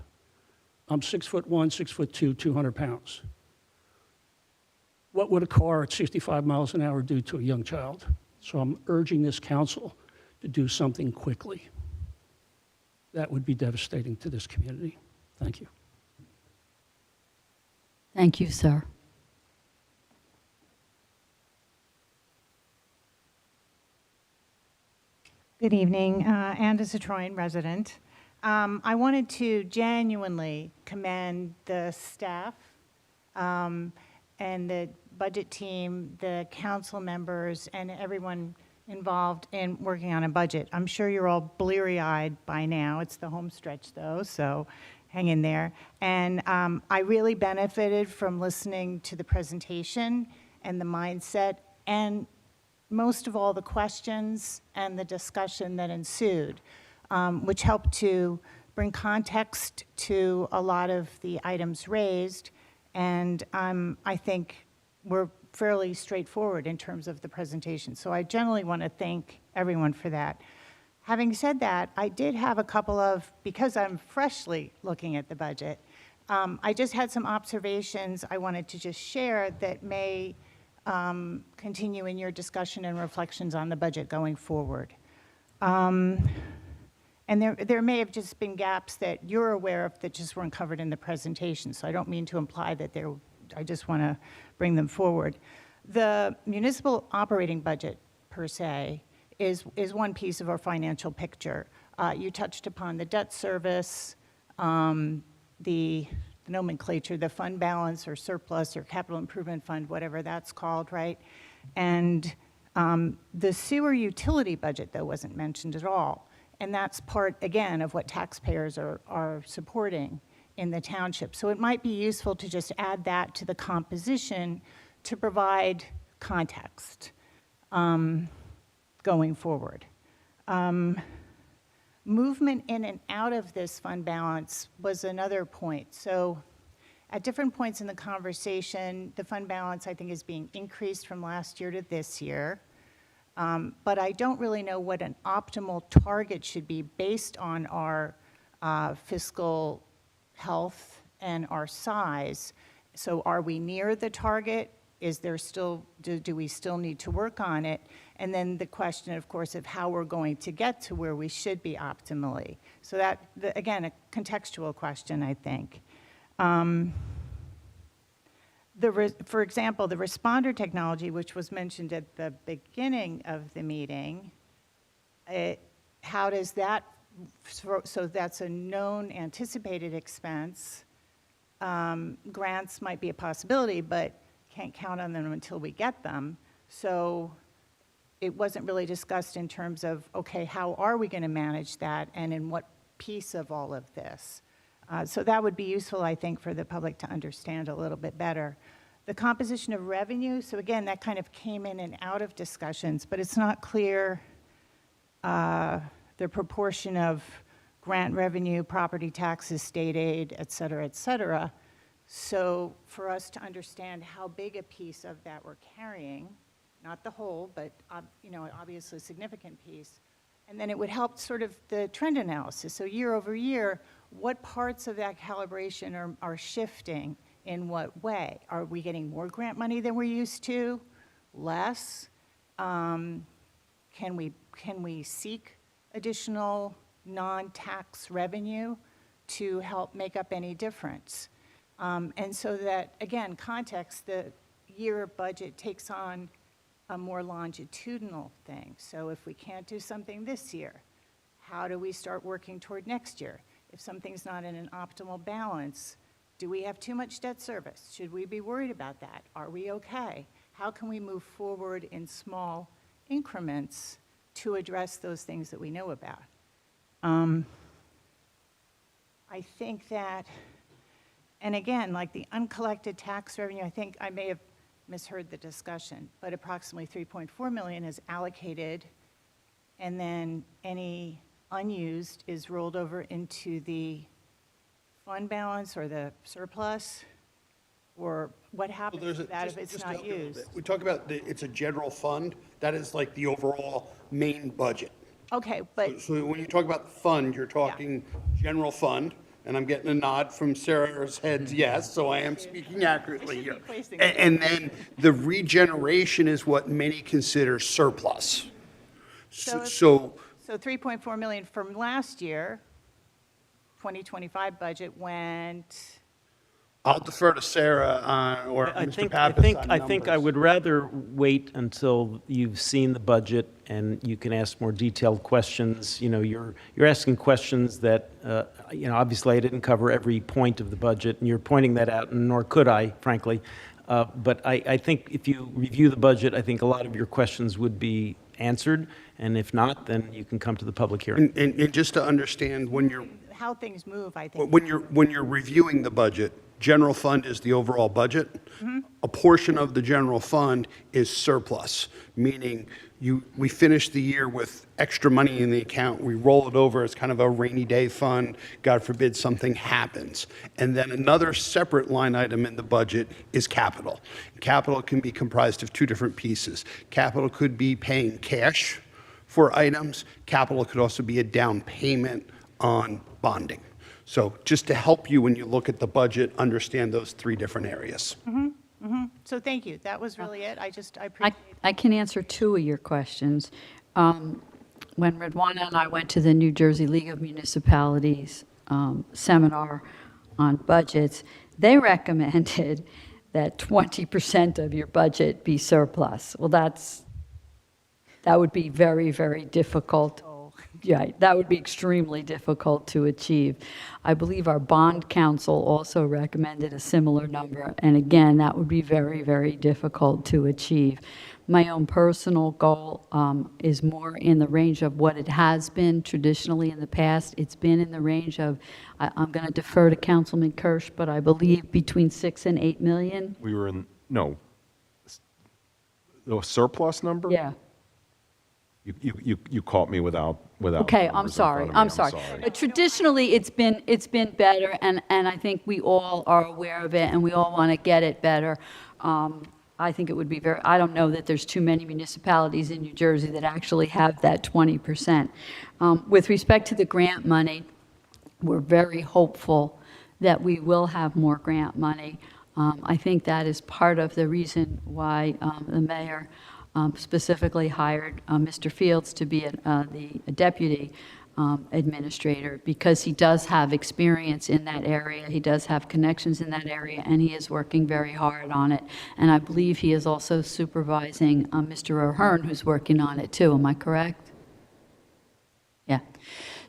I'm 6'1", 6'2", 200 pounds. What would a car at 65 miles an hour do to a young child? So I'm urging this council to do something quickly. That would be devastating to this community. Thank you. Thank you, sir. Good evening. Anna Citroen, resident. I wanted to genuinely commend the staff and the budget team, the council members, and everyone involved in working on a budget. I'm sure you're all bleary-eyed by now. It's the home stretch, though, so hang in there. And I really benefited from listening to the presentation and the mindset, and most of all, the questions and the discussion that ensued, which helped to bring context to a lot of the items raised. And I think we're fairly straightforward in terms of the presentation. So I generally want to thank everyone for that. Having said that, I did have a couple of, because I'm freshly looking at the budget, I just had some observations I wanted to just share that may continue in your discussion and reflections on the budget going forward. And there may have just been gaps that you're aware of that just weren't covered in the presentation, so I don't mean to imply that I just want to bring them forward. The municipal operating budget, per se, is one piece of our financial picture. You touched upon the debt service, the nomenclature, the fund balance or surplus or capital improvement fund, whatever that's called, right? And the sewer utility budget, though, wasn't mentioned at all. And that's part, again, of what taxpayers are supporting in the township. So it might be useful to just add that to the composition to provide context going forward. Movement in and out of this fund balance was another point. So at different points in the conversation, the fund balance, I think, is being increased from last year to this year. But I don't really know what an optimal target should be based on our fiscal health and our size. So are we near the target? Is there still, do we still need to work on it? And then the question, of course, of how we're going to get to where we should be optimally. So that, again, a contextual question, I think. For example, the responder technology, which was mentioned at the beginning of the meeting, how does that, so that's a known anticipated expense. Grants might be a possibility, but can't count on them until we get them. So it wasn't really discussed in terms of, okay, how are we going to manage that and in what piece of all of this. So that would be useful, I think, for the public to understand a little bit better. The composition of revenue, so again, that kind of came in and out of discussions, but it's not clear the proportion of grant revenue, property taxes, state aid, et cetera, et cetera. So for us to understand how big a piece of that we're carrying, not the whole, but obviously a significant piece, and then it would help sort of the trend analysis. So year over year, what parts of that calibration are shifting in what way? Are we getting more grant money than we're used to? Less? Can we seek additional non-tax revenue to help make up any difference? And so that, again, context, the year budget takes on a more longitudinal thing. So if we can't do something this year, how do we start working toward next year? If something's not in an optimal balance, do we have too much debt service? Should we be worried about that? Are we okay? How can we move forward in small increments to address those things that we know about? I think that, and again, like the uncollected tax revenue, I think I may have misheard the discussion, but approximately 3.4 million is allocated, and then any unused is rolled over into the fund balance or the surplus, or what happens to that if it's not used? We talk about, it's a general fund, that is like the overall main budget. Okay, but, So when you talk about the fund, you're talking general fund, and I'm getting a nod from Sarah's head, yes, so I am speaking accurately here. And then the regeneration is what many consider surplus. So 3.4 million from last year, 2025 budget went, I'll defer to Sarah or I Mr. think, Pappas on I think I numbers. would rather wait until you've seen the budget and you can ask more detailed questions. You know, you're asking questions that, obviously I didn't cover every point of the budget, and you're pointing that out, and nor could I, frankly. But I think if you review the budget, I think a lot of your questions would be answered, and if not, then you can come to the public hearing. And just to understand, how things move, I think. when you're reviewing the budget, general fund is the overall budget. A portion of the general fund is surplus, meaning we finish the year with extra money in the account. We roll it over as kind of a rainy day fund. God forbid something happens. And then another separate line item in the budget is capital. Capital can be comprised of two different pieces. Capital could be paying cash for items. Capital could also be a down payment on bonding. So just to help you when you look at the budget, understand those three different areas. So thank you. That was really it. I appreciate I can answer two of your questions. When Redwana and I went to the New Jersey League of Municipalities seminar on budgets, they recommended that 20% of your budget be surplus. Well, that would be very, very difficult. Yeah, that would be extremely difficult to achieve. I believe our bond council also recommended a similar number, and again, that would be very, very difficult to achieve. My own personal goal is more in the range of what it has been traditionally in the past. It's been in the range of, I'm going to defer to Councilman Kirsch, but I believe between 6 and 8 million. We were the surplus number? Yeah. You caught me without. Okay, I'm numbers in sorry, front of me. I'm sorry. But traditionally, it's been better, and I think we all are aware of it, and we all want to get it better. I think it would be I don't know that there's too many municipalities in New Jersey that actually have that 20%. With respect to the grant money, we're very hopeful that we will have more grant money. I think that is part of the reason why the mayor specifically hired Mr. Fields to be the deputy administrator, because he does have experience in that area, he does have connections in that area, and he is working very hard on it. And I believe he is also supervising Mr. O'Hearn, who's working on it too. Am I correct? Yeah.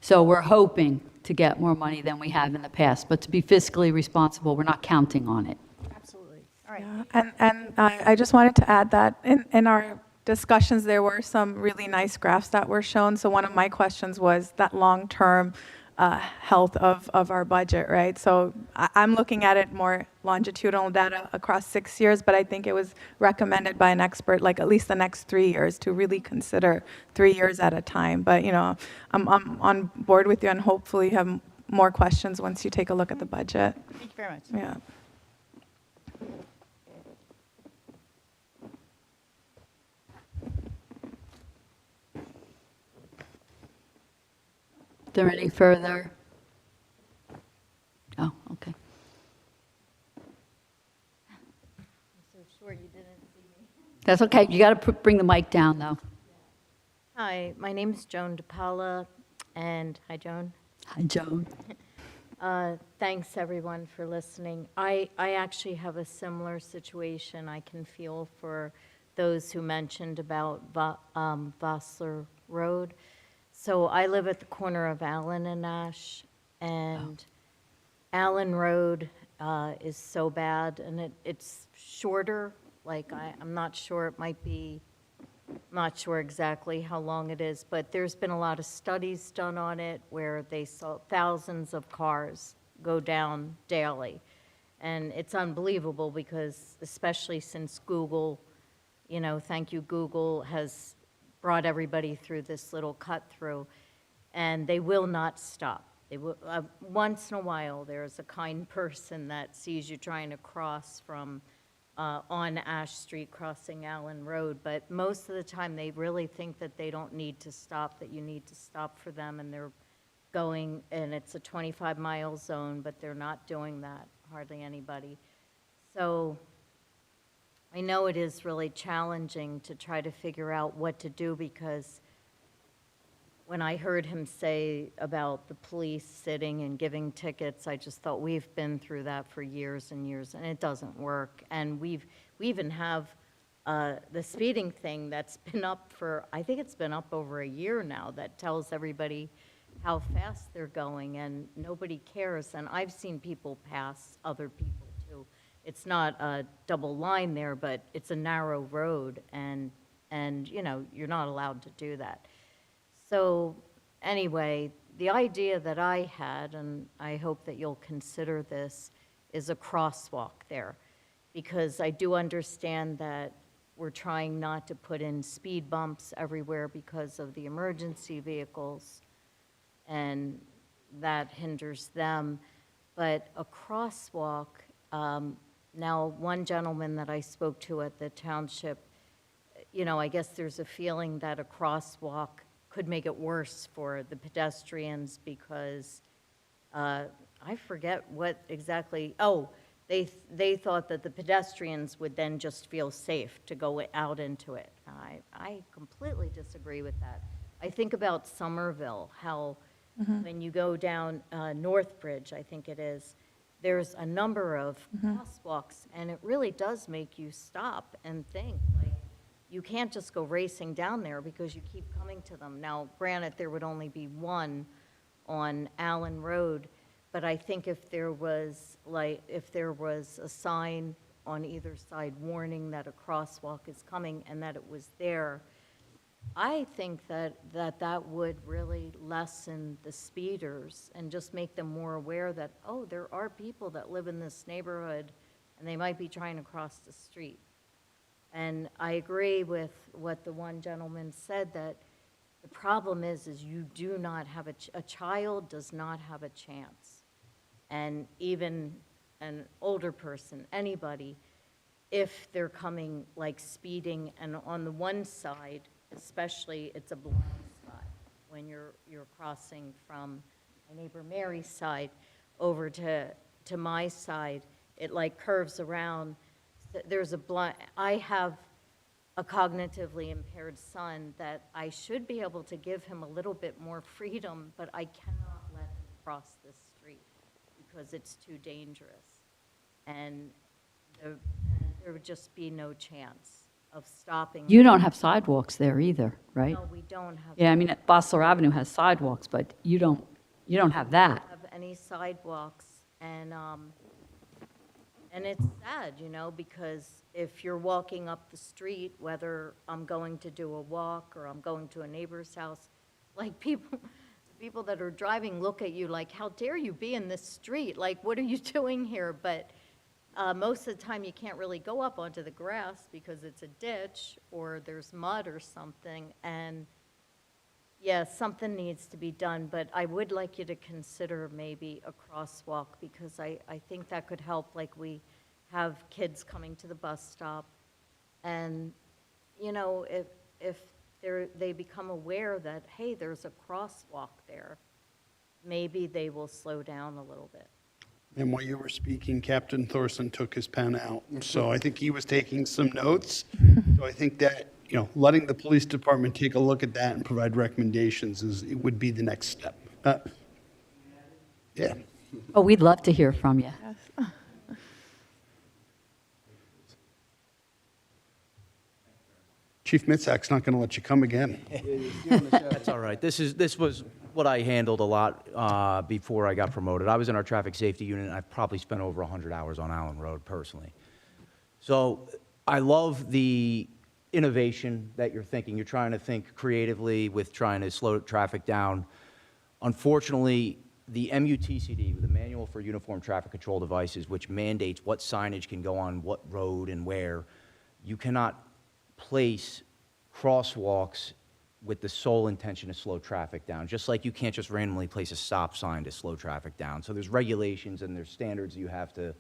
So we're hoping to get more money than we have in the past, but to be fiscally responsible, we're not counting on it. Absolutely. All right. Yeah, and I just wanted to add that in our discussions, there were some really nice graphs that were shown. So one of my questions was that long-term health of our budget, right? So I'm looking at it more longitudinal data across 6 years, but I think it was recommended by an expert, like at least the next 3 years, to really consider 3 years at a time. But, you know, I'm on board with you, and hopefully you have more questions once you take a look at the budget. Thank you very much. Yeah. Is there any further? Oh, okay. So short you didn't see me. That's okay. You got to bring the mic down, though. Hi, my name is Joan DePaula, and hi, Joan. Hi, Joan. Thanks, everyone, for listening. I actually have a similar situation. I can feel for those who mentioned about Vossler Road. So I live at the corner of Allen and Ash, and Allen Road is so bad, and it's shorter. Like, I'm not sure, it might be, not sure exactly how long it is, but there's been a lot of studies done on it where they saw thousands of cars go down daily. And it's unbelievable because, especially since Google, you know, thank you, Google, has brought everybody through this little cut through, and they will not stop. They will, once in a while, there's a kind person that sees you trying to cross from on Ash Street, crossing Allen Road, but most of the time they really think that they don't need to stop, that you need to stop for them, and they're going, and it's a 25-mile zone, but they're not doing that, hardly anybody. So I know it is really challenging to try to figure out what to do, because when I heard him say about the police sitting and giving tickets, I just thought, we've been through that for years and years, and it doesn't work. And we even have the speeding thing that's been up for, I think it's been up over a year now, that tells everybody how fast they're going, and nobody cares. And I've seen people pass other people too. It's not a double line there, but it's a narrow road, and you know, you're not allowed to do that. So anyway, the idea that I had, and I hope that you'll consider this, is a crosswalk there. Because I do understand that we're trying not to put in speed bumps everywhere because of the emergency vehicles, and that hinders them. But a crosswalk, now one gentleman that I spoke to at the township, you know, I guess there's a feeling that a crosswalk could make it worse for the pedestrians because I forget what exactly, they thought that the pedestrians would then just feel safe to go out into it. I completely disagree with that. I think about Somerville, how when you go down Northbridge, I think it is, there's a number of crosswalks, and it really does make you stop and think, like, you can't just go racing down there because you keep coming to them. Now, granted, there would only be one on Allen Road, but I think if there was a sign on either side warning that a crosswalk is coming and that it was there, I think that would really lessen the speeders and just make them more aware that, oh, there are people that live in this neighborhood and they might be trying to cross the street. And I agree with what the one gentleman said, that the problem is you do not have a child does not have a chance. And even an older person, anybody, if they're coming like speeding, and on the one side, especially, it's a blind spot when you're crossing from my neighbor Mary's side over to my side, it like curves around. There's a blind, I have a cognitively impaired son that I should be able to give him a little bit more freedom, but I cannot let him cross this street because it's too dangerous. And there would just be no chance of stopping. You don't have sidewalks there either, right? No, we don't have. Yeah, I mean, Bosler Avenue has sidewalks, but you don't have that. Have any sidewalks, and it's sad, you know, because if you're walking up the street, whether I'm going to do a walk or I'm going to a neighbor's house, like people that are driving look at you like, how dare you be in this street? Like, what are you doing here? But most of the time, you can't really go up onto the grass because it's a ditch or there's mud or something. And yeah, something needs to be done, but I would like you to consider maybe a crosswalk because I think that could help, like we have kids coming to the bus stop. And, you know, if they become aware that, hey, there's a crosswalk there, maybe they will slow down a little bit. And while you were speaking, Captain Thorson took his pen out. So I think he was taking some notes. So I think that, you know, letting the police department take a look at that and provide recommendations would be the next step. Yeah. Oh, we'd love to hear from you. Chief Mitzak's not going to let you come again. That's all right. This was what I handled a lot before I got promoted. I was in our traffic safety unit, and I probably spent over 100 hours on Allen Road personally. So I love the innovation that you're thinking. You're trying to think creatively with trying to slow traffic down. Unfortunately, the MUTCD, the Manual for Uniform Traffic Control Devices, which mandates what signage can go on what road and where, you cannot place crosswalks with the sole intention to slow traffic down, just like you can't just randomly place a stop sign to slow traffic down. So there's regulations and there's standards you have to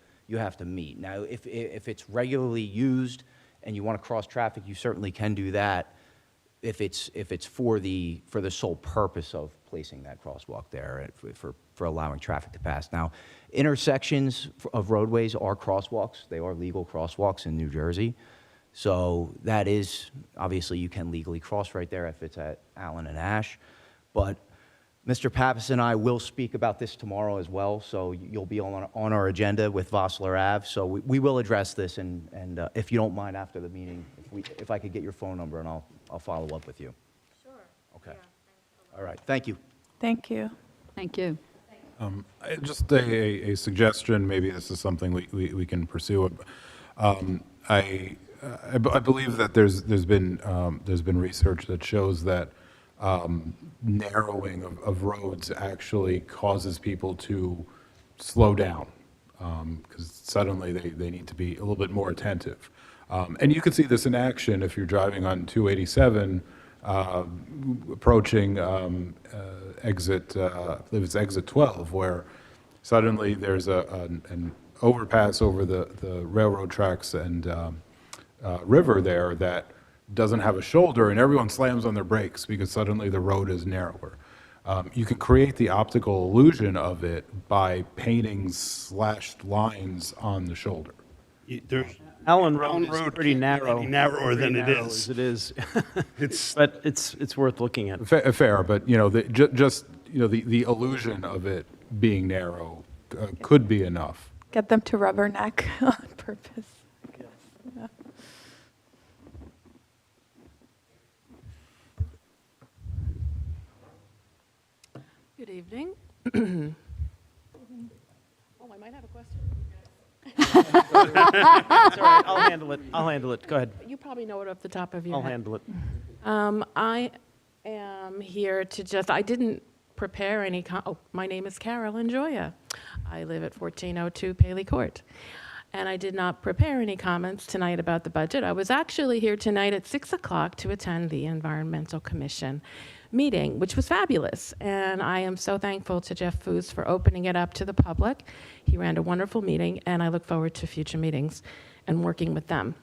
meet. Now, if it's regularly used and you want to cross traffic, you certainly can do that if it's for the sole purpose of placing that crosswalk there for allowing traffic to pass. Now, intersections of roadways are crosswalks. They are legal crosswalks in New Jersey. So that is, obviously, you can legally cross right there if it's at Allen and Ash. But Mr. Pappas and I will speak about this tomorrow as well, so you'll be on our agenda with Vossler Ave. So we will address this, and if you don't mind after the meeting, if I could get your phone number, and I'll follow up with you. Sure. Okay. All right. Thank you. Thank you. Thank you. Just a suggestion, maybe this is something we can pursue. I believe that there's been research that shows that narrowing of roads actually causes people to slow down because suddenly they need to be a little bit more attentive. And you can see this in action if you're driving on 287, approaching exit, I believe it's exit 12, where suddenly there's an overpass over the railroad tracks and river there that doesn't have a shoulder, and everyone slams on their brakes because suddenly the road is narrower. You can create the optical illusion of it by painting slashed lines on the shoulder. Allen Road is pretty narrow. Any narrower than it is. It is. But it's worth looking at. Fair, but the illusion of it being narrow could be enough. Get them to rubberneck on purpose. Yeah. Good evening. Oh, I might have a question. It's all right. I'll handle it. Go ahead. You probably know it off the top of your I'll head. handle it. I am here to I didn't prepare any, my name is Carol Enjoya. I live at 1402 Paley Court. And I did not prepare any comments tonight about the budget. I was actually here tonight at 6 o'clock to attend the Environmental Commission meeting, which was fabulous. And I am so thankful to Jeff Foos for opening it up to the public. He ran a wonderful meeting, and I look forward to future meetings and working with them.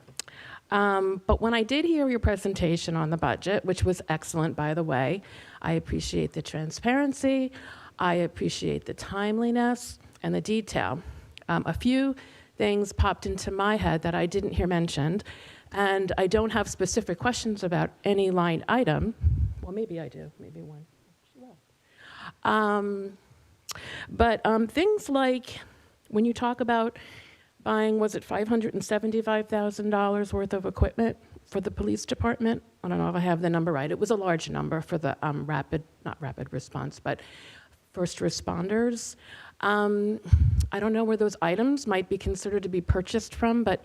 But when I did hear your presentation on the budget, which was excellent, by the way, I appreciate the transparency, I appreciate the timeliness and the detail. A few things popped into my head that I didn't hear mentioned, and I don't have specific questions about any line item. Well, maybe I do, maybe one. But things like when you talk about buying, was it $575,000 worth of equipment for the police department? I don't know if I have the number right. It was a large number for the not rapid response, but first responders. I don't know where those items might be considered to be purchased from, but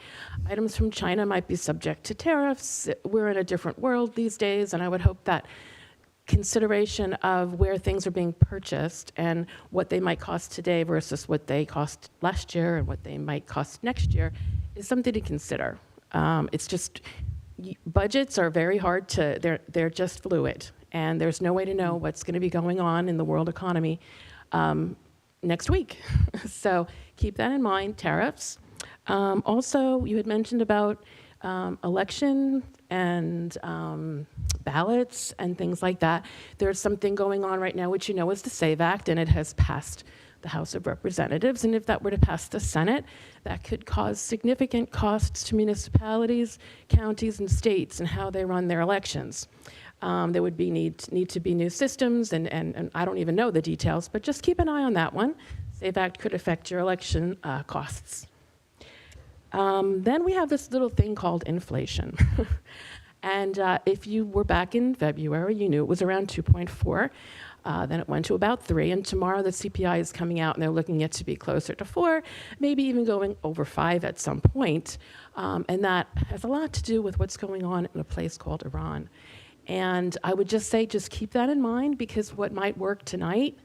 items from China might be subject to tariffs. We're in a different world these days, and I would hope that consideration of where things are being purchased and what they might cost today versus what they cost last year and what they might cost next year is something to consider. It's just, budgets are very hard to, they're just fluid, and there's no way to know what's going to be going on in the world economy next week. So keep that in mind, tariffs. Also, you had mentioned about election and ballots and things like that. There's something going on right now, which you know is the SAVE Act, and it has passed the House of Representatives. And if that were to pass the Senate, that could cause significant costs to municipalities, counties, and states and how they run their elections. There would need to be new systems, and I don't even know the details, but just keep an eye on that one. SAVE Act could affect your election costs. Then we have this little thing called inflation. And if you were back in February, you knew it was around 2.4. Then it went to about 3. And tomorrow the CPI is coming out, and they're looking it to be closer to 4, maybe even going over 5 at some point. And that has a lot to do with what's going on in a place called Iran. And I would just say, just keep that in mind, because what might work tonight,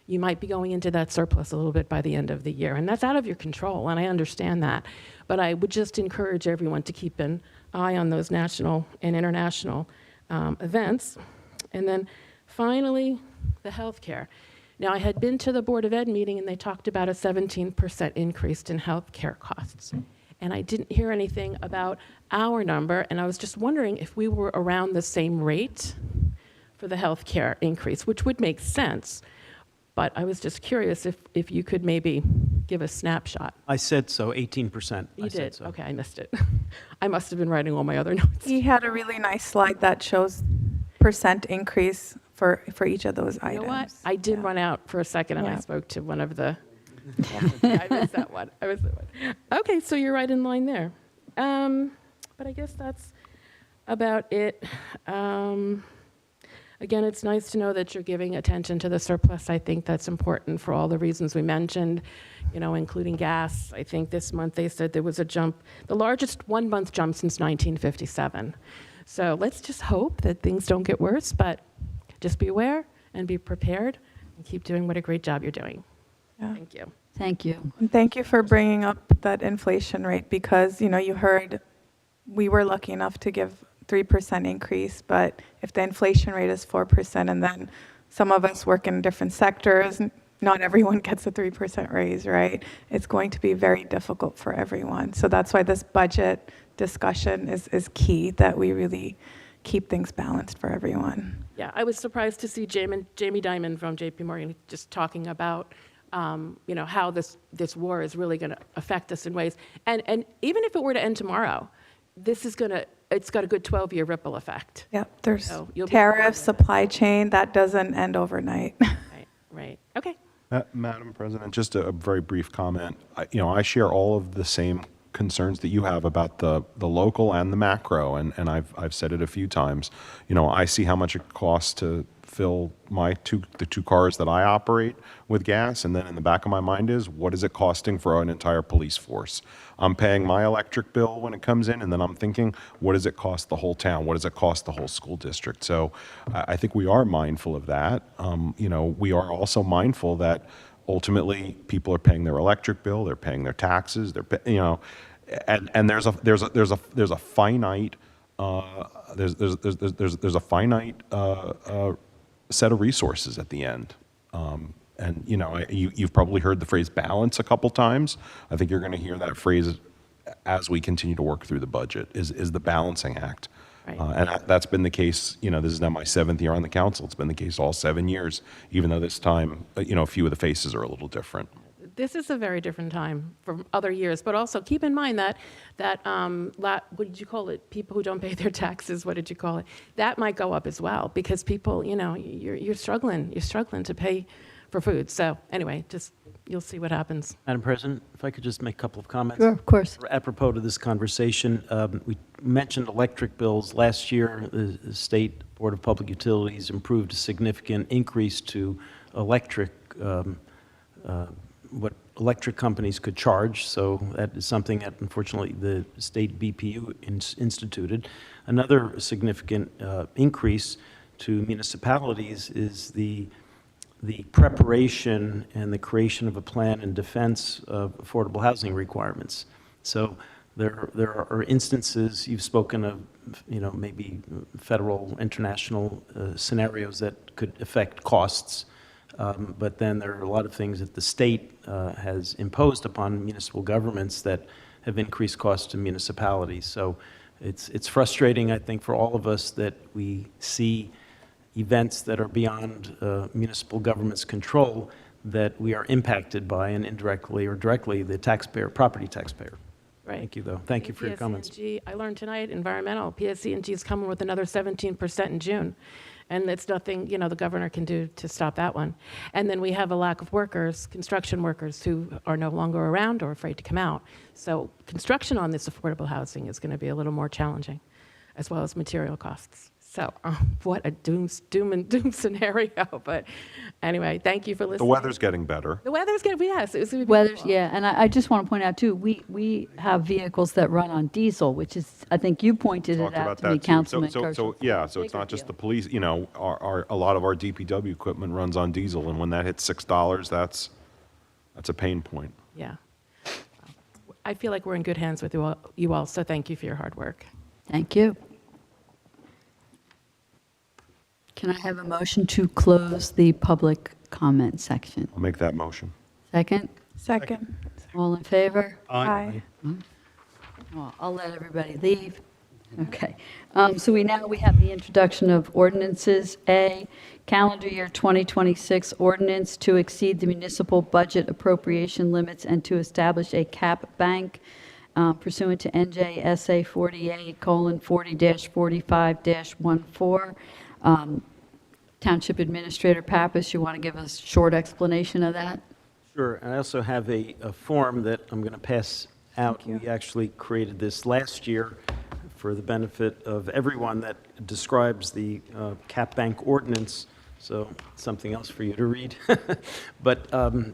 you might be going into that surplus a little bit by the end of the year. And that's out of your control, and I understand that. But I would just encourage everyone to keep an eye on those national and international events. And then finally, the healthcare. Now, I had been to the Board of Ed meeting, and they talked about a 17% increase in healthcare costs. And I didn't hear anything about our number, and I was just wondering if we were around the same rate for the healthcare increase, which would make sense. But I was just curious if you could maybe give a snapshot. I said so, 18%. You did? So. Okay, I missed it. I must have been writing all my other notes. He had a really nice slide that shows percent increase for each of those items. You know what? I did run out for a second, and I spoke to one of the... I missed that one. Okay, so you're right in line there. But I guess that's about it. Again, it's nice to know that you're giving attention to the surplus. I think that's important for all the reasons we mentioned, you know, including gas. I think this month they said there was a jump, the largest one-month jump since 1957. So let's just hope that things don't get worse, but just be aware and be prepared and keep doing what a great job you're doing. Yeah. Thank you. Thank you. And thank you for bringing up that inflation rate, because, you know, you heard we were lucky enough to give 3% increase, but if the inflation rate is 4%, and then some of us work in different sectors, not everyone gets a 3% raise, right? It's going to be very difficult for everyone. So that's why this budget discussion is key, that we really keep things balanced for everyone. Yeah, I was surprised to see Jamie Dimon from JP Morgan just talking about you know, how this war is really going to affect us in ways. And even if it were to end tomorrow, this is it's got a good 12-year ripple effect. Yep, there's So you'll be tariffs, supply chain, that doesn't end overnight. Right. Okay. Madam President, just a very brief comment. I share all of the same concerns that you have about the local and the macro, and I've said it a few times. You know, I see how much it costs to fill the two cars that I operate with gas, and then in the back of my mind is, what is it costing for an entire police force? I'm paying my electric bill when it comes in, and then I'm thinking, what does it cost the whole town? What does it cost the whole school district? So I think we are mindful of that. You know, we are also mindful that ultimately people are paying their electric bill, they're paying their taxes, you know, and there's a finite there's a finite set of resources at the end. And you know, you've probably heard the phrase balance a couple times. I think you're going to hear that phrase as we continue to work through the budget, is the balancing act. Right. And that's been the case, you know, this is now my 7th year on the council. It's been the case all 7 years, even though this time, you know, a few of the faces are a little different. This is a very different time from other years, but also keep in mind that what did you call it? People who don't pay their taxes, what did you call it? That might go up as well, because people, you know, you're struggling to pay for food. So anyway, just you'll see what happens. Madam President, if I could just make a couple of comments. Sure, of course. Apropos to this conversation, we mentioned electric bills. Last year, the State Board of Public Utilities improved a significant increase to electric, what electric companies could charge. So that is something that, unfortunately, the state BPU instituted. Another significant increase to municipalities is the preparation and the creation of a plan in defense of affordable housing requirements. So there are instances, you've spoken of, maybe federal, international scenarios that could affect costs, but then there are a lot of things that the state has imposed upon municipal governments that have increased costs to municipalities. So it's frustrating, I think, for all of us that we see events that are beyond municipal government's control that we are impacted by, and indirectly or directly the taxpayer, property taxpayer. Right. Thank you, though. Thank you for your comments. PSE&G, I learned tonight, environmental, PSE&G is coming with another 17% in June. And it's nothing, the governor can do to stop that one. And then we have a lack of workers, construction workers who are no longer around or afraid to come out. So construction on this affordable housing is going to be a little more challenging, as well as material costs. So what a doom and doom scenario. But anyway, thank you for listening. The weather's getting better. The weather's getting, yes. It's gonna be Weather, beautiful. yeah, and I just want to point out too, we have vehicles that run on diesel, which is, I think you pointed it Talked out about to me, that too. Councilman So Kershaw. it's not just the police, a lot of our DPW equipment runs on diesel, and when that hits $6, that's a pain point. Yeah. I feel like we're in good hands with you all, so thank you for your hard work. Thank you. Can I have a motion to close the public comment section? I'll make that motion. Second? Second. All in favor? Aye. Well, I'll let everybody leave. Okay. So we have the introduction of ordinances. A, calendar year 2026 ordinance to exceed the municipal budget appropriation limits and to establish a cap bank pursuant to NJSA 48:40-45-14. Township Administrator Pappas, you want to give us a short explanation of that? Sure, and I also have a form that I'm going to pass out. We actually created this last year for the benefit of everyone that describes the cap bank ordinance, so something else for you to read. But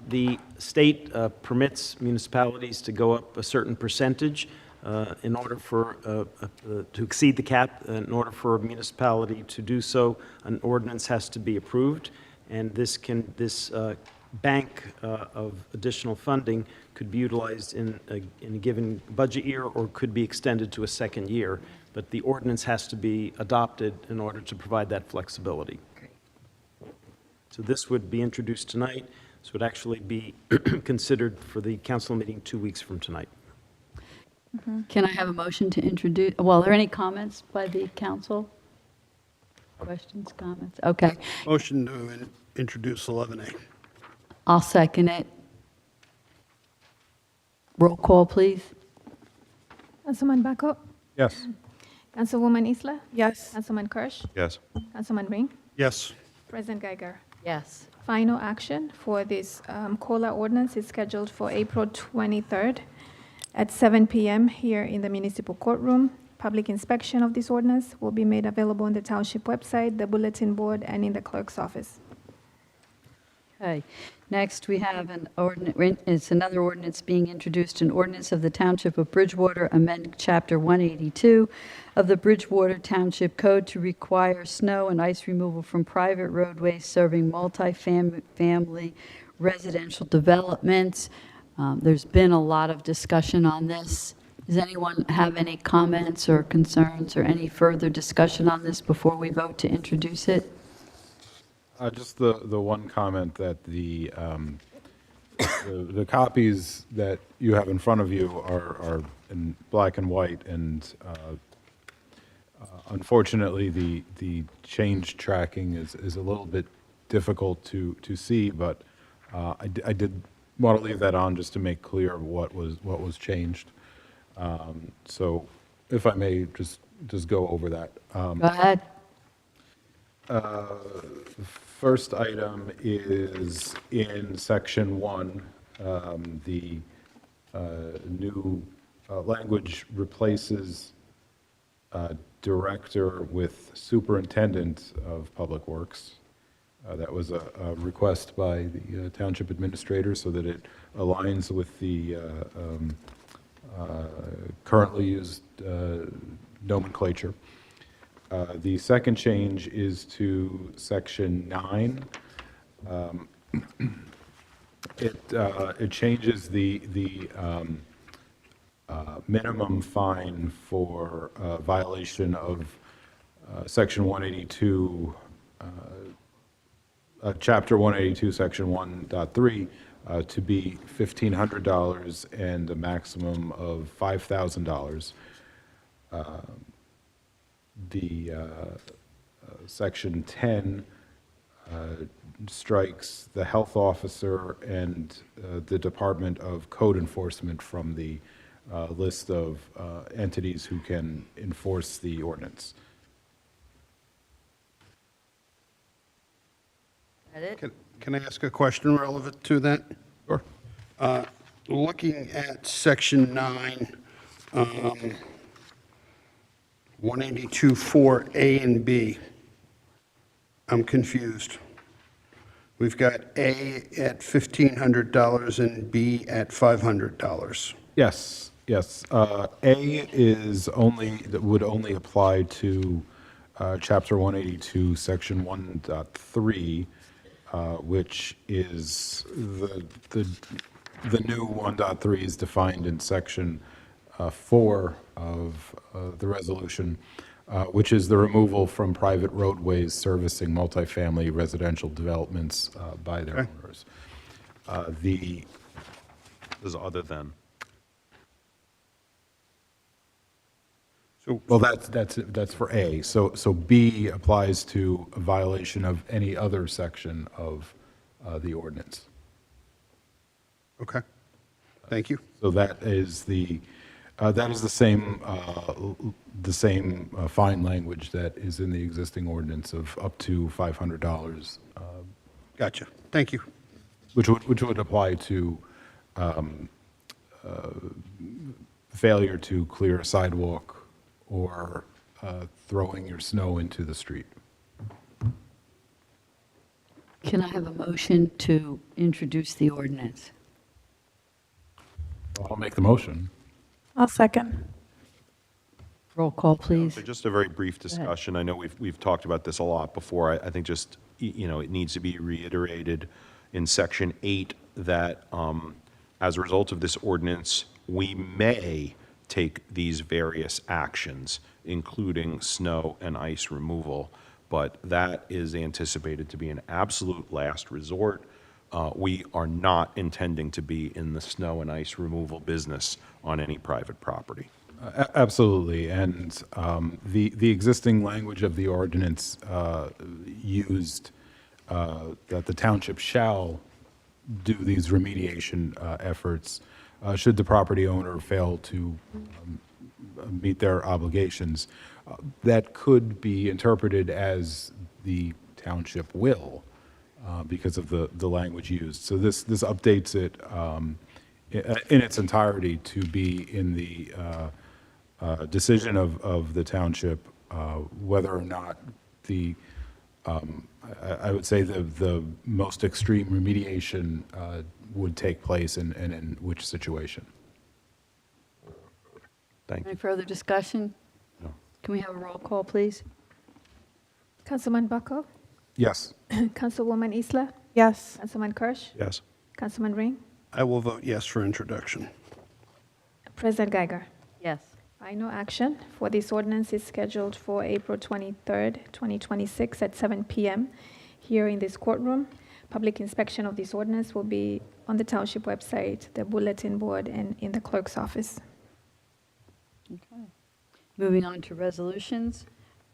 the state permits municipalities to go up a certain percentage in order for, to exceed the cap. In order for a municipality to do so, an ordinance has to be approved, and this bank of additional funding could be utilized in a given budget year or could be extended to a second year, but the ordinance has to be adopted in order to provide that flexibility. So this would be introduced tonight. This would actually be considered for the council meeting 2 weeks from tonight. Can I have a motion to introduce, well, are there any comments by the council? Questions, comments? Okay, Motion to introduce 11A. I'll second it. Roll call, please. Councilman Bacco? Yes. Councilwoman Isla? Yes. Councilman Kirsch? Yes. Councilman Ring? Yes. President Geiger? Yes. Final action for this COLA ordinance is scheduled for April 23rd at 7 p.m. here in the municipal courtroom. Public inspection of this ordinance will be made available on the township website, the bulletin board, and in the clerk's office. Okay, next we have an ordinance, it's another ordinance being introduced, an ordinance of the Township of Bridgewater, amending Chapter 182 of the Bridgewater Township Code to require snow and ice removal from private roadways serving multi-family residential developments. There's been a lot of discussion on this. Does anyone have any comments or concerns or any further discussion on this before we vote to introduce it? Just the one comment that the copies that you have in front of you are in black and white, and unfortunately the change tracking is a little bit difficult to see, but I did want to leave that on just to make clear what was changed. So if I may just go over that. Go ahead. First item is in section 1, the new language replaces director with superintendent of public works. That was a request by the township administrator so that it aligns with the currently used nomenclature. The second change is to Section 9. It changes the minimum fine for violation of Section 182, Chapter 182, Section 1.3, to be $1,500 and a maximum of $5,000. The Section 10 strikes the health officer and the Department of Code Enforcement from the list of entities who can enforce the ordinance. Can I ask a question relevant to that? Sure. Looking at Section 9, 182.4 A and B, I'm confused. We've got A at $1,500 and B at $500. Yes, yes. A is only, that would only apply to Chapter 182, Section 1.3, which is the new 1.3 is defined in Section 4 of the resolution, which is the removal from private roadways servicing multifamily residential developments by their owners. This is other than. Well, that's for A. So B applies to a violation of any other section of the ordinance. Okay. Thank you. So that is the same fine language that is in the existing ordinance of up to $500. Gotcha. Thank you. Which would apply to failure to clear a sidewalk or throwing your snow into the street. Can I have a motion to introduce the ordinance? I'll make the motion. I'll second. Roll call, please. So just a very brief discussion. I know we've talked about this a lot before. I think just, it needs to be reiterated in Section 8 that as a result of this ordinance, we may take these various actions, including snow and ice removal, but that is anticipated to be an absolute last resort. We are not intending to be in the snow and ice removal business on any private property. Absolutely, and the existing language of the ordinance used that the township shall do these remediation efforts should the property owner fail to meet their obligations. That could be interpreted as the township will because of the language used. So this updates it in its entirety to be in the decision of the township whether or not the I would say the most extreme remediation would take place and in which situation. Thank you. Any further discussion? No. Can we have a roll call, please? Councilman Bucko? Yes. Councilwoman Isla? Yes. Councilman Kirsch? Yes. Councilman Ring? I will vote yes for introduction. President Geiger? Yes. Final action for this ordinance is scheduled for April 23rd, 2026 at 7 p.m. here in this courtroom. Public inspection of this ordinance will be on the township website, the bulletin board, and in the clerk's office. Okay. Moving on to resolutions.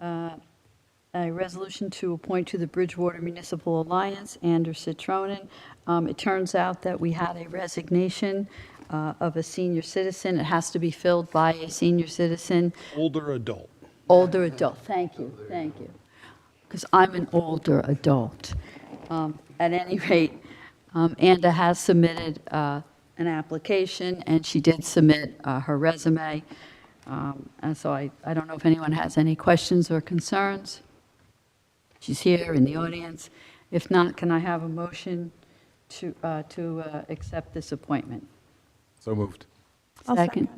A resolution to appoint to the Bridgewater Municipal Alliance, Anders Citronin. It turns out that we had a resignation of a senior citizen. It has to be filled by a senior citizen. Older adult. Older adult, thank you, because I'm an older adult. At any rate, Anda has submitted an application, and she did submit her resume. And so I don't know if anyone has any questions or concerns. She's here in the audience. If not, can I have a motion to accept this appointment? So moved. Second.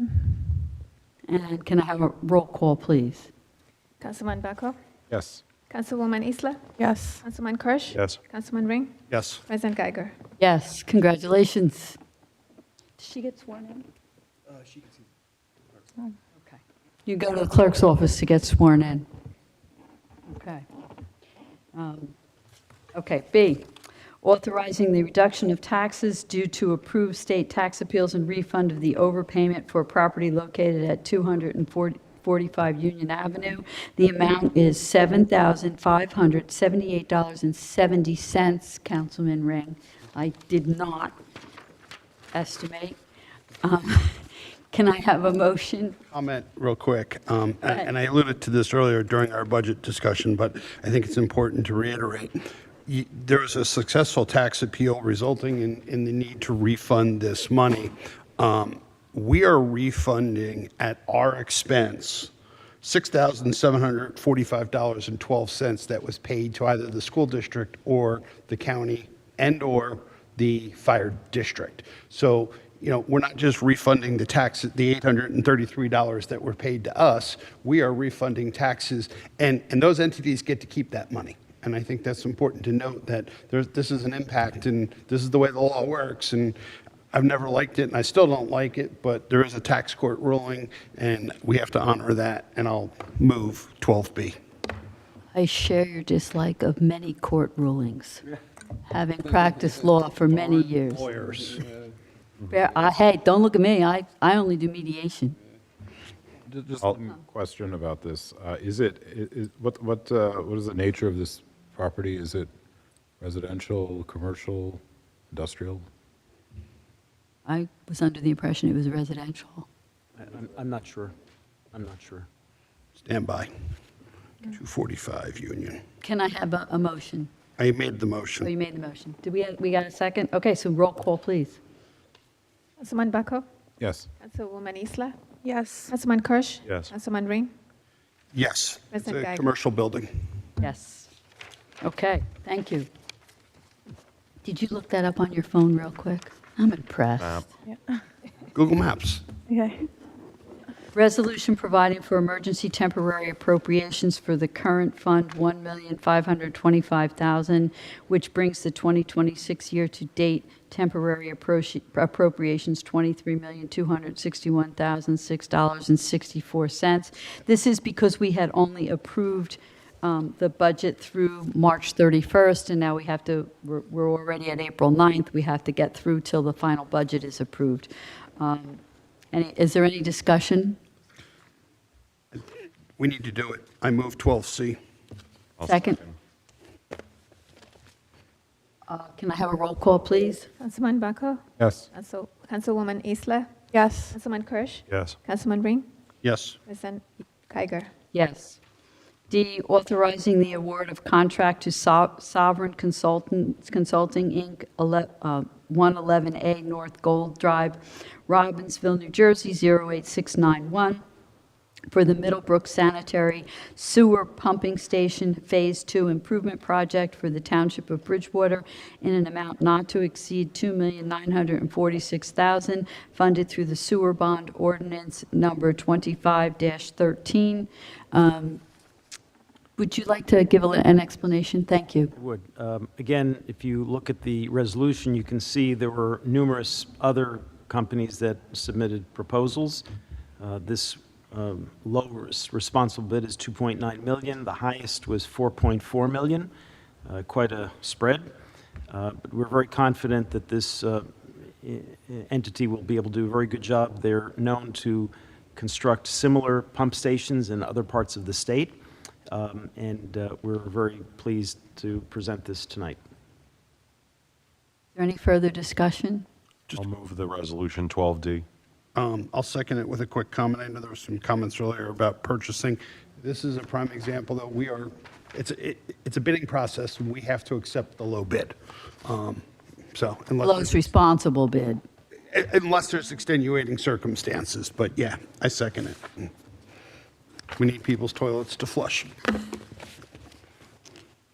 And can I have a roll call, please? Councilman Bucko? Yes. Councilwoman Isla? Yes. Councilman Kirsch? Yes. Councilman Ring? Yes. President Geiger? Yes, congratulations. Did she get sworn in? She can see. Okay. You go to the clerk's office to get sworn in. Okay. Okay, B, authorizing the reduction of taxes due to approved state tax appeals and refund of the overpayment for property located at 245 Union Avenue. The amount is $7,578.70, Councilman Ring. I did not estimate. Can I have a motion? Comment real quick, and I alluded to this earlier during our budget discussion, but I think it's important to reiterate. There was a successful tax appeal resulting in the need to refund this money. We are refunding at our expense $6,745.12 that was paid to either the school district or the county and/or the fire district. So, we're not just refunding the tax, the $833 that were paid to us. We are refunding taxes, and those entities get to keep that money. And I think that's important to note that this is an impact, and this is the way the law works. And I've never liked it, and I still don't like it, but there is a tax court ruling, and we have to honor that. And I'll move 12B. I share your dislike of many court rulings, having practiced law for many years. Lawyers. Hey, don't look at me. I only do mediation. Just a question about this. What is the nature of this property? Is it residential, commercial, industrial? I was under the impression it was residential. I'm not sure. I'm not sure. Stand by. 245 Union. Can I have a motion? I made the Oh, motion. you made the motion. We got a second? Okay, so roll call, please. Councilman Bucko? Yes. Councilwoman Isla? Yes. Councilman Kirsch? Yes. Councilman Ring? Yes. It's President a Geiger. commercial building. Yes. Okay, thank you. Did you look that up on your phone real quick? I'm impressed. Google Maps. Okay. Resolution providing for emergency temporary appropriations for the current fund, $1,525,000, which brings the 2026 year-to-date temporary appropriations $23,261,006.64. This is because we had only approved the budget through March 31st, and now we're already at April 9th. We have to get through till the final budget is approved. Is there any discussion? We need to do it. I move 12C. Second. Can I have a roll call, please? Councilman Bucko? Yes. Councilwoman Isla? Yes. Councilman Kirsch? Yes. Councilman Ring? Yes. President Geiger? Yes. D, authorizing the award of contract to Sovereign Consulting, Inc., 111A North Gold Drive, Robbinsville, New Jersey, 08691, for the Middlebrook Sanitary Sewer Pumping Station Phase 2 Improvement Project for the Township of Bridgewater in an amount not to exceed $2,946,000, funded through the Sewer Bond Ordinance Number 25-13. Would you like to give an explanation? Thank you. I would. Again, if you look at the resolution, you can see there were numerous other companies that submitted proposals. This lowest responsible bid is $2.9 million. The highest was $4.4 million. Quite a spread. But we're very confident that this entity will be able to do a very good job. They're known to construct similar pump stations in other parts of the state. And we're very pleased to present this tonight. Is there any further discussion? I'll move the resolution 12D. I'll second it with a quick comment. I know there were some comments earlier about purchasing. This is a prime example that it's a bidding process, and we have to accept the low bid. Lowest responsible bid. Unless there's extenuating circumstances, but yeah, I second it. We need people's toilets to flush.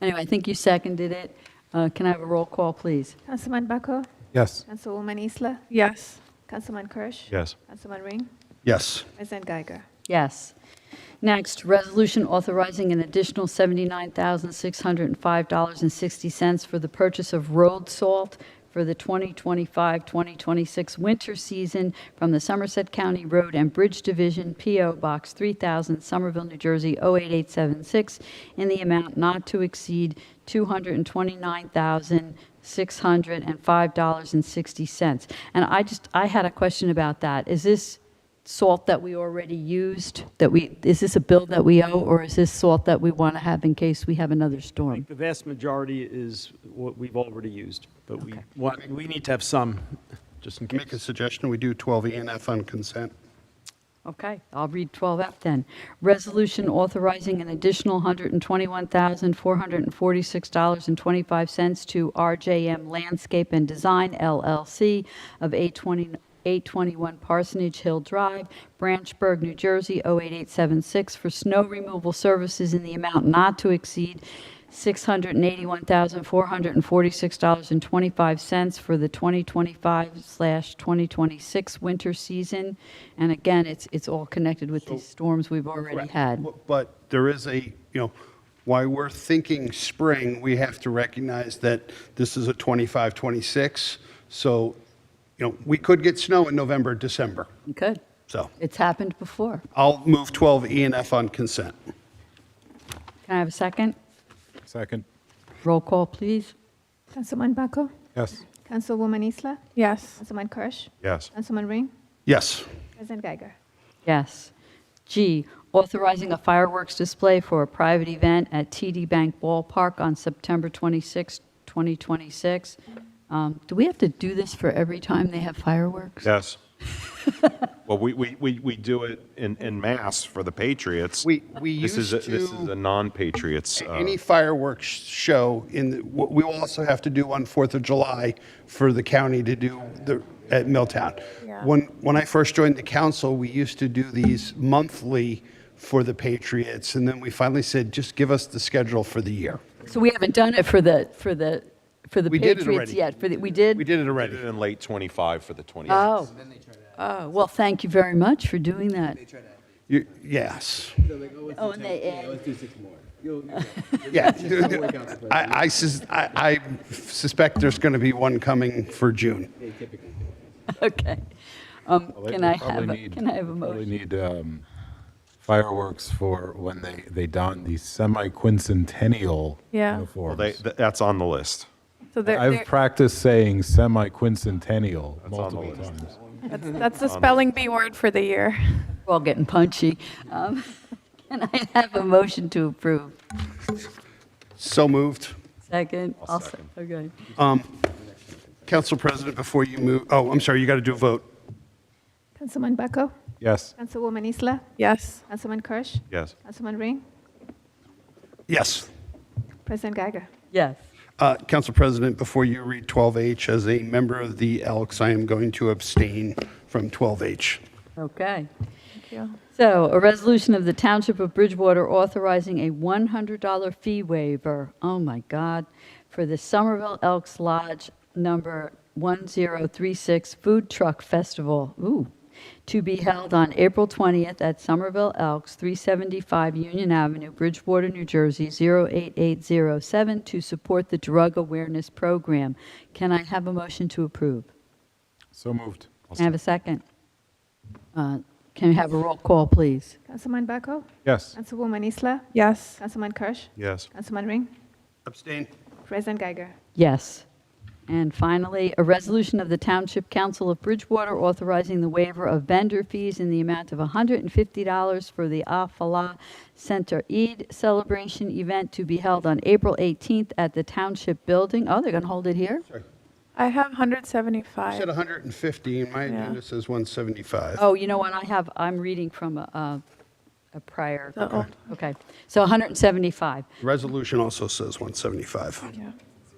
Anyway, I think you seconded it. Can I have a roll call, please? Councilman Bucko? Yes. Councilwoman Isla? Yes. Councilman Kirsch? Yes. Councilman Ring? Yes. President Geiger? Yes. Next, resolution authorizing an additional $79,605.60 for the purchase of road salt for the 2025-2026 winter season from the Somerset County Road and Bridge Division, P.O. Box 3000, Somerville, New Jersey 08876, in the amount not to exceed $229,605.60. And I had a question about that. Is this salt that we already used, is this a bill that we owe, or is this salt that we want to have in case we have another storm? The vast majority is what we've already used, but we need to have some, just in case. Make a suggestion, we do 12E and F on consent. Okay, I'll read 12F then. Resolution authorizing an additional $121,446.25 to RJM Landscape and Design, LLC, of 821 Parsonage Hill Drive, Branchburg, New Jersey 08876, for snow removal services in the amount not to exceed $681,446.25 for the 2025/2026 winter season. And again, it's all connected with these storms we've already had. But there is while we're thinking spring, we have to recognize that this is a 25-26, so, we could get snow in November, December. You could. So It's happened before. I'll move 12E and F on consent. Can I have a second? Second. Roll call, please. Councilman Baco? Yes. Councilwoman Isla? Yes. Councilman Kirsch? Yes. Councilman Ring? Yes. President Geiger? Yes. G, authorizing a fireworks display for a private event at TD Bank Ballpark on September 26, 2026. Do we have to do this for every time they have fireworks? Yes. Well, we do it in mass for the Patriots. We This is used this to- is a non-Patriots. Any fireworks show we will also have to do on 4th of July for the county to do at Milltown. Yeah. When I first joined the council, we used to do these monthly for the Patriots, and then we finally said, just give us the schedule for the year. So we haven't done it for the We did it Patriots already. yet. We did? We did it We already. did it in late 25 for the 20. Oh. Oh, well, thank you very much for doing that. Yes. Oh, and they add. Let's do 6 more. Yeah. I suspect there's going to be one coming for June. Okay. Can I have a Probably motion? need fireworks for when they don the semi-quincentennial Yeah. uniforms. That's on the list. So I've practiced saying semi-quincentennial multiple times. that's the spelling bee word for the year. We're all getting punchy. Can I have a motion to approve? So moved. Second? I'll second. Okay. Council President, before you move, I'm sorry, you got to do a vote. Councilman Baco? Yes. Councilwoman Isla? Yes. Councilman Kirsch? Yes. Councilman Ring? Yes. President Geiger? Yes. Council President, before you read 12H, as a member of the Elks, I am going to abstain from 12H. Okay. Thank you. So, a resolution of the Township of Bridgewater authorizing a $100 fee waiver, oh my God, for the Somerville Elks Lodge number 1036 Food Truck Festival, to be held on April 20th at Somerville Elks, 375 Union Avenue, Bridgewater, New Jersey, 08807, to support the Drug Awareness Program. Can I have a motion to approve? So moved. Can I have a second? Can we have a roll call, please? Councilman Baco? Yes. Councilwoman Isla? Yes. Councilman Kirsch? Yes. Councilman Ring? Abstain. President Geiger? Yes. And finally, a resolution of the Township Council of Bridgewater authorizing the waiver of vendor fees in the amount of $150 for the Afala Center Eid celebration event to be held on April 18th at the Township Building. Oh, they're going to hold it here? I have You 175. said 150, and my Yeah. agenda says 175. Oh, you know what? I'm reading from a prior. The old- Okay. So 175. Resolution also says 175. Yeah.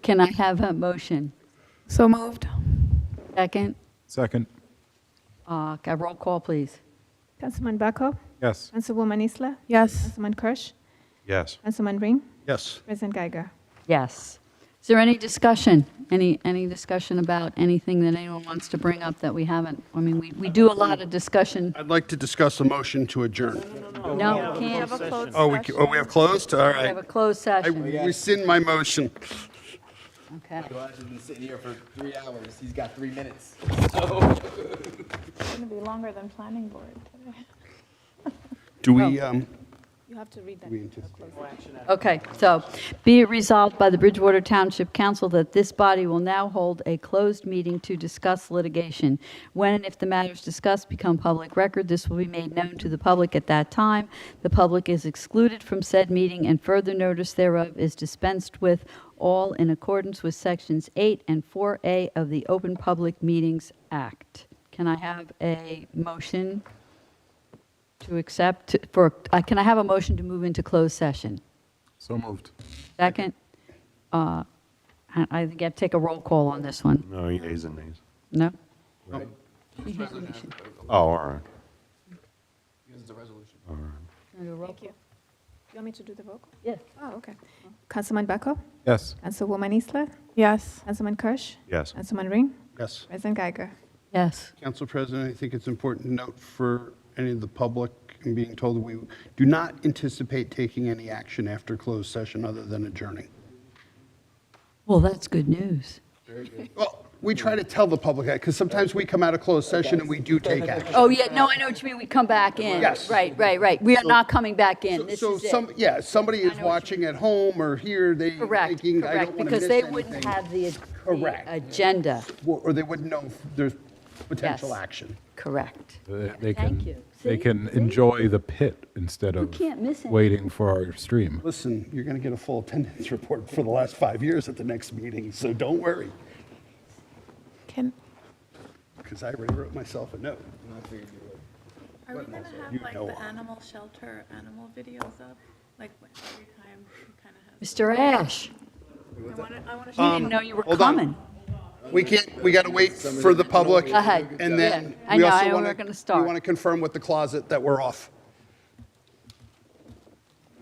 Can I have a motion? So moved. Second? Second. Roll call, please. Councilman Baco? Yes. Councilwoman Isla? Yes. Councilman Kirsch? Yes. Councilman Ring? Yes. President Geiger? Yes. Is there any discussion? Any discussion about anything that anyone wants to bring up that we haven't? I mean, we do a lot of discussion. I'd like to discuss a motion to adjourn. No, we can't. Oh, we have closed? All We have right. a closed I session. rescind my motion. Okay. Elijah's been sitting here for 3 hours. He's got 3 minutes. It's going to be longer than planning board today. Do we, You have to read that. Okay, so be it resolved by the Bridgewater Township Council that this body will now hold a closed meeting to discuss litigation. When and if the matters discussed become public record, this will be made known to the public at that time. The public is excluded from said meeting, and further notice thereof is dispensed with, all in accordance with Sections 8 and 4A of the Open Public Meetings Act. Can I have a motion to accept, can I have a motion to move into closed session? So moved. Second? I think I have to take a roll call on this one. No, yeas and nays. No? Oh, all right. It's a resolution. All right. Thank you. You want me to do the vote? call? Yes. Oh, okay. Councilman Bucko? Yes. Councilwoman Isler? Yes. Councilman Kirsch? Yes. Councilman Ring? yes. President Geiger? Yes. Council President, I think it's important to note for any of the public and being told that we do not anticipate taking any action after closed session other than adjourning. Well, that's good news. Well, we try to tell the public that because sometimes we come out of closed session and we do take action. Oh, yeah, no, I know what you mean, we come back in. Yes. Right. We are not coming back in, this is it. Yeah, somebody is watching at home or here, they Correct, thinking, I don't correct, want to because miss they anything. wouldn't have the Correct. agenda. Or they wouldn't know if there's potential Yes. action. Correct. They Thank can, you. they See? can See? enjoy the pit instead of can't miss anything. waiting for our stream. Listen, you're going to get a full attendance report for the last 5 years at the next meeting, so don't worry, Can, because I already wrote myself a note. are we going to You have like know the of. animal shelter animal videos up? Like every time we kind of have. Mr. Ash, I want to you didn't know you were hold on. coming. We got to wait for the public. Go ahead. And then Yeah. I we know, also I know want we're to, gonna we start. want to confirm with the closet that we're off.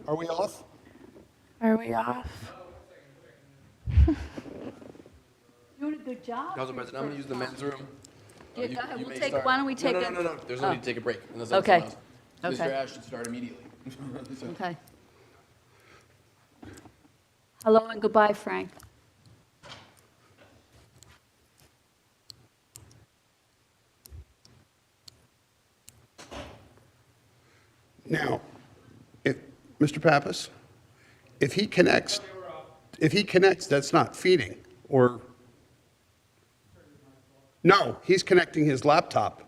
Are we off? Are we off? Doing a good job. Council President, I'm going to use the men's room. Yeah, go ahead. You We'll may take- start. why don't we take no, a- No. There's no oh. need to take a break. Unless that's Okay. allowed. Okay. Mr. Ash should start immediately. So- Okay. Hello and goodbye, Frank. Now, if, Mr. Pappas, if he connects, that's not feeding, or, no, he's connecting his laptop.